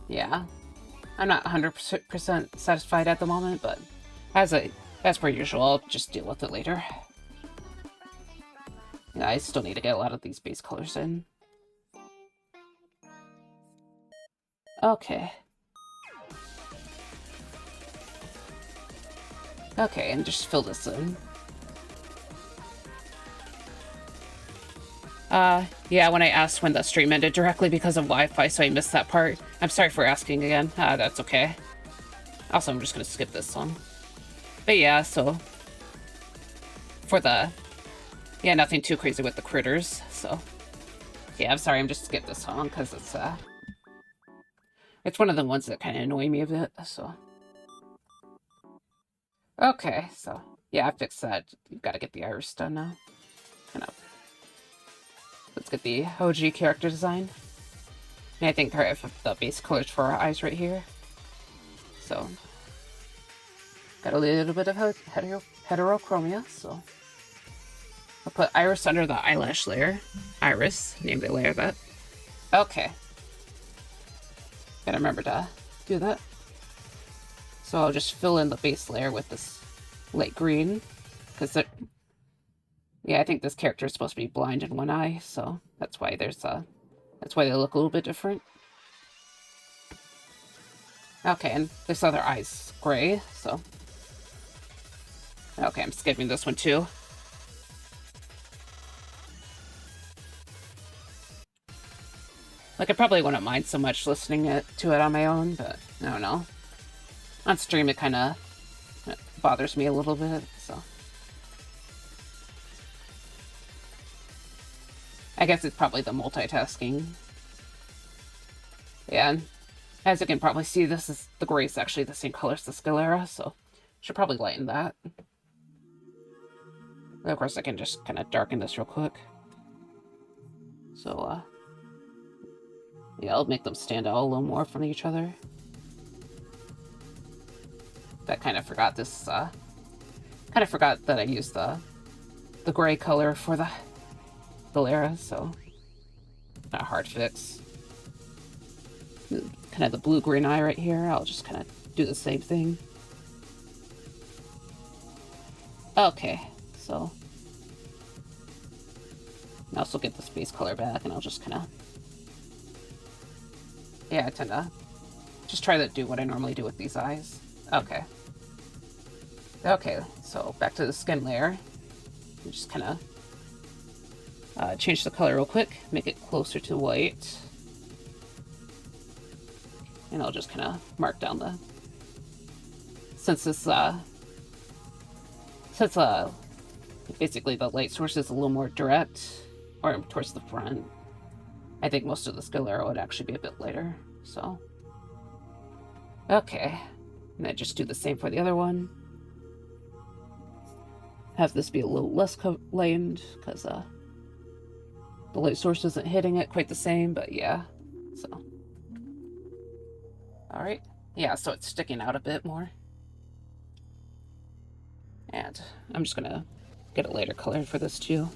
Yeah. I'm not 100% satisfied at the moment, but as per usual, I'll just deal with it later. Yeah, I still need to get a lot of these base colors in. Okay. Okay, and just fill this in. Yeah, when I asked when the stream ended directly because of Wi-Fi, so I missed that part. I'm sorry for asking again. That's okay. Also, I'm just gonna skip this song. But yeah, so... For the... Yeah, nothing too crazy with the critters, so... Yeah, I'm sorry, I'm just skip this song, because it's one of the ones that kind of annoy me a bit, so... Okay, so... Yeah, I fixed that. You've got to get the iris done now. Kind of... Let's get the OG character design. And I think I have the base colors for our eyes right here. So... Got a little bit of heterochromia, so... I'll put iris under the eyelash layer. Iris, name the layer that. Okay. Gotta remember to do that. So I'll just fill in the base layer with this light green. Because yeah, I think this character is supposed to be blind in one eye, so that's why there's that's why they look a little bit different. Okay, and this other eye's gray, so... Okay, I'm skipping this one too. Like, I probably wouldn't mind so much listening to it on my own, but I don't know. On stream, it kind of bothers me a little bit, so... I guess it's probably the multitasking. Yeah, and as you can probably see, the gray is actually the same color as the sclera, so should probably lighten that. But of course, I can just kind of darken this real quick. So, yeah, I'll make them stand out a little more from each other. I kind of forgot this, kind of forgot that I used the gray color for the sclera, so not a hard fix. Kind of the blue-green eye right here, I'll just kind of do the same thing. Okay, so... I'll also get this base color back, and I'll just kind of... Yeah, I tend to just try to do what I normally do with these eyes. Okay. Okay, so back to the skin layer. Just kind of change the color real quick, make it closer to white. And I'll just kind of mark down the... Since this, basically the light source is a little more direct, or towards the front, I think most of the sclera would actually be a bit lighter, so... Okay. And then just do the same for the other one. Have this be a little less lightened, because the light source isn't hitting it quite the same, but yeah, so... Alright. Yeah, so it's sticking out a bit more. And I'm just gonna get a lighter color for this too.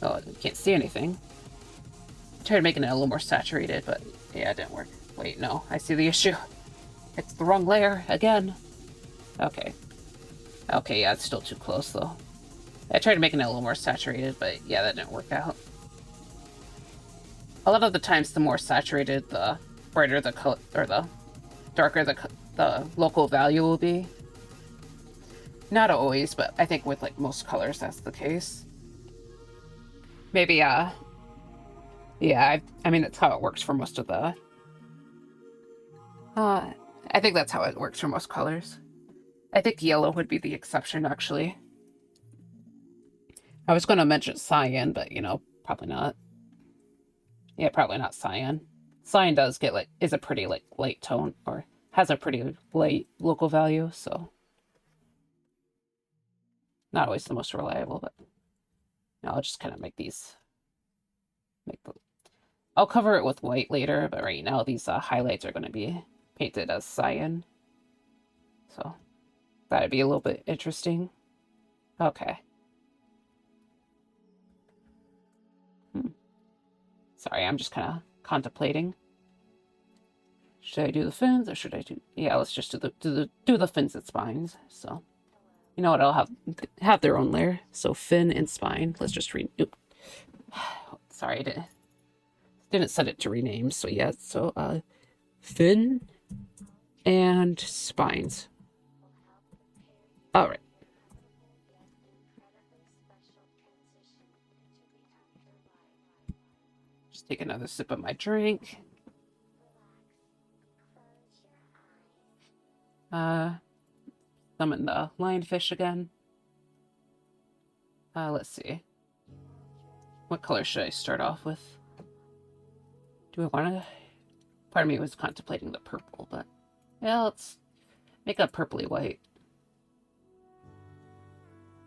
Oh, you can't see anything. I tried making it a little more saturated, but yeah, it didn't work. Wait, no, I see the issue. It's the wrong layer again. Okay. Okay, yeah, it's still too close though. I tried making it a little more saturated, but yeah, that didn't work out. A lot of the times, the more saturated, the brighter the color, or the darker the local value will be. Not always, but I think with like most colors that's the case. Maybe, yeah, I mean, that's how it works for most of the... I think that's how it works for most colors. I think yellow would be the exception, actually. I was going to mention cyan, but, you know, probably not. Yeah, probably not cyan. Cyan does get, like, is a pretty, like, light tone, or has a pretty light local value, so... Not always the most reliable, but... I'll just kind of make these... I'll cover it with white later, but right now these highlights are going to be painted as cyan. So, that'd be a little bit interesting. Okay. Sorry, I'm just kind of contemplating. Should I do the fins, or should I do... Yeah, let's just do the fins and spines, so... You know what, I'll have their own layer. So, fin and spine. Let's just Sorry, I didn't set it to rename, so yeah, so, fin and spines. All right. Just take another sip of my drink. Summon the lionfish again. Let's see. What color should I start off with? Do I want to? Part of me was contemplating the purple, but yeah, let's make it purpley white.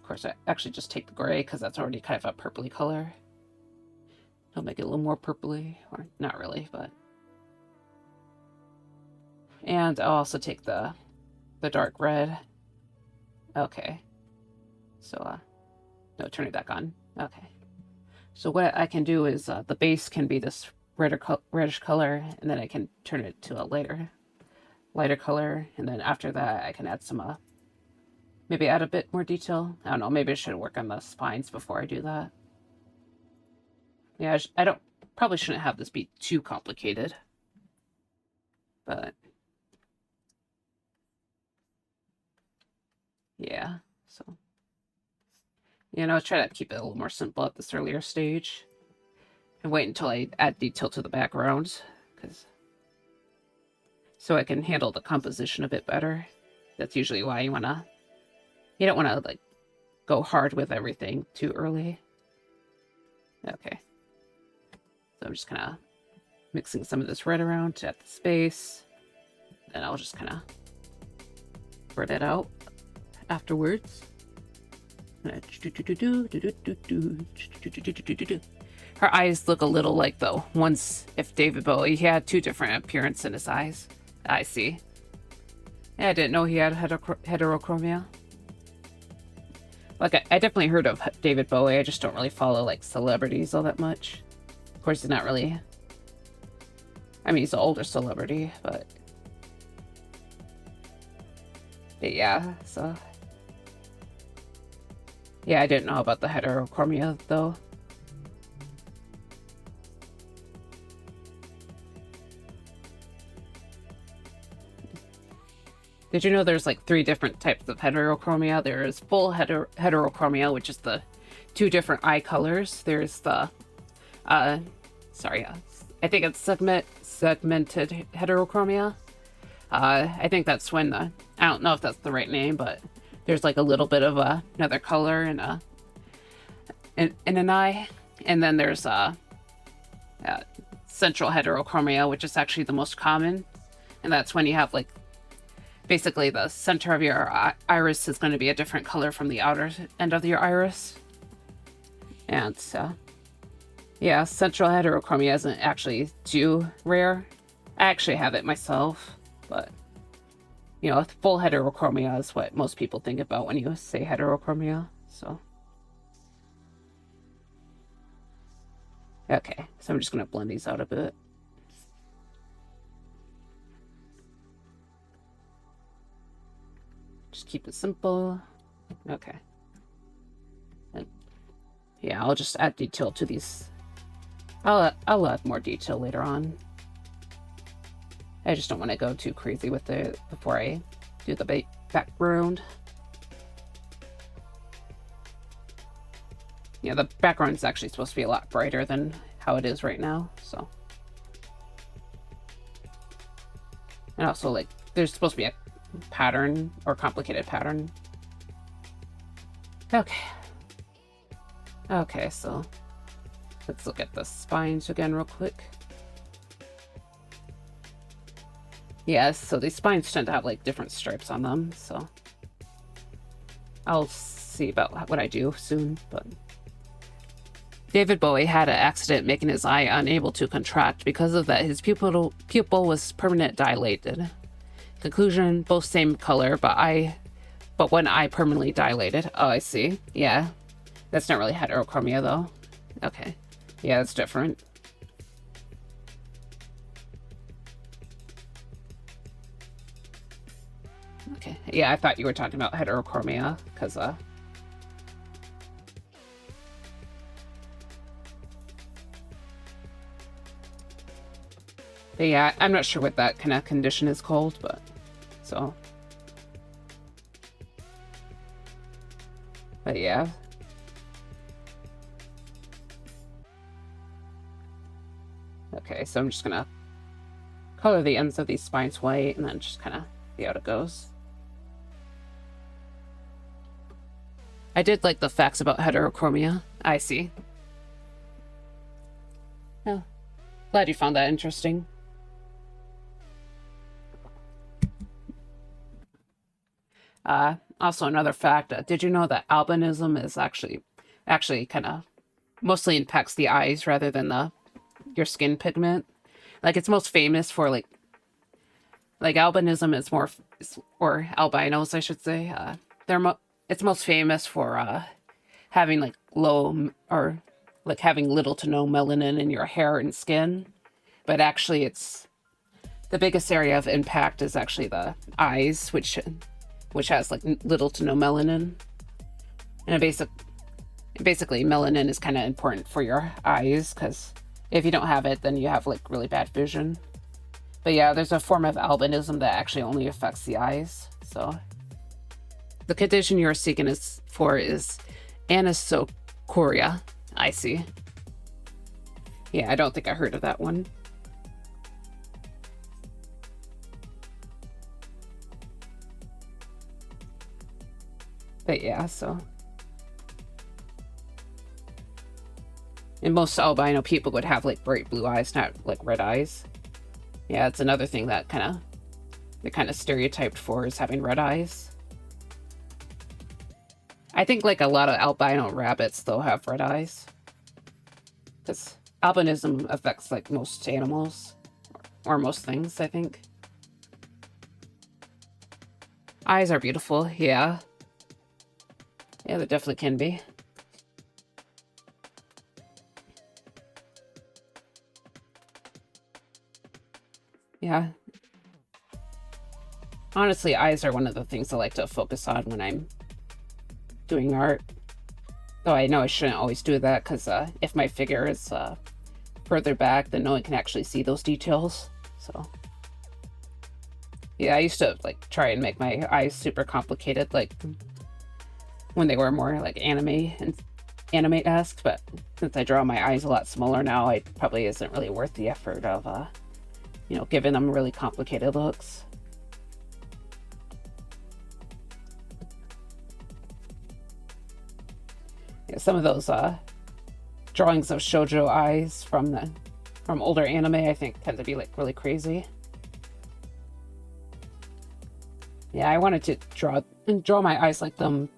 Of course, I actually just take the gray because that's already kind of a purpley color. I'll make it a little more purpley, or not really, but. And I'll also take the dark red. Okay. So, no, turn it back on. Okay. So what I can do is the base can be this reddish color, and then I can turn it to a lighter color, and then after that I can add some, maybe add a bit more detail. I don't know, maybe I should work on the spines before I do that. Yeah, I probably shouldn't have this be too complicated, but yeah, so, try to keep it a little more simple at this earlier stage. And wait until I add detail to the background, so I can handle the composition a bit better. That's usually why you don't want to, like, go hard with everything too early. Okay. So I'm just kind of mixing some of this red around to add the space. And I'll just kind of spread it out afterwards. Her eyes look a little like, though, if David Bowie, he had two different appearances in his eyes. I see. Yeah, I didn't know he had heterochromia. Like, I definitely heard of David Bowie, I just don't really follow, like, celebrities all that much. Of course, he's not really... I mean, he's an older celebrity, but yeah, so... Yeah, I didn't know about the heterochromia, though. Did you know there's like 3 different types of heterochromia? There is full heterochromia, which is the 2 different eye colors. There's the, I think it's segmented heterochromia. I think that's when I don't know if that's the right name, but there's like a little bit of another color in an eye. And then there's central heterochromia, which is actually the most common. And that's when you have like, basically the center of your iris is going to be a different color from the outer end of your iris. And yeah, central heterochromia isn't actually too rare. I actually have it myself, but full heterochromia is what most people think about when you say heterochromia. So okay, so I'm just going to blend these out a bit. Just keep it simple. Okay. And yeah, I'll just add detail to these. I'll add more detail later on. I just don't want to go too crazy with it before I do the background. Yeah, the background is actually supposed to be a lot brighter than how it is right now, so. And also, like, there's supposed to be a pattern or complicated pattern. Okay, so let's look at the spines again real quick. Yes, so these spines tend to have like different stripes on them, so I'll see about what I do soon. But David Bowie had an accident making his eye unable to contract. Because of that, his pupil was permanent dilated. Conclusion, both same color, but one eye permanently dilated. Oh, I see. Yeah. That's not really heterochromia, though. Okay. Yeah, that's different. Okay. Yeah, I thought you were talking about heterochromia, because, But yeah, I'm not sure what that kind of condition is called, but... So... But yeah. Okay, so I'm just gonna color the ends of these spines white and then just kind of see how it goes. I did like the facts about heterochromia. I see. Oh, glad you found that interesting. Also another fact, did you know that albinism is actually kind of mostly impacts the eyes rather than your skin pigment? Like it's most famous for like albinism is more, or albinos, I should say. It's most famous for having like low or like having little to no melanin in your hair and skin, but actually it's the biggest area of impact is actually the eyes, which has like little to no melanin, and basically melanin is kind of important for your eyes because if you don't have it, then you have like really bad vision. But yeah, there's a form of albinism that actually only affects the eyes. So the condition you're seeking is anisocoria. I see. Yeah, I don't think I heard of that one. But yeah, so. And most albino people would have like bright blue eyes, not like red eyes. Yeah, it's another thing that they're kind of stereotyped for is having red eyes. I think like a lot of albino rabbits though have red eyes. Because albinism affects like most animals. Or most things, I think. Eyes are beautiful, yeah. Yeah, they definitely can be. Yeah. Honestly, eyes are one of the things I like to focus on when I'm doing art. Though I know I shouldn't always do that, because if my figure is further back, then no one can actually see those details. So, yeah, I used to like try and make my eyes super complicated, like when they were more like anime-esque, but since I draw my eyes a lot smaller now, it probably isn't really worth the effort of you know, giving them really complicated looks. Yeah, some of those drawings of shoujo eyes from older anime, I think, tend to be like really crazy. Yeah, I wanted to draw my eyes like them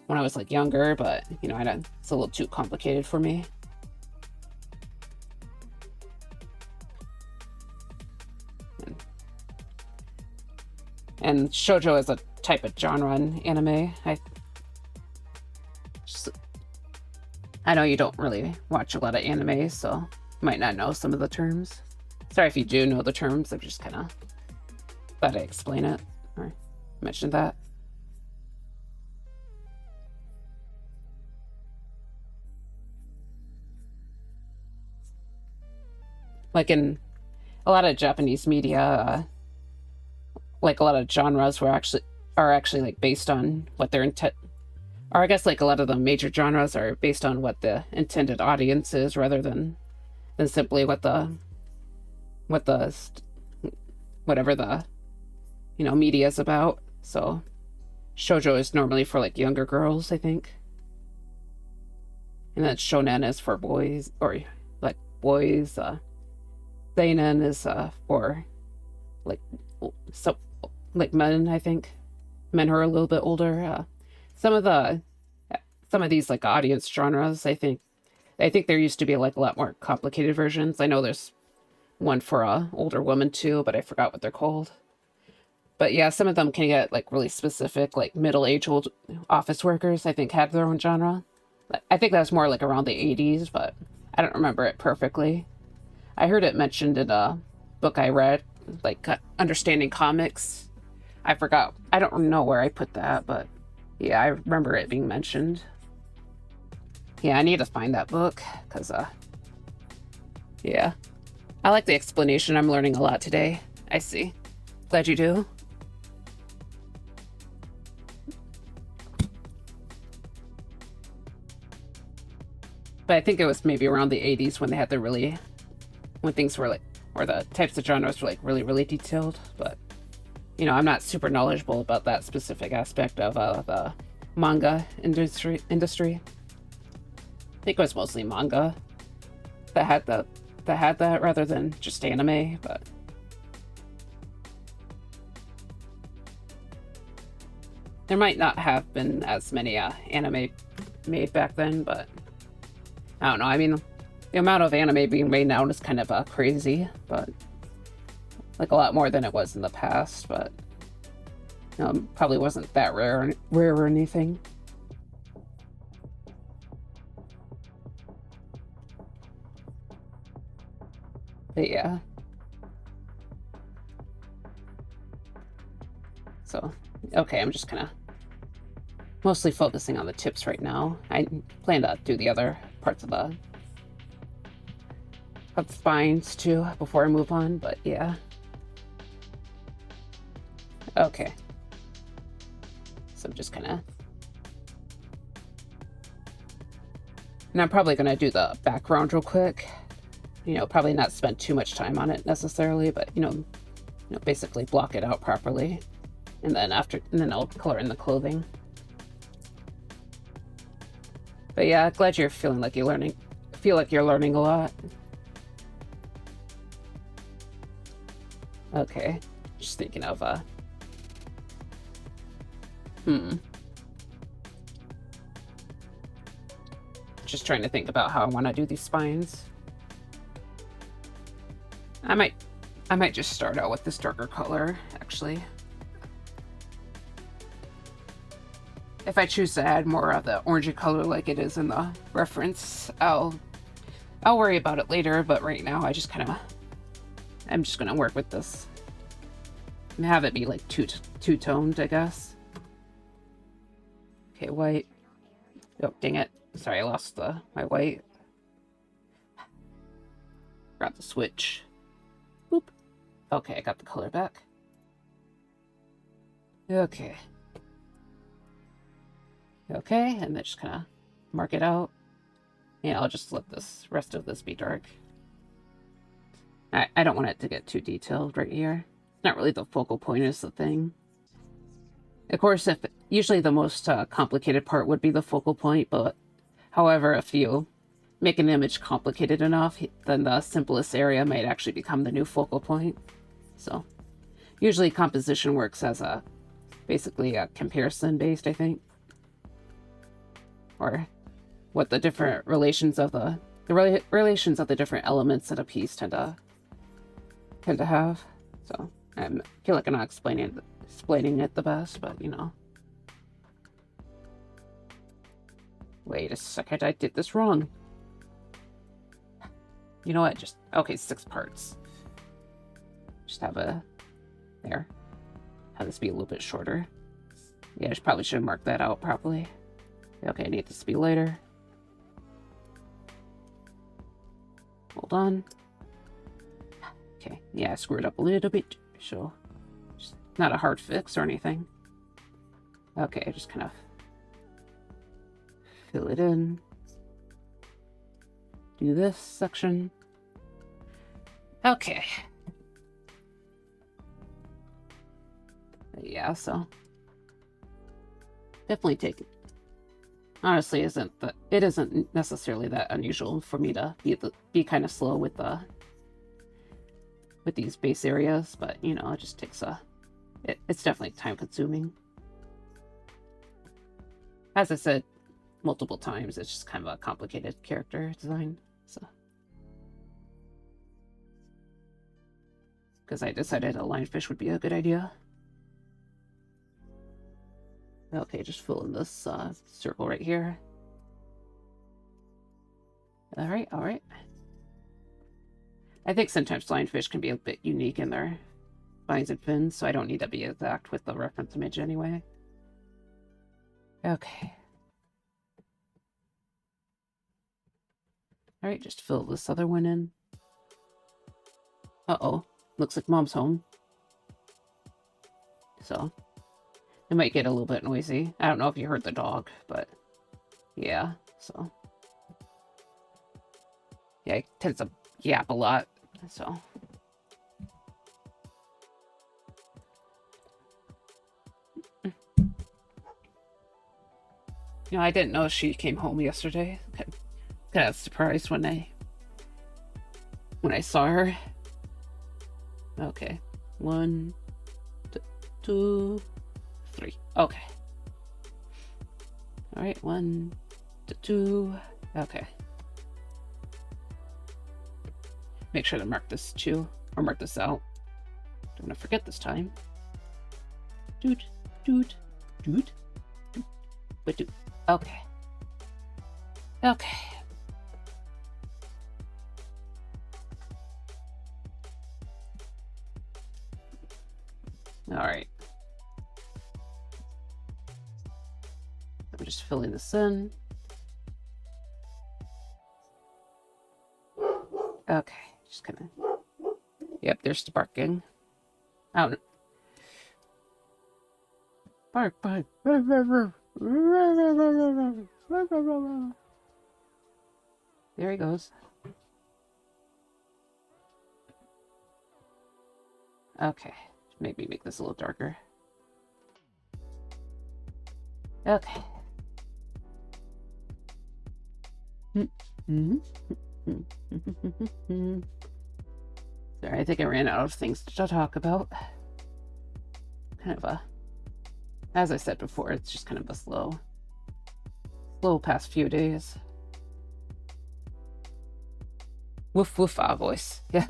when I was like younger, but you know, it's a little too complicated for me. And shoujo is a type of genre in anime. I know you don't really watch a lot of anime, so you might not know some of the terms. Sorry if you do know the terms, I've just kind of thought I'd explain it or mention that. Like in a lot of Japanese media, like a lot of genres are actually like based on what their intent, or I guess like a lot of the major genres are based on what the intended audience is, rather than simply whatever the you know media is about. So shoujo is normally for like younger girls, I think, and then shonen is for boys, or like boys. Seinen is for like men, I think. Men who are a little bit older. Some of these like audience genres, I think there used to be like a lot more complicated versions. I know there's one for older women too, but I forgot what they're called. But yeah, some of them can get like really specific, like middle-aged old office workers, I think, had their own genre. I think that was more like around the 80s, but I don't remember it perfectly. I heard it mentioned in a book I read, like Understanding Comics. I forgot. I don't know where I put that, but yeah, I remember it being mentioned. Yeah, I need to find that book, because, yeah. I like the explanation. I'm learning a lot today. I see. Glad you do. But I think it was maybe around the 80s when they had the really, when things were like, or the types of genres were like really, really detailed. But, you know, I'm not super knowledgeable about that specific aspect of the manga industry. I think it was mostly manga that had that rather than just anime, but there might not have been as many anime made back then, but I don't know. I mean, the amount of anime being made now is kind of crazy, but like a lot more than it was in the past, but probably wasn't that rare or anything. But yeah. So, okay, I'm just kind of mostly focusing on the tips right now. I plan to do the other parts of the spines too before I move on, but yeah. Okay. So I'm just kind of... And I'm probably going to do the background real quick. You know, probably not spend too much time on it necessarily, but, you know, basically block it out properly. And then I'll color in the clothing. But yeah, glad you're feeling like you're learning. Feel like you're learning a lot. Okay, just thinking of just trying to think about how I want to do these spines. I might just start out with this darker color, actually. If I choose to add more of the orangey color like it is in the reference, I'll worry about it later, but right now I just kind of... I'm just gonna work with this. And have it be like two-toned, I guess. Okay, white. Oh, dang it. Sorry, I lost my white. Got the switch. Boop. Okay, I got the color back. Okay. Okay, and then just kind of mark it out. Yeah, I'll just let this rest of this be dark. I don't want it to get too detailed right here. It's not really the focal point is the thing. Of course, usually the most complicated part would be the focal point, but however, if you make an image complicated enough, then the simplest area might actually become the new focal point. So usually composition works as basically a comparison based, I think. Or what the different relations of the relations of the different elements in a piece tend to have. So I feel like I'm not explaining it the best, but you know. Wait a second, I did this wrong. You know what? Okay, 6 parts. Just have there. Have this be a little bit shorter. Yeah, I probably should have marked that out properly. Okay, I need this to be lighter. Hold on. Okay, yeah, I screwed up a little bit, so just not a hard fix or anything. Okay, just kind of fill it in. Do this section. Okay. Yeah, so definitely take it. Honestly, it isn't necessarily that unusual for me to be kind of slow with these base areas, but you know, it just takes it's definitely time consuming. As I said multiple times, it's just kind of a complicated character design, so because I decided a lionfish would be a good idea. Okay, just fill in this circle right here. All right. I think sometimes lionfish can be a bit unique in their spines and fins, so I don't need to be exact with the reference image anyway. Okay. All right, just fill this other one in. Uh-oh, looks like Mom's home. So it might get a little bit noisy. I don't know if you heard the dog, but yeah, so. Yeah, he tends to yap a lot, so. You know, I didn't know she came home yesterday. Kind of surprised when I saw her. Okay. 1, 2, 3. Okay. All right. 1, 2. Okay. Make sure to mark this too, or mark this out. Don't want to forget this time. Doot, doot, doot, doot, but doot. Okay. Okay. All right. I'm just filling this in. Okay, just kind of. Yep, there's the barking. Out. Bark, bark. There he goes. Okay, maybe make this a little darker. Okay. Sorry, I think I ran out of things to talk about. Kind of as I said before, it's just kind of a slow past few days. Woof woof ah voice. Yeah.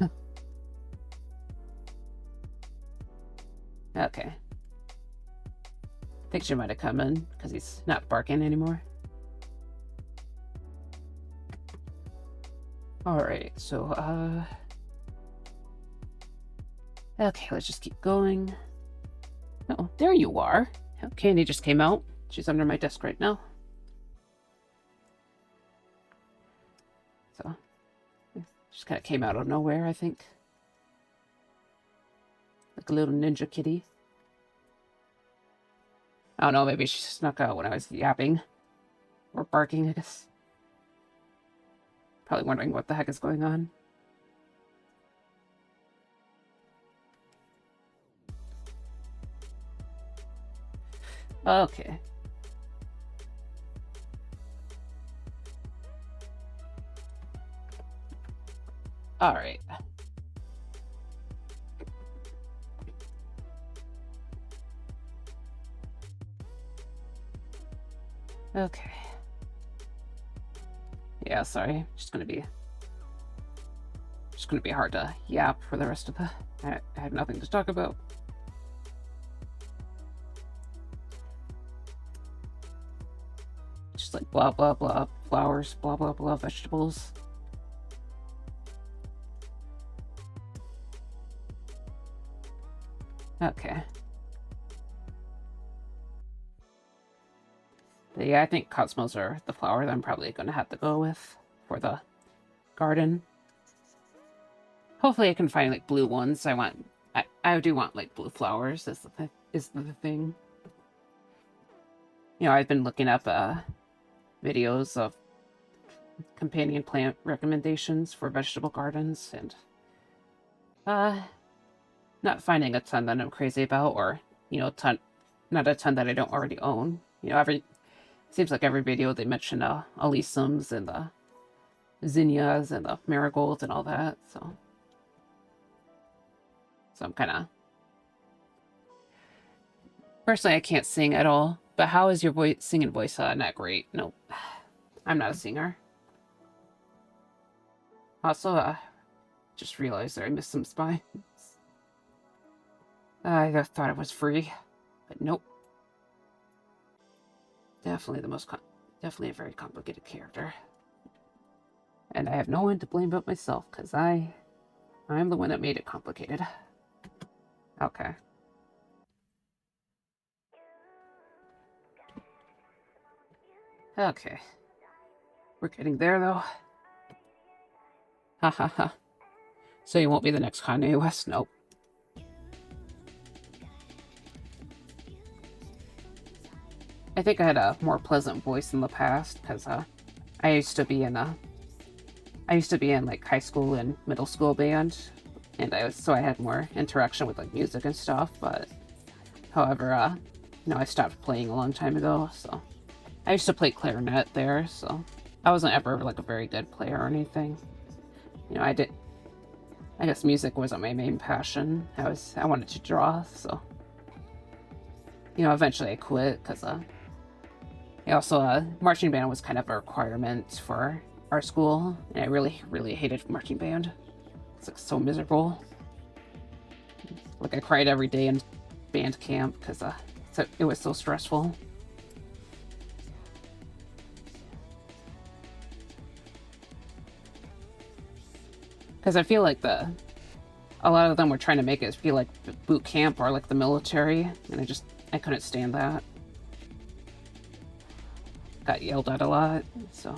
Okay. Think she might have come in because he's not barking anymore. Alright, so okay, let's just keep going. Oh, there you are. Candy just came out. She's under my desk right now. So, just kind of came out of nowhere, I think. Like a little ninja kitty. I don't know, maybe she snuck out when I was yapping. Or barking, I guess. Probably wondering what the heck is going on. Okay. All right. Okay. Yeah, sorry. Just gonna be hard to yap for the rest of the. I have nothing to talk about. Just like blah blah blah flowers, blah blah blah vegetables. Okay. But yeah, I think cosmos are the flower that I'm probably gonna have to go with for the garden. Hopefully I can find like blue ones. I do want like blue flowers is the thing. You know, I've been looking up videos of companion plant recommendations for vegetable gardens and not finding a ton that I'm crazy about, or you know, not a ton that I don't already own. You know, seems like every video they mention alyssums and the zinnias and the marigolds and all that. So I'm kind of personally I can't sing at all. But how is your singing voice not great? No, I'm not a singer. Also, just realized that I missed some spines. I thought it was free, but nope. Definitely definitely a very complicated character. And I have no one to blame but myself, because I'm the one that made it complicated. Okay. Okay. We're getting there, though. Ha ha ha. So you won't be the next Kanye West? Nope. I think I had a more pleasant voice in the past, because I used to be in I used to be in like high school and middle school band, and I had more interaction with like music and stuff. But however, I stopped playing a long time ago. So I used to play clarinet there. So I wasn't ever like a very good player or anything. I guess music wasn't my main passion. I wanted to draw, so eventually I quit because marching band was kind of a requirement for our school, and I really, really hated marching band. It's like so miserable. Like I cried every day in band camp because it was so stressful. Because I feel like a lot of them were trying to make it feel like boot camp or like the military, and I couldn't stand that. Got yelled at a lot, so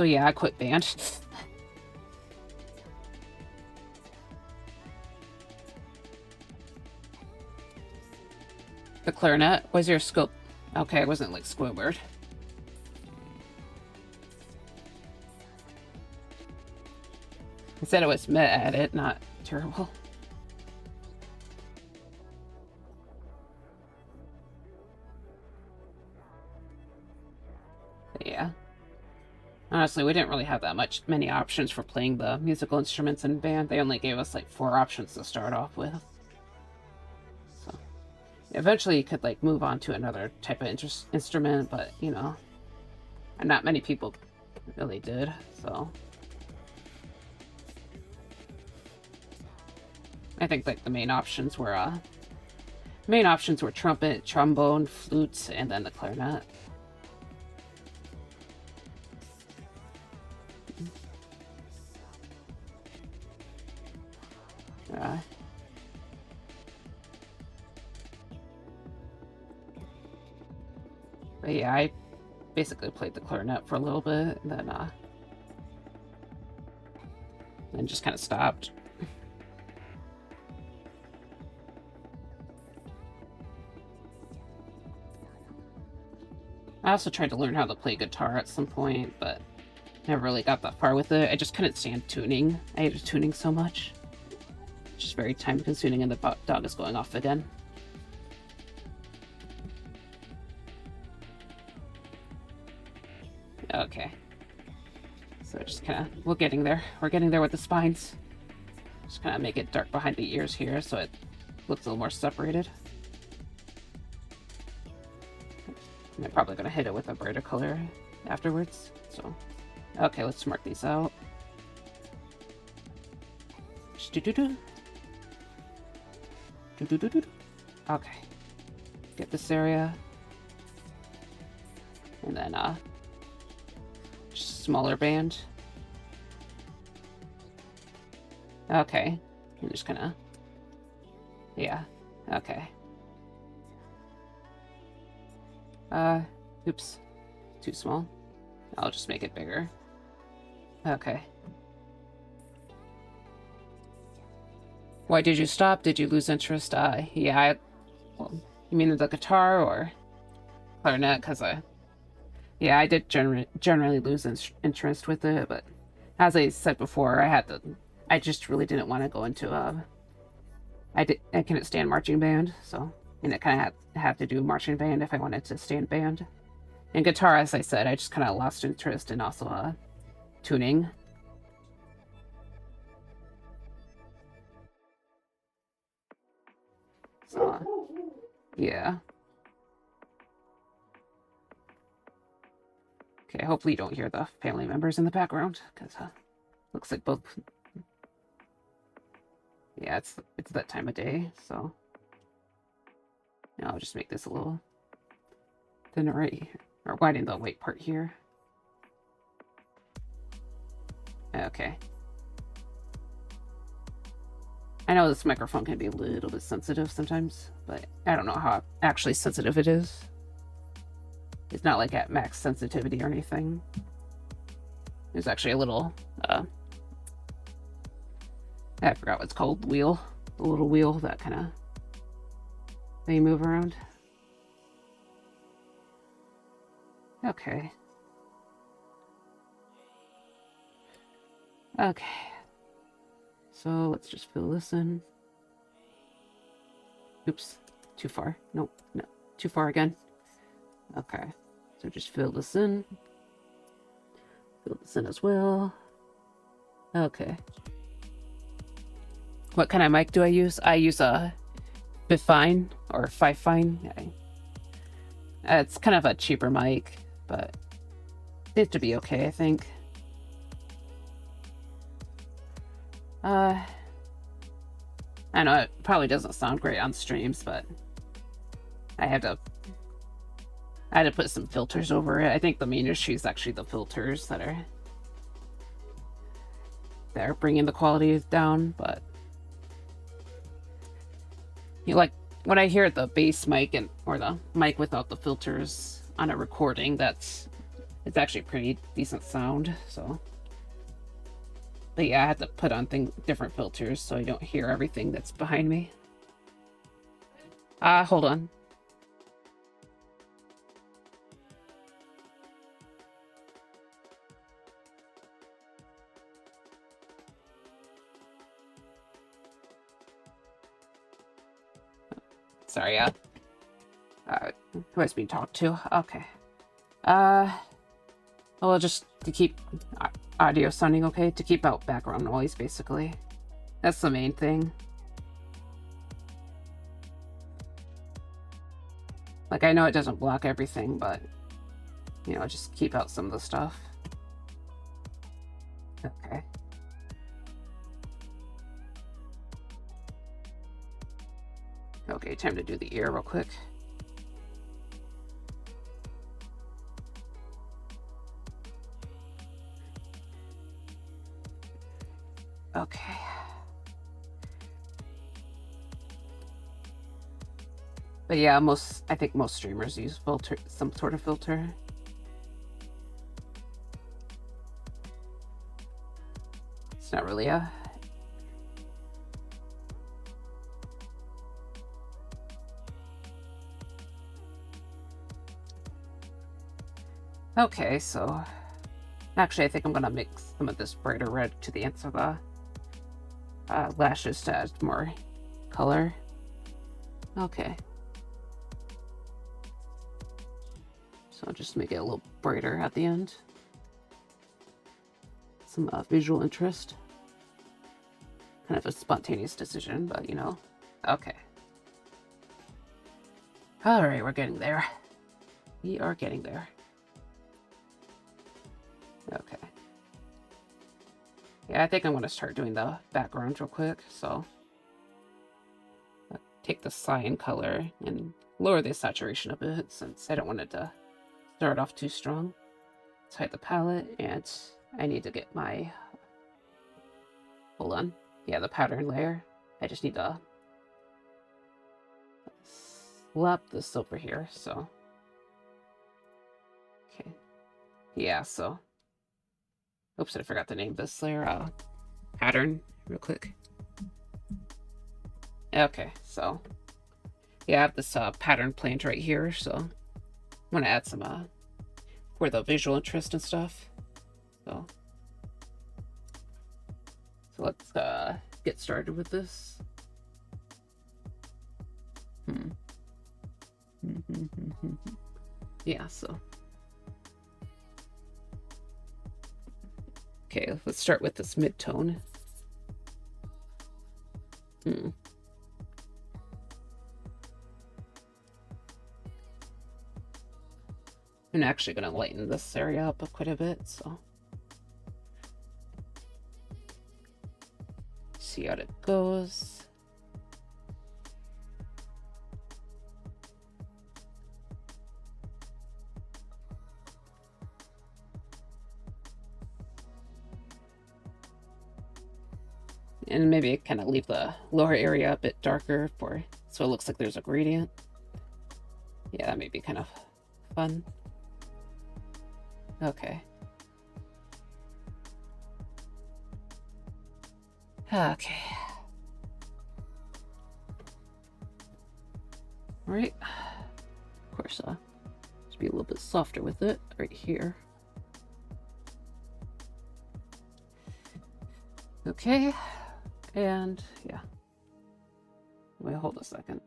yeah, I quit band. The clarinet was your scope. Okay, it wasn't like Squidward. I said it was meh at it, not terrible. But yeah. Honestly, we didn't really have many options for playing the musical instruments in band. They only gave us like 4 options to start off with. So eventually you could like move on to another type of instrument, but not many people really did, so. I think like the main options were trumpet, trombone, flute, and then the clarinet. But yeah, I basically played the clarinet for a little bit, and then just kind of stopped. I also tried to learn how to play guitar at some point, but never really got that far with it. I just couldn't stand tuning. I hated tuning so much. It's just very time consuming, and the dog is going off again. Okay. So just kind of, we're getting there. We're getting there with the spines. Just kind of make it dark behind the ears here so it looks a little more separated. I'm probably going to hit it with a brighter color afterwards. So, okay, let's mark these out. Okay. Get this area. And then, smaller band. Okay. I'm just gonna... Yeah. Okay. Oops. Too small. I'll just make it bigger. Okay. Why did you stop? Did you lose interest? Yeah, well, you mean the guitar or clarinet? Because yeah, I did generally lose interest with it, but as I said before, I just really didn't want to go into, I couldn't stand marching band, so, I kind of had to do marching band if I wanted to stay in band. And guitar, as I said, I just kind of lost interest in also, tuning. So, yeah. Okay, hopefully you don't hear the family members in the background, because looks like both. Yeah, it's that time of day, so now I'll just make this a little thinner right here, or widen the white part here. Okay. I know this microphone can be a little bit sensitive sometimes, but I don't know how actually sensitive it is. It's not like at max sensitivity or anything. There's actually a little, I forgot what it's called, the wheel. The little wheel that kind of, they move around. Okay. Okay. So let's just fill this in. Oops, too far. Nope, no, too far again. Okay, so just fill this in. Fill this in as well. Okay. What kind of mic do I use? I use a Fifine or Fifine. It's kind of a cheaper mic, but it seems to be okay, I think. I know it probably doesn't sound great on streams, but I had to put some filters over it. I think the main issue is actually the filters that are bringing the quality down, but like when I hear the bass mic or the mic without the filters on a recording, it's actually pretty decent sound. So, but yeah, I had to put on different filters so I don't hear everything that's behind me. Hold on. Sorry, who has been talked to? Okay. Well, just to keep audio sounding okay, to keep out background noise, basically. That's the main thing. Like, I know it doesn't block everything, but, you know, just keep out some of the stuff. Okay. Okay, time to do the ear real quick. Okay. But yeah, I think most streamers use some sort of filter. It's not really a... Okay, so actually I think I'm gonna mix some of this brighter red to the ends of the lashes to add more color. Okay. So I'll just make it a little brighter at the end. Some visual interest. Kind of a spontaneous decision, but you know. Okay. Alright, we're getting there. We are getting there. Okay. Yeah, I think I'm going to start doing the background real quick, so I'll take the cyan color and lower the saturation a bit since I don't want it to start off too strong. Let's hide the palette, and I need to get my... Hold on. Yeah, the pattern layer. I just need to slap this over here, so... Okay. Yeah, so... Oops, I forgot to name this layer. Pattern, real quick. Okay, so... Yeah, I have this pattern planned right here, so... I'm gonna add some, for the visual interest and stuff. So let's get started with this. Yeah, so okay, let's start with this mid-tone. I'm actually going to lighten this area up quite a bit, so see how it goes. And maybe kind of leave the lower area a bit darker so it looks like there's a gradient. Yeah, that may be kind of fun. Okay. Okay. All right. Of course, just be a little bit softer with it right here. Okay, and yeah. Wait, hold a second.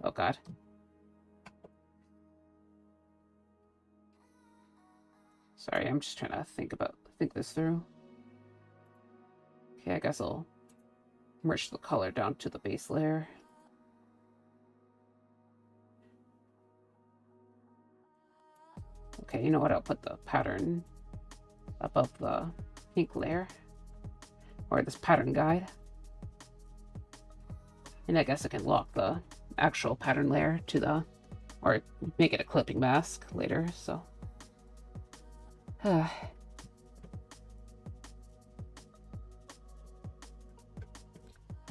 Oh god. Sorry, I'm just trying to think this through. Okay, I guess I'll merge the color down to the base layer. Okay, you know what? I'll put the pattern above the pink layer, or this pattern guide. And I guess I can lock the actual pattern layer to the, or make it a clipping mask later, so. All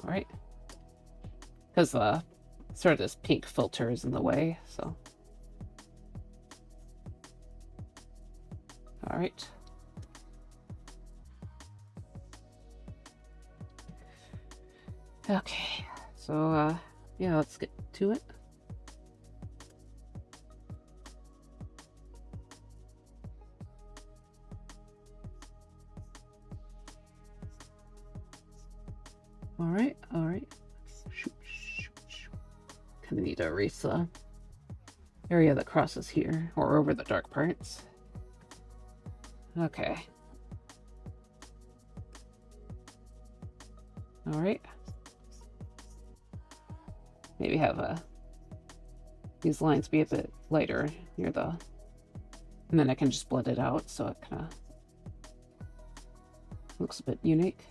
right. Because sort of this pink filter is in the way, so. All right. Okay, so yeah, let's get to it. All right. Kind of need to erase the area that crosses here, or over the dark parts. Okay. All right. Maybe have these lines be a bit lighter near the, and then I can just blend it out so it kind of looks a bit unique.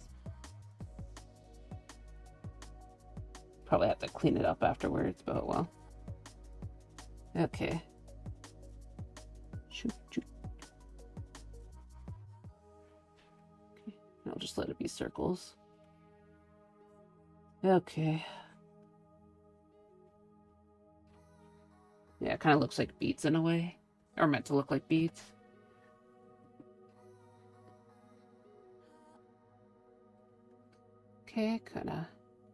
Probably have to clean it up afterwards, but well. Okay. Shoot. Okay, I'll just let it be circles. Okay. Yeah, it kind of looks like beads in a way. Or meant to look like beads. Okay, kind of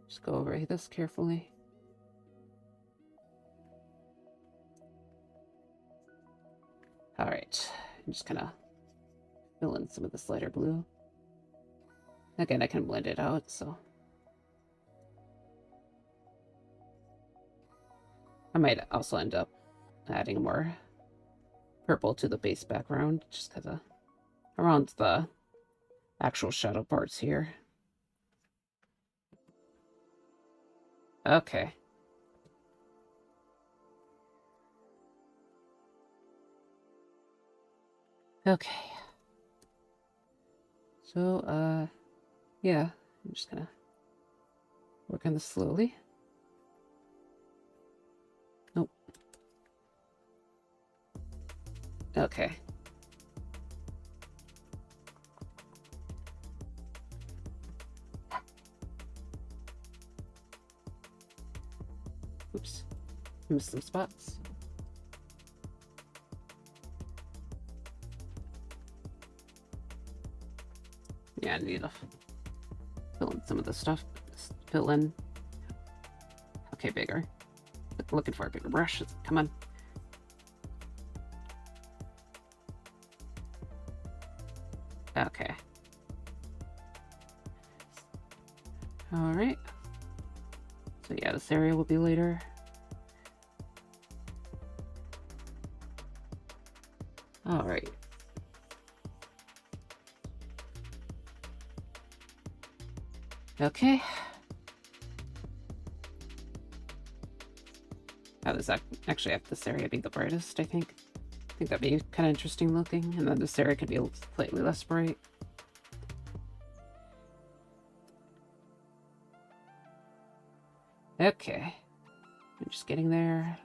just go over this carefully. All right, I'm just kind of fill in some of this lighter blue. Again, I can blend it out, so. I might also end up adding more purple to the base background, just because of around the actual shadow parts here. Okay. Okay. So, yeah, I'm just gonna work on this slowly. Nope. Okay. Oops. Missed some spots. Yeah, I need to fill in some of the stuff. Just fill in. Okay, bigger. Looking for a bigger brush. Come on. Okay. All right. So yeah, this area will be later. All right. Okay. How does that actually have this area be the brightest, I think? I think that'd be kind of interesting looking. And then this area could be slightly less bright. Okay. I'm just getting there.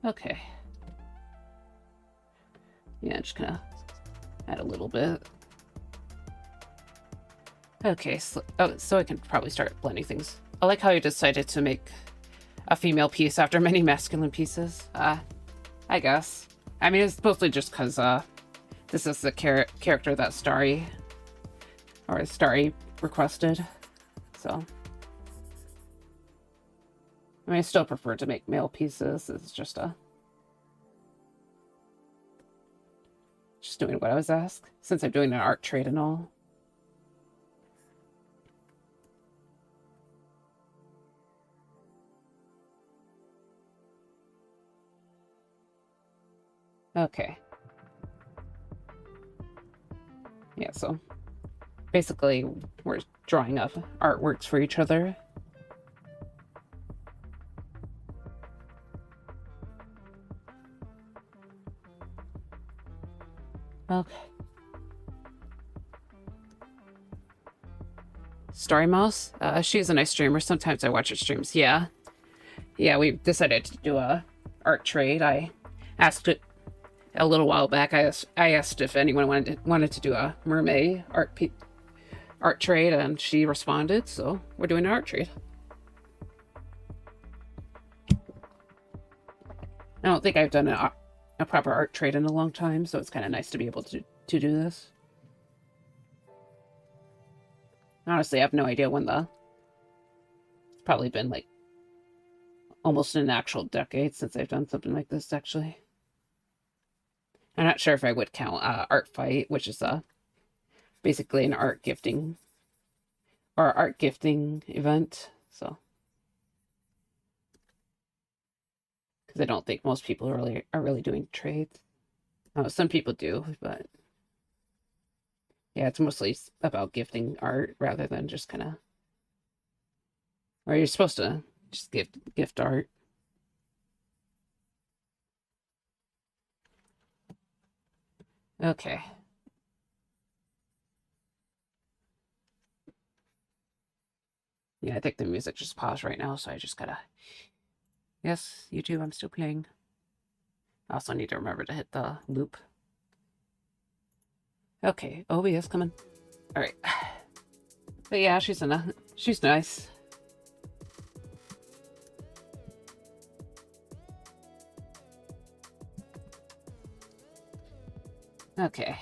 Okay. Yeah, just gonna add a little bit. Okay, so I can probably start blending things. I like how you decided to make a female piece after many masculine pieces. I guess. I mean, it's mostly just because this is the character that Starry requested. So I mean, I still prefer to make male pieces. It's just doing what I was asked, since I'm doing an art trade and all. Okay. Yeah, so basically we're drawing up artworks for each other. Okay. Story Mouse? She's a nice streamer. Sometimes I watch her streams. Yeah. Yeah, we decided to do a art trade. I asked it a little while back. I asked if anyone wanted to do a mermaid art trade, and she responded, so we're doing an art trade. I don't think I've done a proper art trade in a long time, so it's kind of nice to be able to do this. Honestly, I have no idea when it's probably been like almost an actual decade since I've done something like this, actually. I'm not sure if I would count Art Fight, which is basically an art gifting event, so. Because I don't think most people are really doing trades. Some people do, but yeah, it's mostly about gifting art rather than just kind of, or you're supposed to just gift art. Okay. Yeah, I think the music just paused right now, so I just gotta. Yes, YouTube, I'm still playing. I also need to remember to hit the loop. Okay, OBS coming. All right. But yeah, she's nice. Okay.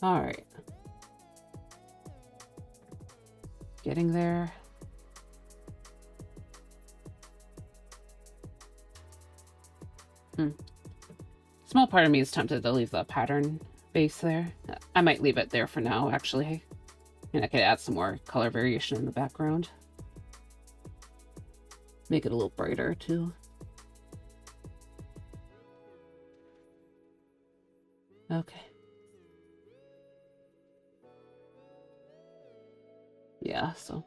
All right. Getting there. Small part of me is tempted to leave the pattern base there. I might leave it there for now, actually. And I could add some more color variation in the background. Make it a little brighter, too. Okay. Yeah, so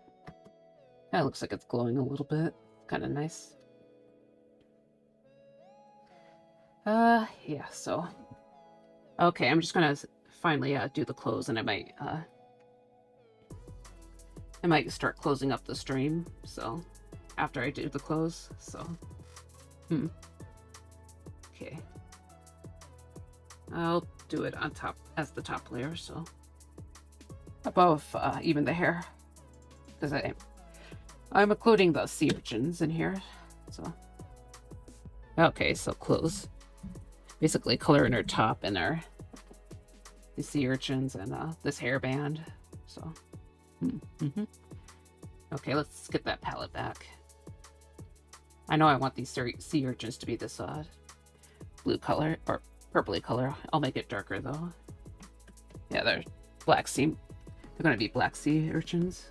that looks like it's glowing a little bit. Kind of nice. Yeah, so. Okay, I'm just gonna finally do the close, and I might start closing up the stream, so after I do the close, so. Okay. I'll do it on top as the top layer, so above even the hair, because I'm including the sea urchins in here, so. Okay, so close. Basically color in her top and the sea urchins and this hairband, so. Okay, let's get that palette back. I know I want these sea urchins to be this blue color or purpley color. I'll make it darker though. Yeah, they're gonna be black sea urchins.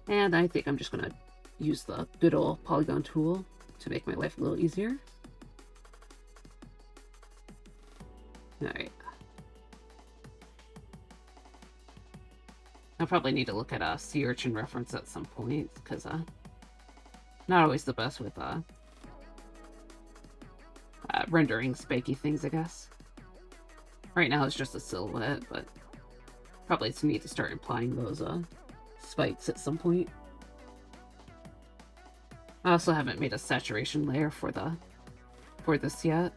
And I think I'm just gonna use the good old polygon tool to make my life a little easier. Alright. I'll probably need to look at a sea urchin reference at some point, because not always the best with rendering spiky things, I guess. Right now it's just a silhouette, but probably it's need to start implying those spikes at some point. I also haven't made a saturation layer for this yet,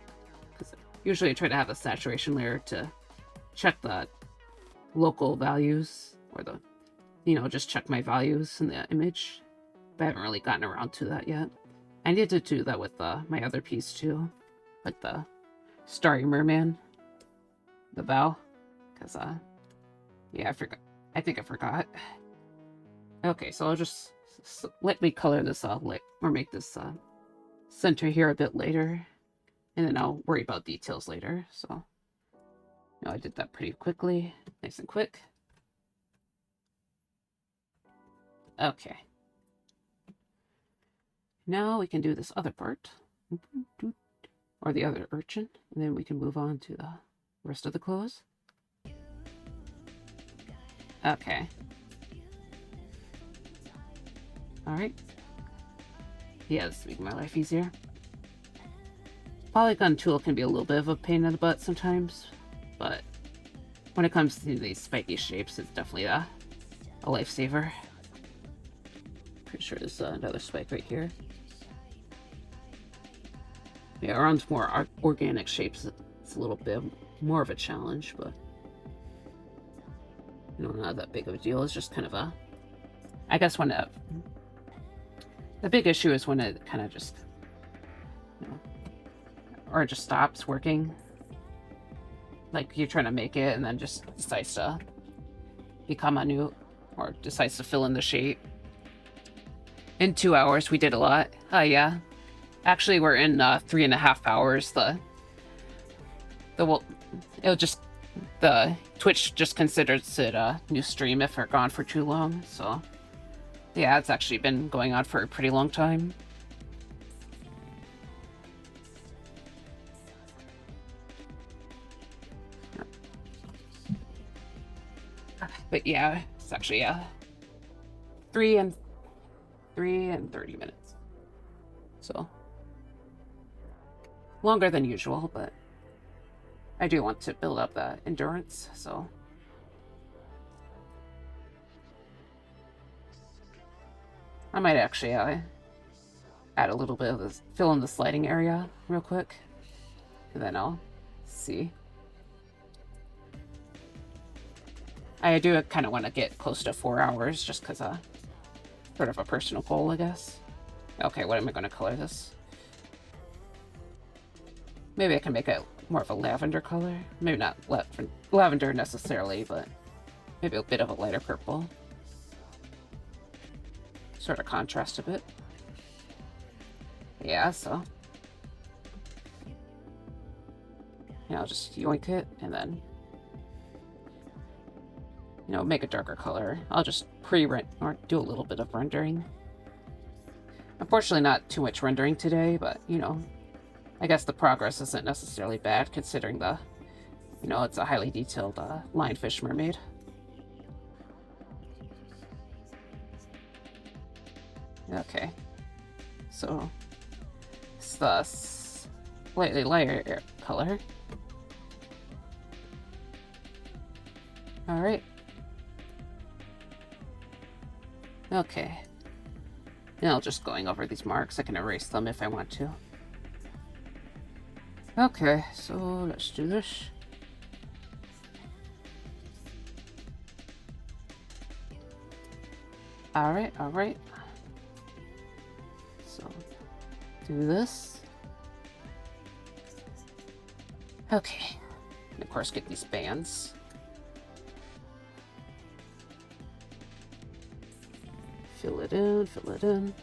because usually I try to have a saturation layer to check the local values, or just check my values in the image, but I haven't really gotten around to that yet. I need to do that with my other piece too, like the Starry Merman, the bow, because yeah, I I think I forgot. Okay, so I'll just let me color this or make this center here a bit later, and then I'll worry about details later. So, I did that pretty quickly, nice and quick. Okay. Now we can do this other part, or the other urchin, and then we can move on to the rest of the clothes. Okay. Alright. Yeah, this is making my life easier. Polygon tool can be a little bit of a pain in the butt sometimes, but when it comes to these spiky shapes, it's definitely a lifesaver. Pretty sure there's another spike right here. Yeah, around more organic shapes, it's a little bit more of a challenge, but not that big of a deal. It's just kind of a, I guess when the big issue is when it kind of just, or it just stops working. Like you're trying to make it and then just decides to become a new, or decides to fill in the shape. In 2 hours, we did a lot. Oh yeah. Actually, we're in 3.5 hours. The Twitch just considers it a new stream if we're gone for too long. So yeah, it's actually been going on for a pretty long time. But yeah, it's actually 3 and 30 minutes. So longer than usual, but I do want to build up the endurance, so I might actually add a little bit of this, fill in the sliding area real quick, and then I'll see. I do kind of want to get close to 4 hours just because sort of a personal goal, I guess. Okay, what am I going to color this? Maybe I can make it more of a lavender color. Maybe not lavender necessarily, but maybe a bit of a lighter purple. Sort of contrast a bit. Yeah, so I'll just yoink it and then make a darker color. I'll just pre-render or do a little bit of rendering. Unfortunately, not too much rendering today, but I guess the progress isn't necessarily bad considering it's a highly detailed lionfish mermaid. Okay, so it's the slightly lighter color. All right. Okay. Now just going over these marks, I can erase them if I want to. Okay, so let's do this. Alright. So, do this. Okay. And of course, get these bands. Fill it in.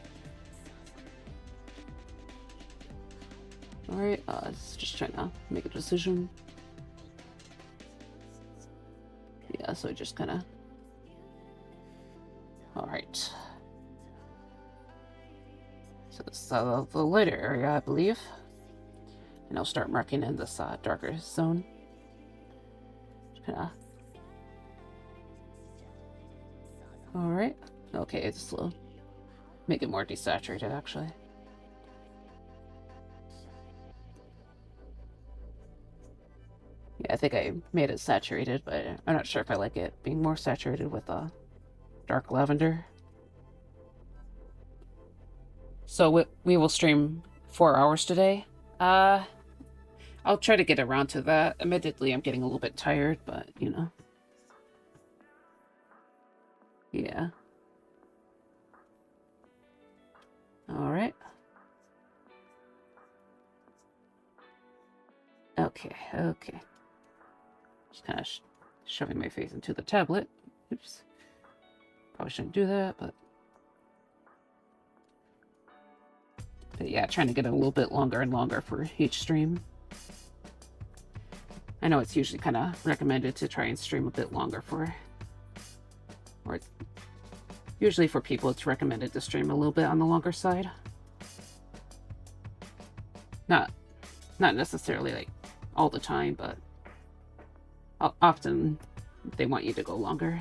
Alright, it's just trying to make a decision. Yeah, so just kind of... Alright. So this is the lighter area, I believe. And I'll start marking in this darker zone. Just kinda... Alright. Okay, it's slow. Make it more desaturated, actually. Yeah, I think I made it saturated, but I'm not sure if I like it being more saturated with dark lavender. So we will stream 4 hours today. I'll try to get around to that. Admittedly, I'm getting a little bit tired, but yeah. Alright. Okay. Just kind of shoving my face into the tablet. Oops. Probably shouldn't do that, but yeah, trying to get a little bit longer and longer for each stream. I know it's usually kind of recommended to try and stream a bit longer or usually for people it's recommended to stream a little bit on the longer side. Not necessarily like all the time, but often they want you to go longer,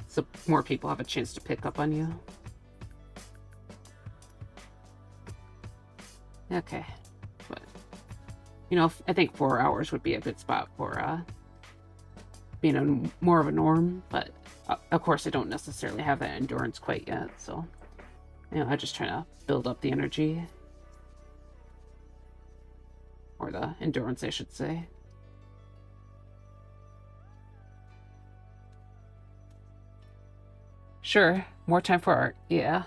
so more people have a chance to pick up on you. Okay, but you know, I think 4 hours would be a good spot for being more of a norm, but of course I don't necessarily have that endurance quite yet, so you know, I'm just trying to build up the energy, or the endurance I should say. Sure, more time for art, yeah.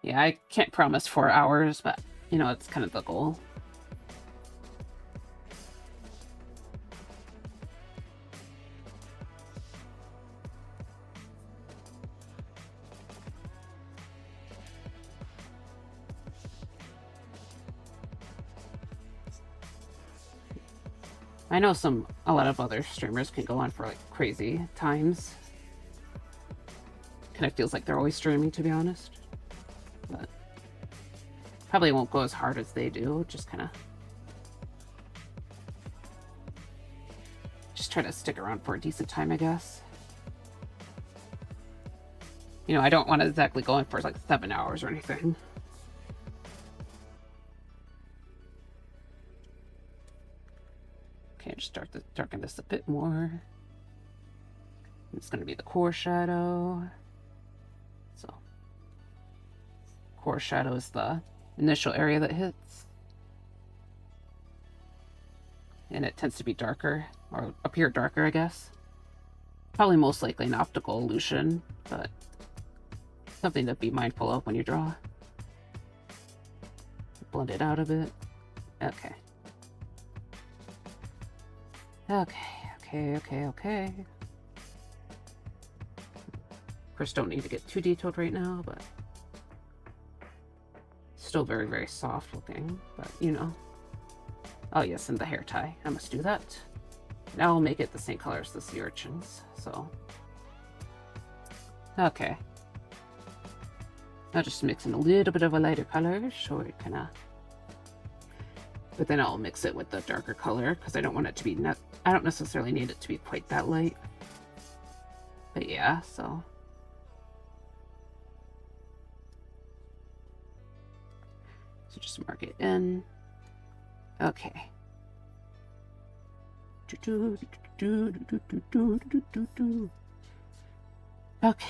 Yeah, I can't promise 4 hours, but you know, it's kind of the goal. I know a lot of other streamers can go on for like crazy times. Kind of feels like they're always streaming, to be honest. But probably won't go as hard as they do. Just try to stick around for a decent time, I guess. You know, I don't want to exactly go in for like 7 hours or anything. Okay, just start to darken this a bit more. It's going to be the core shadow. So, core shadow is the initial area that hits. And it tends to be darker, or appear darker, I guess. Probably most likely an optical illusion, but something to be mindful of when you draw. Blend it out a bit. Okay. Okay. Of course, don't need to get too detailed right now, but still very, very soft looking, but you know. Oh yes, and the hair tie. I must do that. Now I'll make it the same color as the sea urchins, so. Okay. I'll just mix in a little bit of a lighter color, so it kinda... But then I'll mix it with the darker color, because I don't want it to be... I don't necessarily need it to be quite that light. But yeah, so... So just mark it in. Okay. Okay.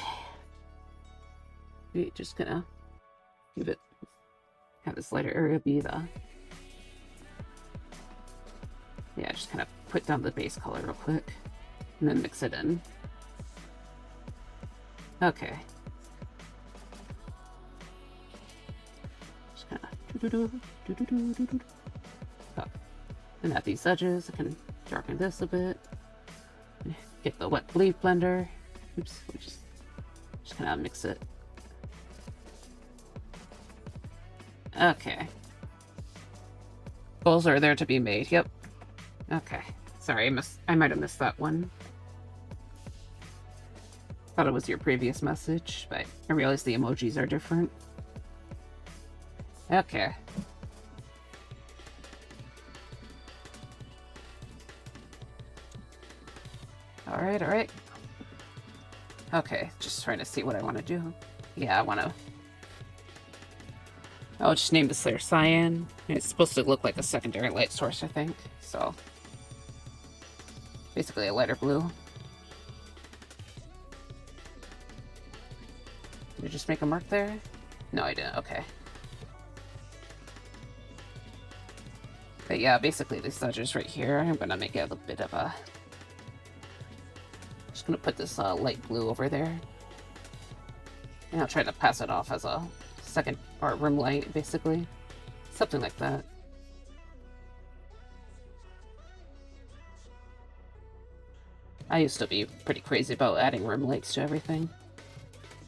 We're just gonna give it... Have this lighter area be the... Yeah, just kind of put down the base color real quick, and then mix it in. Okay. Just kind of... Oh. And at these edges, I can darken this a bit. Get the wet bleed blender. Oops, we just kind of mix it. Okay. Goals are there to be made, yep. Okay, sorry, I might have missed that one. Thought it was your previous message, but I realized the emojis are different. Okay. Alright. Okay, just trying to see what I want to do. Yeah, I want to... I'll just name this layer Cyan. It's supposed to look like a secondary light source, I think, so... Basically a lighter blue. Did you just make a mark there? No, I didn't. Okay. But yeah, basically these edges right here, I'm gonna make it a bit of a... Just gonna put this light blue over there. And I'll try to pass it off as a second or rim light, basically. Something like that. I used to be pretty crazy about adding rim lights to everything.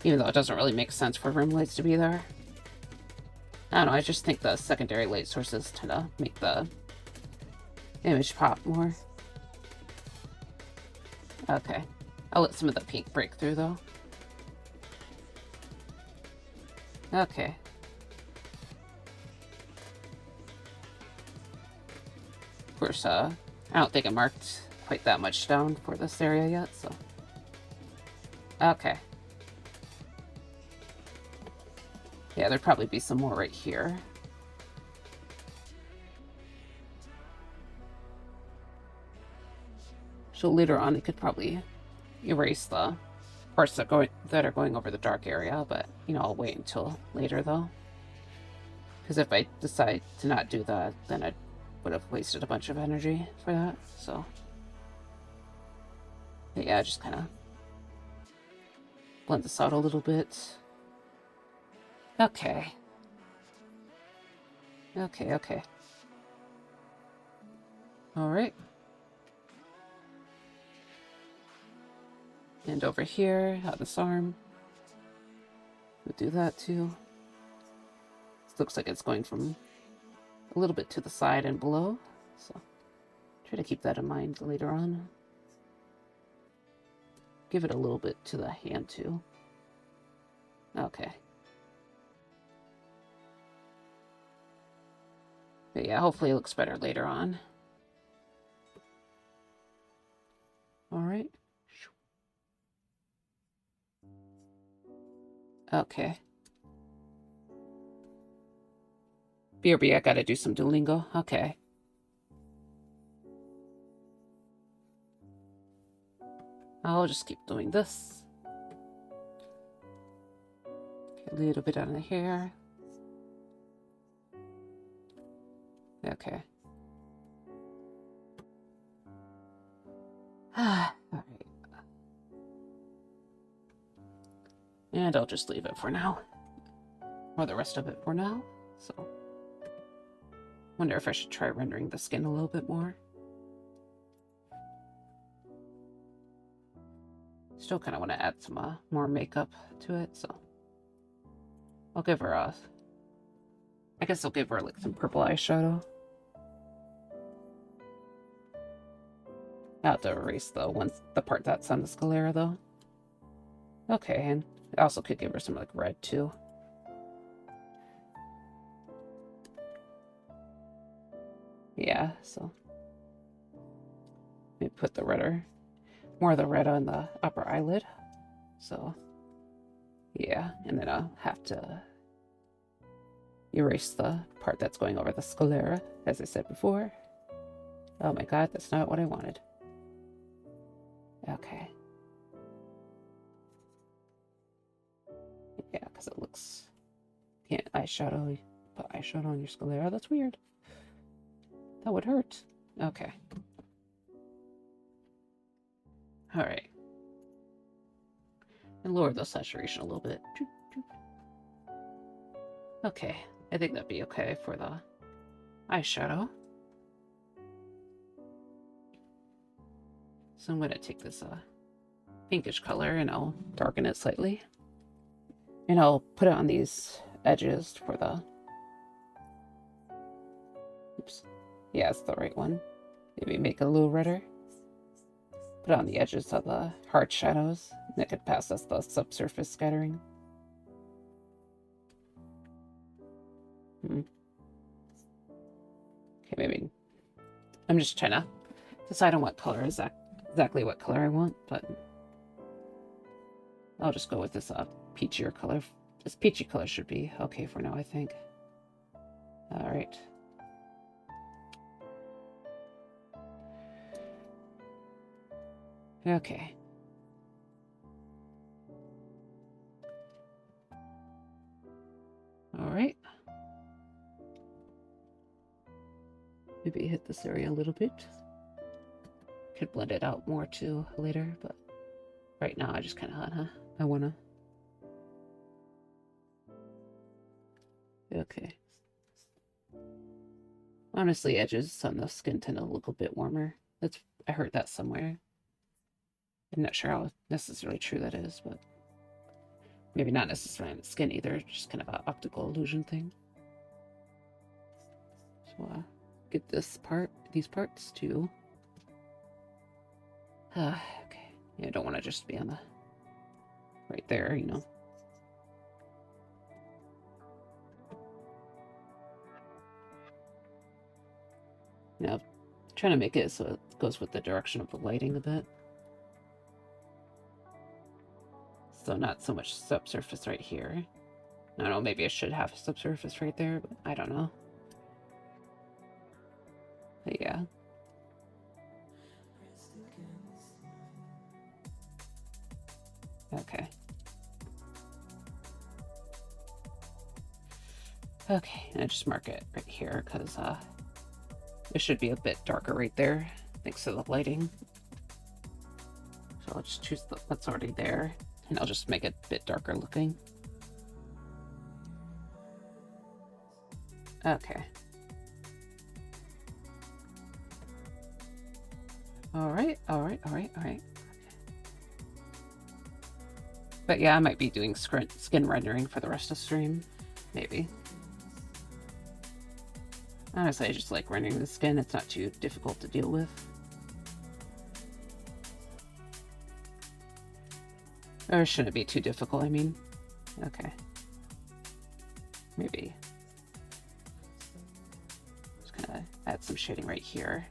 Even though it doesn't really make sense for rim lights to be there. I don't know, I just think the secondary light sources tend to make the image pop more. Okay. I'll let some of the pink break through, though. Okay. Of course, I don't think I marked quite that much down for this area yet, so... Okay. Yeah, there'd probably be some more right here. So later on, I could probably erase the parts that are going over the dark area, but, you know, I'll wait until later, though. Because if I decide to not do that, then I would have wasted a bunch of energy for that, so... But yeah, just kind of blend this out a little bit. Okay. Okay. Alright. And over here, this arm. We'll do that too. This looks like it's going from a little bit to the side and below, so try to keep that in mind later on. Give it a little bit to the hand too. Okay. But yeah, hopefully it looks better later on. Alright. Okay. BRB, I gotta do some Duolingo. Okay. I'll just keep doing this. A little bit on the hair. Okay. Alright. And I'll just leave it for now. Or the rest of it for now. So. Wonder if I should try rendering the skin a little bit more. Still kind of want to add some more makeup to it, so. I'll give her a... I guess I'll give her like some purple eyeshadow. I have to erase the part that's on the sclera though. Okay, and I also could give her some like red too. Yeah, so maybe put the redder, more of the red on the upper eyelid. So yeah, and then I'll have to erase the part that's going over the sclera, as I said before. Oh my god, that's not what I wanted. Okay. Yeah, because it looks... Can't eyeshadow... Put eyeshadow on your sclera? That's weird. That would hurt. Okay. Alright. And lower the saturation a little bit. Okay. I think that'd be okay for the eyeshadow. So I'm going to take this pinkish color and I'll darken it slightly. And I'll put it on these edges for the... Oops. Yeah, it's the right one. Maybe make it a little redder. Put it on the edges of the hard shadows. That could pass us the subsurface scattering. Okay, maybe... I'm just trying to decide on what color exactly what color I want, but... I'll just go with this peachier color. This peachy color should be okay for now, I think. Alright. Okay. Alright. Maybe hit this area a little bit. Could blend it out more too later, but right now I just kind of, I wanna. Okay. Honestly, edges on the skin tend to look a bit warmer. I heard that somewhere. I'm not sure how necessarily true that is, but maybe not necessarily on the skin either, just kind of an optical illusion thing. So get this part, these parts too. Okay. Yeah, I don't want to just be on the right there, you know. Now, trying to make it so it goes with the direction of the lighting a bit. So not so much subsurface right here. I don't know, maybe I should have subsurface right there, but I don't know. But yeah. Okay. Okay, and I just mark it right here because it should be a bit darker right there thanks to the lighting. So I'll just choose what's already there and I'll just make it a bit darker looking. Okay. Alright. But yeah, I might be doing skin rendering for the rest of the stream. Maybe. Honestly, I just like rendering the skin. It's not too difficult to deal with. Or shouldn't it be too difficult, I mean. Okay. Maybe. Just gonna add some shading right here.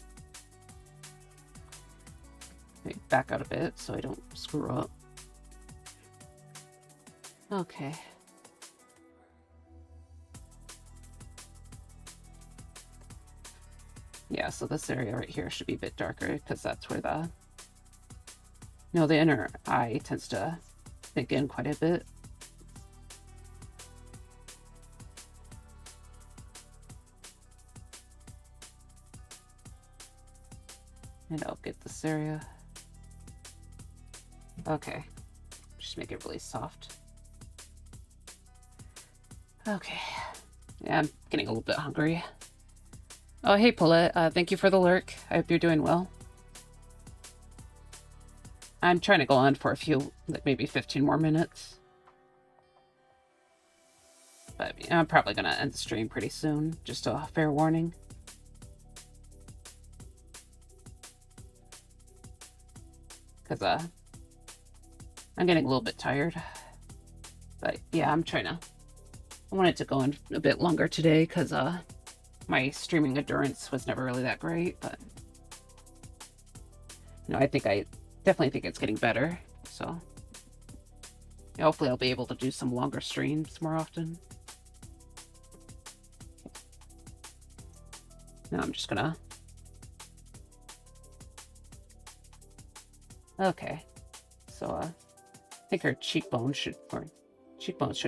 Maybe back out a bit so I don't screw up. Okay. Yeah, so this area right here should be a bit darker because that's where the inner eye tends to sink in quite a bit. And I'll get this area. Okay. Just make it really soft. Okay. Yeah, I'm getting a little bit hungry. Oh, hey, Paulette. Thank you for the lurk. I hope you're doing well. I'm trying to go on for a few, like maybe 15 more minutes. But I'm probably going to end the stream pretty soon. Just a fair warning. Because I'm getting a little bit tired. But yeah, I wanted to go on a bit longer today because my streaming endurance was never really that great, but I definitely think it's getting better. So hopefully I'll be able to do some longer streams more often. Now I'm just gonna. Okay, so I think her cheekbones should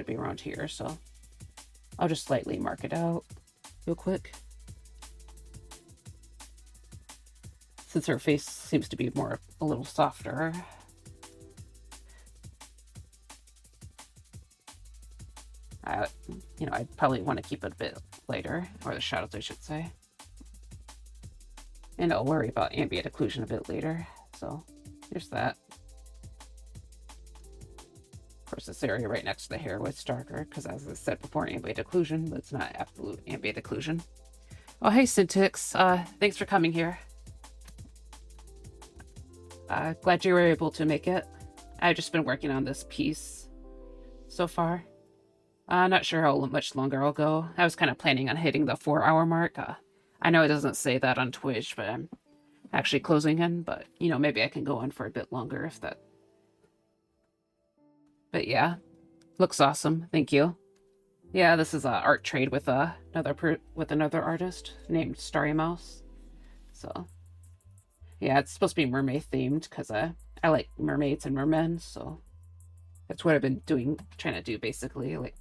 be around here. So I'll just slightly mark it out real quick. Since her face seems to be a little softer. I'd probably want to keep it a bit lighter, or the shadows I should say. And I'll worry about ambient occlusion a bit later, so there's that. Of course, this area right next to the hair was darker, because as I said before, ambient occlusion, but it's not absolute ambient occlusion. Oh, hey, Syntix. Thanks for coming here. Glad you were able to make it. I've just been working on this piece so far. Not sure how much longer I'll go. I was kind of planning on hitting the 4-hour mark. I know it doesn't say that on Twitch, but I'm actually closing in. But, maybe I can go on for a bit longer if that... But yeah, looks awesome. Thank you. Yeah, this is an art trade with another artist named Starry Mouse. So... yeah, it's supposed to be mermaid themed because I like mermaids and mermen, so that's what I've been trying to do basically, like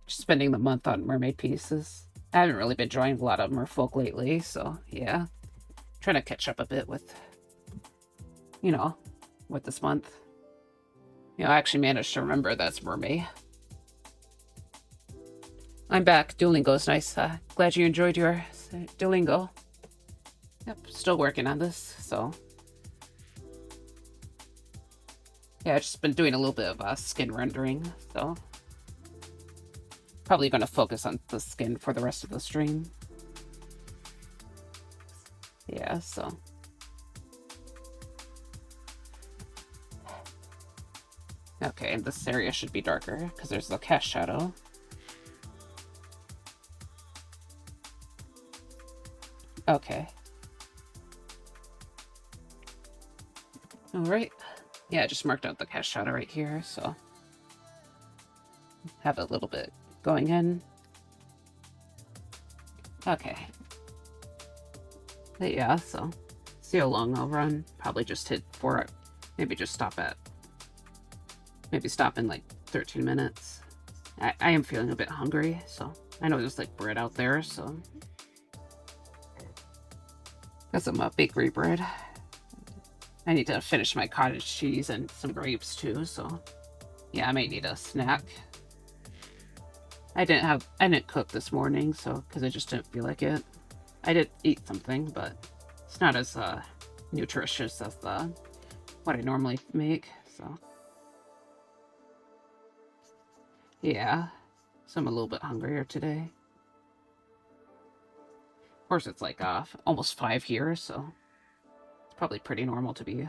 just spending the month on mermaid pieces. I haven't really been drawing a lot of merfolk lately, so yeah, trying to catch up a bit with, with this month. I actually managed to remember that's mermaid. I'm back. Duolingo's nice. Glad you enjoyed your Duolingo. Yep, still working on this, so Yeah, I've just been doing a little bit of skin rendering, so probably going to focus on the skin for the rest of the stream. Yeah, so. Okay, and this area should be darker because there's the cast shadow. Okay. Alright. Yeah, I just marked out the cast shadow right here, so have a little bit going in. Okay. But yeah, so see how long I'll run. Probably just hit 4, maybe just stop at, maybe stop in like 13 minutes. I am feeling a bit hungry, so I know there's like bread out there, so got some bakery bread. I need to finish my cottage cheese and some grapes too, so yeah, I might need a snack. I didn't cook this morning, so because I just didn't feel like it. I did eat something, but it's not as nutritious as what I normally make, so yeah. So I'm a little bit hungrier today. Of course, it's like almost 5 here, so it's probably pretty normal to be,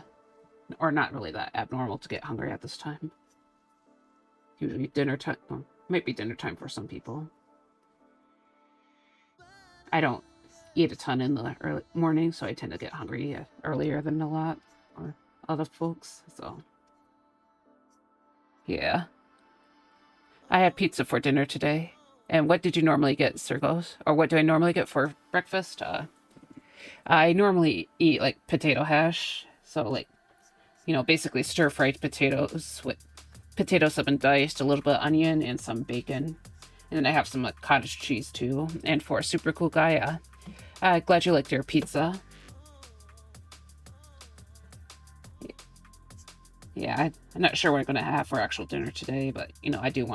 or not really that abnormal to get hungry at this time. Usually dinner time, well, might be dinner time for some people. I don't eat a ton in the early morning, so I tend to get hungry earlier than a lot or other folks, so yeah. I had pizza for dinner today. And what did you normally get, Sergos? Or what do I normally get for breakfast? I normally eat like potato hash, so like, you know, basically stir-fried potatoes with potatoes have been diced, a little bit of onion, and some bacon. And then I have some cottage cheese too. And for a super cool guy, glad you liked your pizza. Yeah, I'm not sure what I'm going to have for actual dinner today, but, you know, I do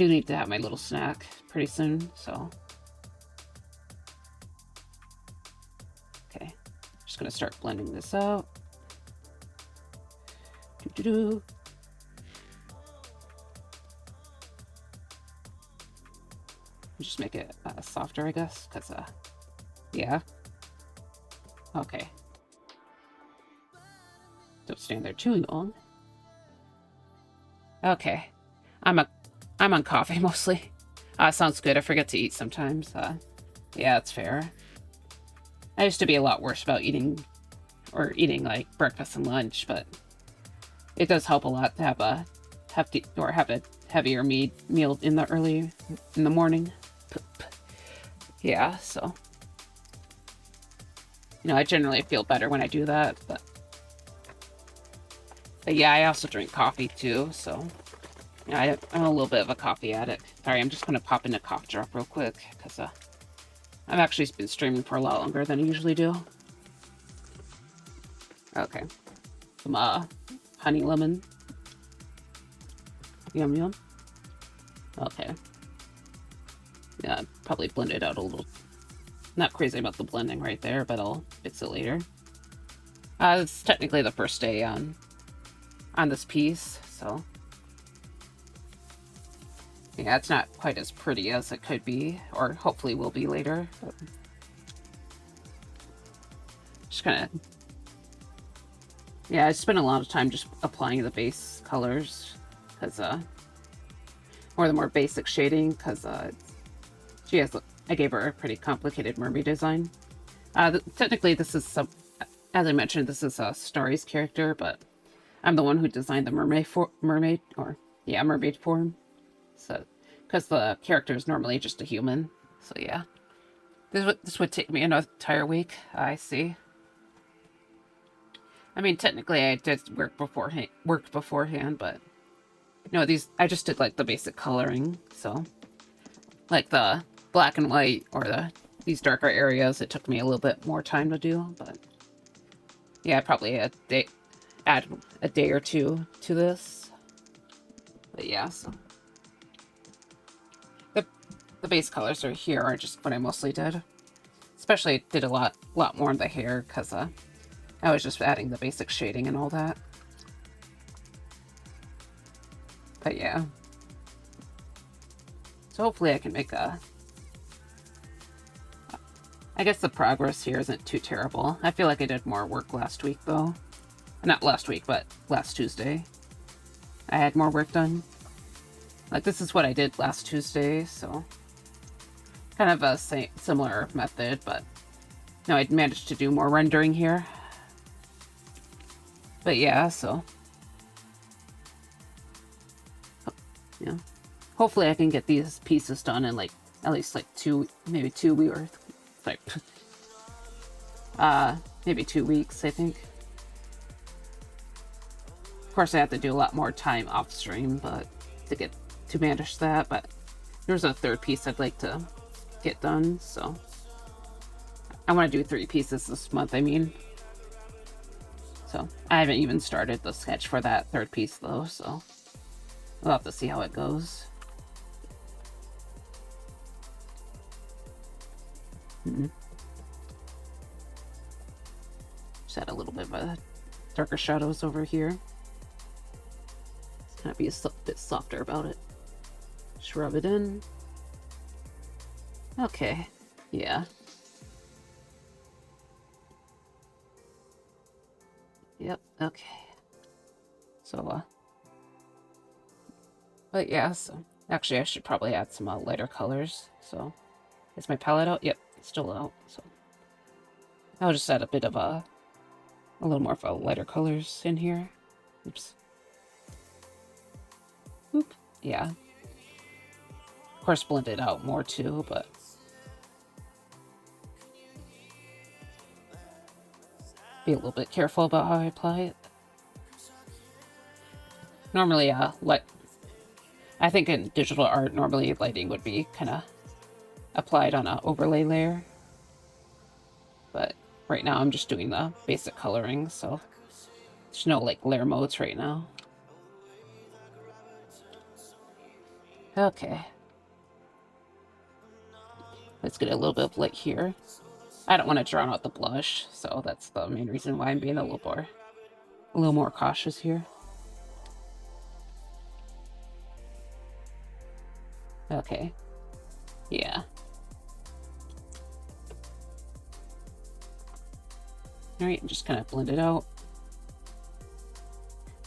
need to have my little snack pretty soon, so. Okay, just going to start blending this out. Doo-doo-doo. Just make it softer, I guess, because, yeah. Okay. Don't stand there too long. Okay. I'm on coffee mostly. Sounds good. I forget to eat sometimes. Yeah, it's fair. I used to be a lot worse about eating like breakfast and lunch, but it does help a lot to have a heavier meal in the morning. Yeah, so you know, I generally feel better when I do that, but yeah, I also drink coffee too, so yeah, I'm a little bit of a coffee addict. Sorry, I'm just gonna pop in a cough drop real quick because I've actually been streaming for a lot longer than I usually do. Okay, some honey lemon. Yum yum. Okay. Yeah, probably blend it out a little. Not crazy about the blending right there, but I'll fix it later. It's technically the first day on this piece, so yeah, it's not quite as pretty as it could be, or hopefully will be later. But just kind of, yeah, I spent a lot of time just applying the base colors, because or the more basic shading, because I gave her a pretty complicated mermaid design. Technically, this is as I mentioned, this is Starry's character, but I'm the one who designed the mermaid form. So, because the character is normally just a human. So yeah, this would take me an entire week. I see. I mean, technically, I did work beforehand, but no, I just did like the basic coloring. So, like the black and white or these darker areas, it took me a little bit more time to do. But yeah, probably add a day or two to this. But yeah, so the base colors are here are just what I mostly did. Especially did a lot more in the hair because I was just adding the basic shading and all that. But yeah. So hopefully I can make a... I guess the progress here isn't too terrible. I feel like I did more work last week, though. Not last week, but last Tuesday. I had more work done. Like, this is what I did last Tuesday, so... Kind of a similar method, but... No, I'd managed to do more rendering here. But yeah, so... Yeah. Hopefully I can get these pieces done in, like, at least, like, maybe 2 weeks, or... Like... maybe 2 weeks, I think. Of course, I have to do a lot more time off stream, but... To manage that, but... There's a third piece I'd like to get done, so... I want to do 3 pieces this month, I mean. So, I haven't even started the sketch for that third piece, though, so... We'll have to see how it goes. Just add a little bit of a darker shadows over here. Kind of be a bit softer about it. Just rub it in. Okay, yeah. Yep, okay. So, but yeah, so... Actually, I should probably add some lighter colors, so... Is my palette out? Yep, it's still out, so... I'll just add a bit of a little more of a lighter colors in here. Oops. Oop. Yeah. Of course, blend it out more too, but... Be a little bit careful about how I apply it. Normally, I think in digital art, normally lighting would be kind of applied on an overlay layer. But right now I'm just doing the basic coloring, so there's no like layer modes right now. Okay. Let's get a little bit of light here. I don't want to drown out the blush, so that's the main reason why I'm being a little more cautious here. Okay. Yeah. Alright, just kind of blend it out.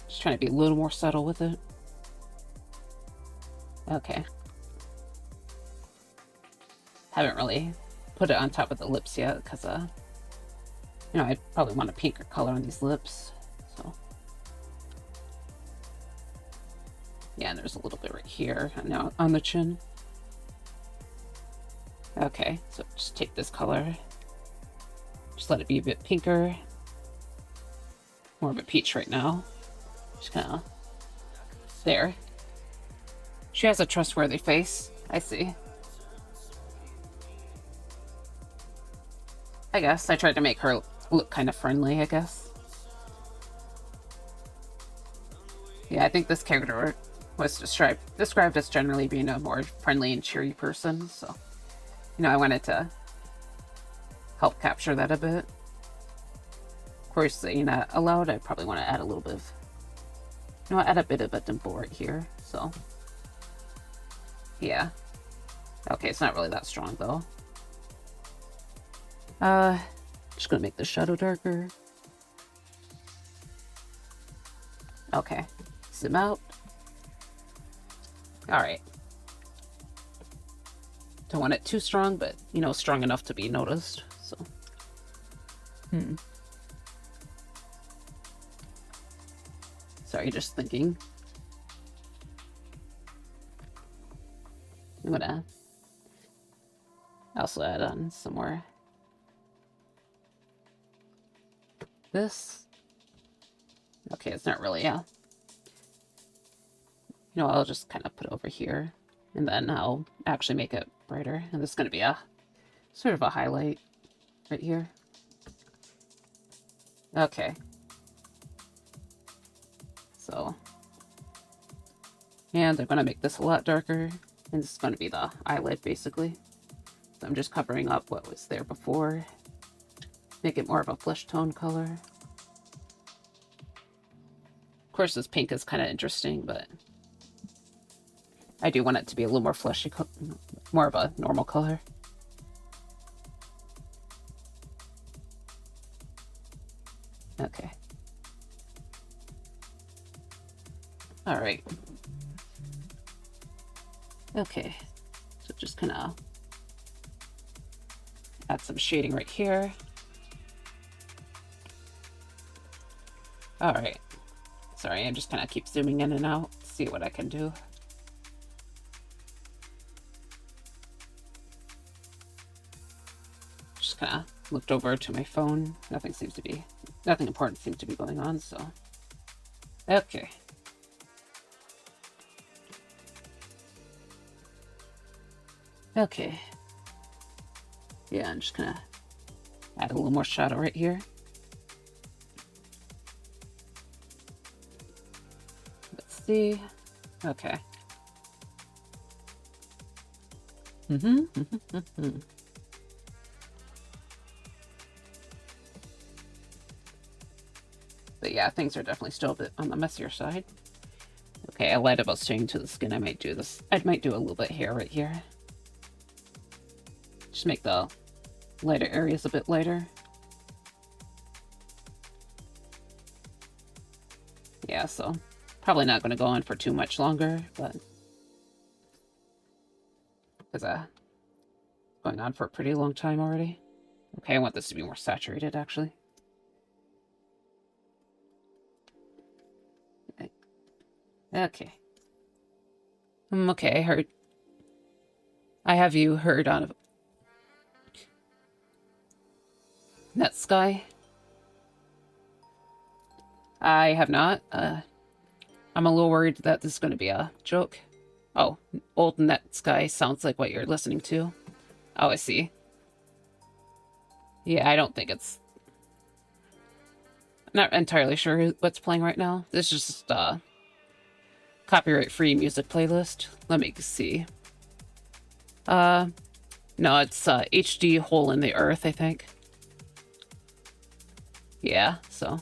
Just trying to be a little more subtle with it. Okay. Haven't really put it on top of the lips yet, because, you know, I'd probably want a pinker color on these lips, so. Yeah, and there's a little bit right here, now on the chin. Okay, so just take this color. Just let it be a bit pinker. More of a peach right now. Just kind of... There. She has a trustworthy face. I see. I guess. I tried to make her look kind of friendly, I guess. Yeah, I think this character was described as generally being a more friendly and cheery person, so... You know, I wanted to help capture that a bit. Of course, saying that aloud, I probably want to add a little bit of... You know, add a bit of a dimple right here, so... Yeah. Okay, it's not really that strong, though. Just gonna make the shadow darker. Okay. Zoom out. Alright. Don't want it too strong, but, you know, strong enough to be noticed, so. Sorry, just thinking. I'm gonna also add on some more. This. Okay, it's not really, You know, I'll just kind of put it over here, and then I'll actually make it brighter. And this is going to be a sort of a highlight right here. Okay. So, and I'm going to make this a lot darker, and this is going to be the eyelid, basically. So I'm just covering up what was there before. Make it more of a flesh tone color. Of course, this pink is kind of interesting, but I do want it to be a little more fleshy, more of a normal color. Okay. All right. Okay. So just kind of add some shading right here. All right. Sorry, I just kind of keep zooming in and out, see what I can do. Just kind of looked over to my phone. Nothing important seems to be going on, so. Okay. Okay. Yeah, I'm just gonna add a little more shadow right here. Let's see. Okay. But yeah, things are definitely still a bit on the messier side. Okay, I lied about staying to the skin. I might do this. I might do a little bit here, right here. Just make the lighter areas a bit lighter. Yeah, so probably not going to go on for too much longer, but because going on for a pretty long time already. Okay, I want this to be more saturated, actually. Okay. Okay, I have you heard on Net Sky? I have not. I'm a little worried that this is going to be a joke. Oh, Old Net Sky sounds like what you're listening to. Oh, I see. Yeah, I don't think it's... I'm not entirely sure what's playing right now. This is just a copyright-free music playlist. Let me see. No, it's HD Hole in the Earth, I think. Yeah, so...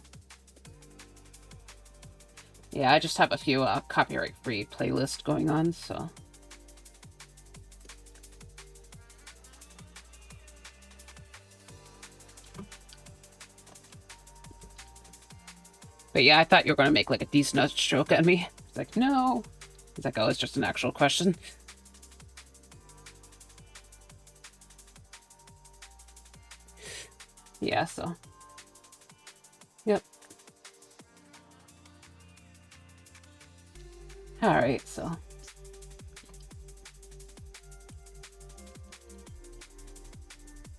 Yeah, I just have a few copyright-free playlists going on, so... But yeah, I thought you were going to make like a decent joke at me. It's like, no. It's like, oh, it's just an actual question. Yeah, so. Yep. Alright, so.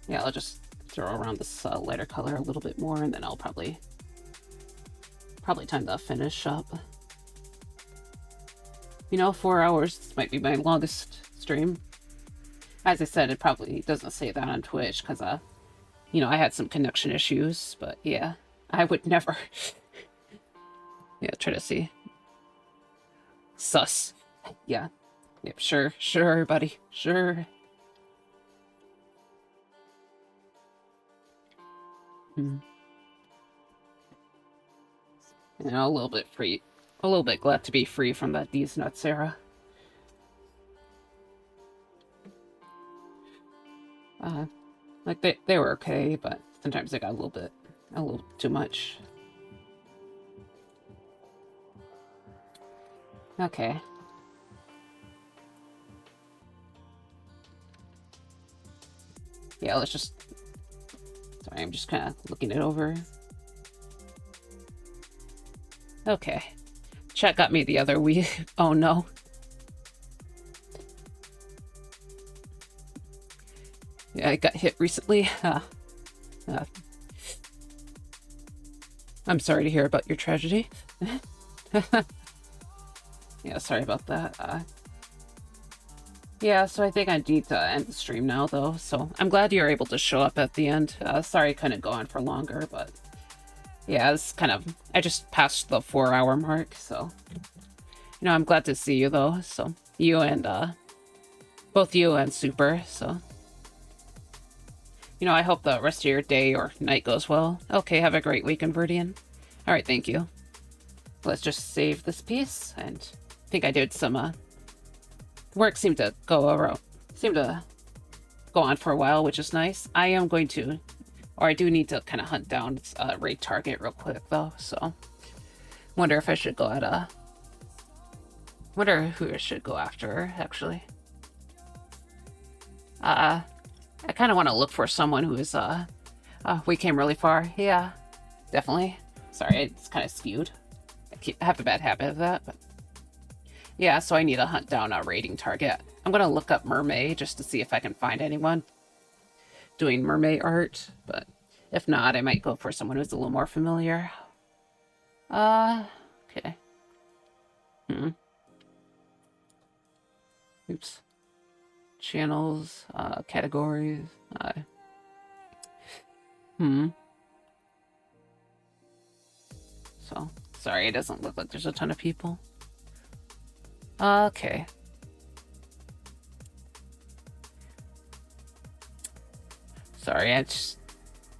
Yeah, I'll just throw around this lighter color a little bit more, and then I'll probably time to finish up. You know, 4 hours. This might be my longest stream. As I said, it probably doesn't say that on Twitch, because, you know, I had some connection issues, but yeah, I would never... Yeah, try to see. Sus. Yeah. Yep, sure, everybody. Sure. You know, a little bit glad to be free from that These Nuts era. Like they were okay, but sometimes they got a little too much. Okay. Yeah, let's just... Sorry, I'm just kind of looking it over. Okay. Chat got me the other week. Oh no. Yeah, I got hit recently. I'm sorry to hear about your tragedy. Yeah, sorry about that. Yeah, so I think I need to end the stream now, though. So I'm glad you're able to show up at the end. Sorry I couldn't go on for longer, but... Yeah, it's kind of... I just passed the 4-hour mark, so... You know, I'm glad to see you, though. So, you and, both you and Super, so... You know, I hope the rest of your day or night goes well. Okay, have a great weekend, Verdian. Alright, thank you. Let's just save this piece, and I think I did some, work seemed to go on for a while, which is nice. I am going to, or I do need to kind of hunt down a raid target real quick though. So, wonder if I should go at wonder who I should go after actually. I kind of want to look for someone who is we came really far. Yeah, definitely. Sorry, it's kind of skewed. I have a bad habit of that, but yeah, so I need to hunt down a raiding target. I'm gonna look up mermaid just to see if I can find anyone doing mermaid art, but if not, I might go for someone who's a little more familiar. Okay. Oops. Channels, categories, So, sorry, it doesn't look like there's a ton of people. Okay. Sorry,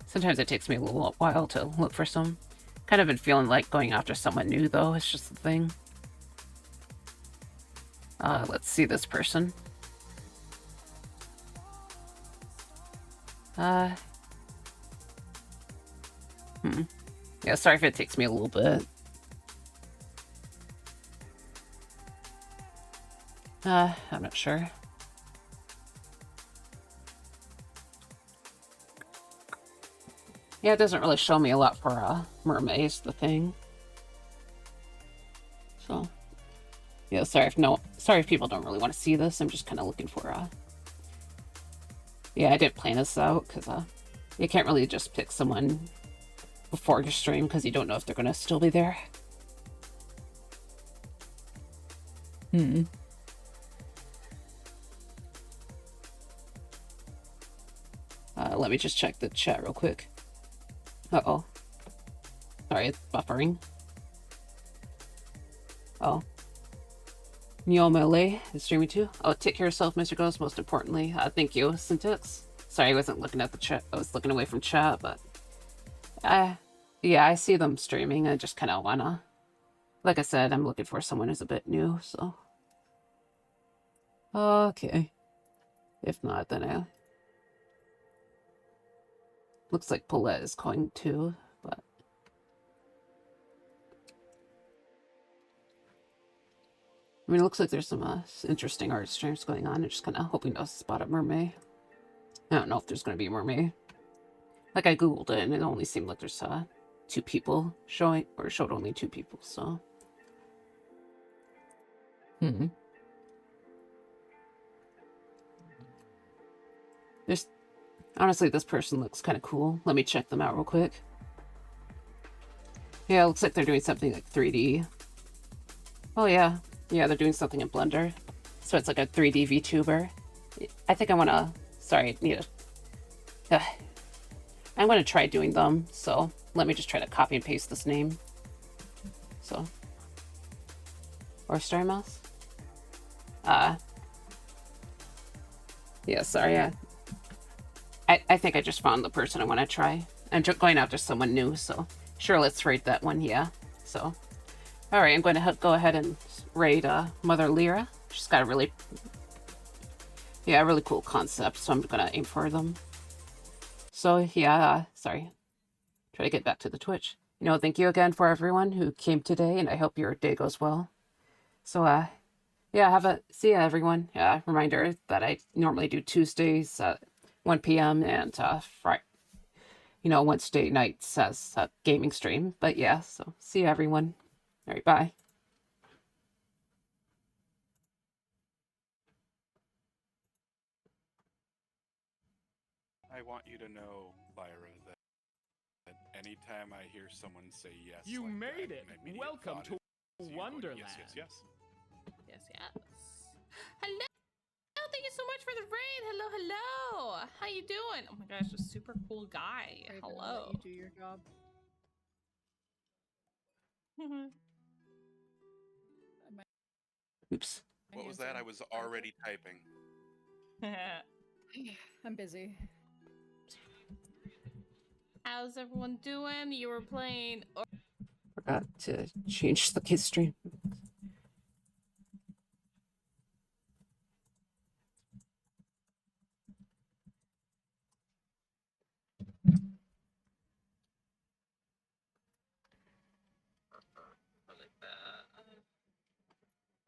sometimes it takes me a little while to look for some. Kind of been feeling like going after someone new, though. It's just the thing. Let's see this person. Yeah, sorry if it takes me a little bit. I'm not sure. Yeah, it doesn't really show me a lot for mermaids, the thing. So, yeah, sorry if people don't really want to see this. I'm just kind of looking for yeah, I didn't plan this out because you can't really just pick someone before your stream because you don't know if they're gonna still be there. Let me just check the chat real quick. Uh-oh. Sorry, it's buffering. Oh. Neil Malay is streaming too. Oh, take care of yourself, Mr. Ghost, most importantly. Thank you, Syntax. Sorry, I wasn't looking at the chat. I was looking away from chat, but... yeah, I see them streaming. I just kind of wanna... Like I said, I'm looking for someone who's a bit new, so... Okay. If not, then looks like Paulette is going too, but... I mean, it looks like there's some interesting art streams going on. I'm just kind of hoping to spot a mermaid. I don't know if there's going to be a mermaid. Like, I googled it, and it only seemed like there's 2 people showing, or it showed only 2 people, so... Honestly, this person looks kind of cool. Let me check them out real quick. Yeah, it looks like they're doing something like 3D. Oh, yeah. Yeah, they're doing something in Blender. So it's like a 3D VTuber. I think I want to... Sorry, need a... I'm going to try doing them, so let me just try to copy and paste this name. So... Or Story Mouse? Yeah, sorry, I think I just found the person I want to try. I'm going after someone new, so sure, let's raid that one, yeah. So, all right, I'm going to go ahead and raid Mother Lyra. She's got a really cool concept, so I'm going to aim for them. So, yeah, sorry. Try to get back to the Twitch. Thank you again for everyone who came today, and I hope your day goes well. So, yeah, see ya, everyone. Reminder that I normally do Tuesdays 1 p.m. and Friday, Wednesday nights as a gaming stream. But yeah, so see you, everyone. All right, bye. I want you to know, Lyra, that anytime I hear someone say yes, You like made that, it! my immediate Welcome thought to is you going, Wonderland. Yes, yes, yes. Yes, yes. Hello! Thank you so much for the raid. Hello, hello. How you doing? Oh my gosh, a super cool guy. Hello. Let you do your job. Oops. What was that? I was already typing. I'm busy. How's everyone doing? You were playing... Forgot to change the kid stream.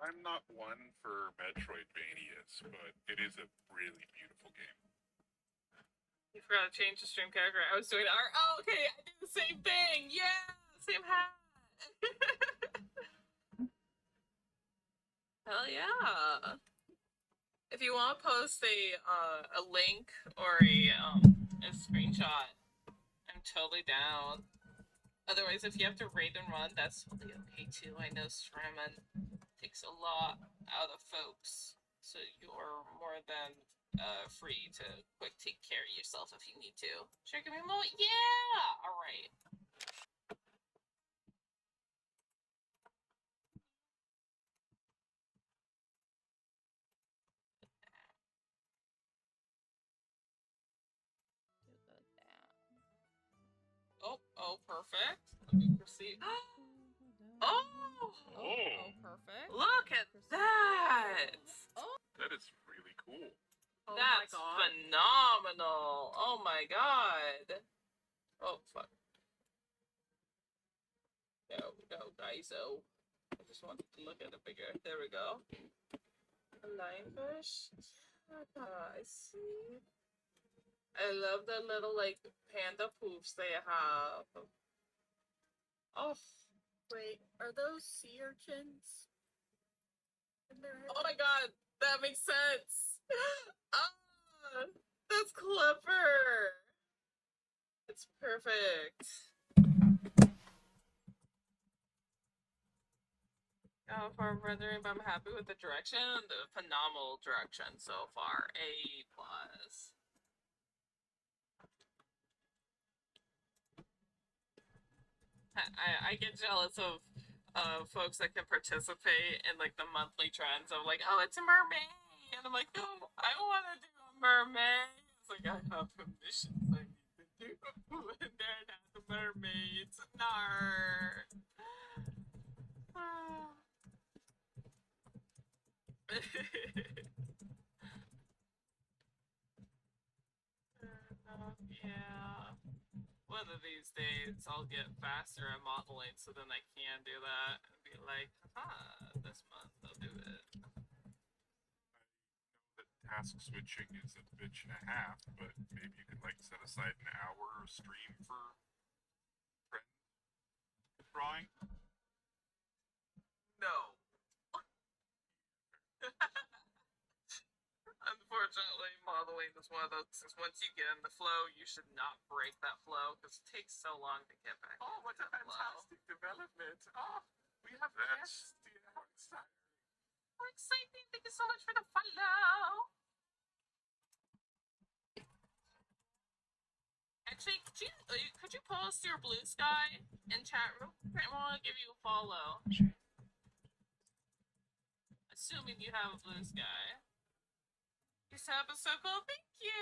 I'm not one for Metroidvanias, but it is a really beautiful game. You forgot to change the stream character. I was doing art. Oh, okay. I did the same thing. Yeah, same hat. Hell yeah. If you want to post a link or a screenshot, I'm totally down. Otherwise, if you have to raid and run, that's totally okay too. I know streaming takes a lot out of folks, so you're more than free to quick take care of yourself if you need to. Sure, give me a moment. Yeah. All right. Oh, perfect. Let me proceed. Oh, perfect. Look at that! Oh, That is really cool. that's phenomenal. Oh my god. Oh, fuck. No, guys, oh. I just wanted to look at it bigger. There we go. A lionfish? I see. I love the little, like, panda poofs they have. Oh. Wait, are those sea urchins? Oh my god, that makes sense. Ah, that's clever. It's perfect. For rendering, but I'm happy with the direction. The phenomenal direction so far. A plus. I get jealous of folks that can participate in like the monthly trends of like, oh, it's a mermaid, and I'm like, no, I want to do a mermaid. It's like I have permissions I need to do, and they're not the mermaids. Nar. Yeah. One of these days I'll get faster at modeling so then I can do that and be like, haha, this month I'll do it. That task switching is a bitch and a half, but maybe you could like set aside an hour stream for friend drawing. No. Unfortunately, modeling is one of those things. Once you get in the flow, you should not break that flow because it takes so long to get back. Oh, what a fantastic development! Oh, we have That's- guests. How exciting! How exciting! Thank you so much for the follow. Actually, could you post your blue sky in chat room? I want to give you a follow. Sure. Assuming you have a blue sky. This episode so cool. Thank you.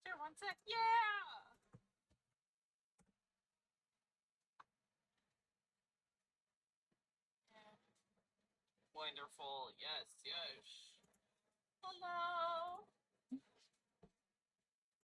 Sure, one sec. Yeah. Wonderful. Yes, yes.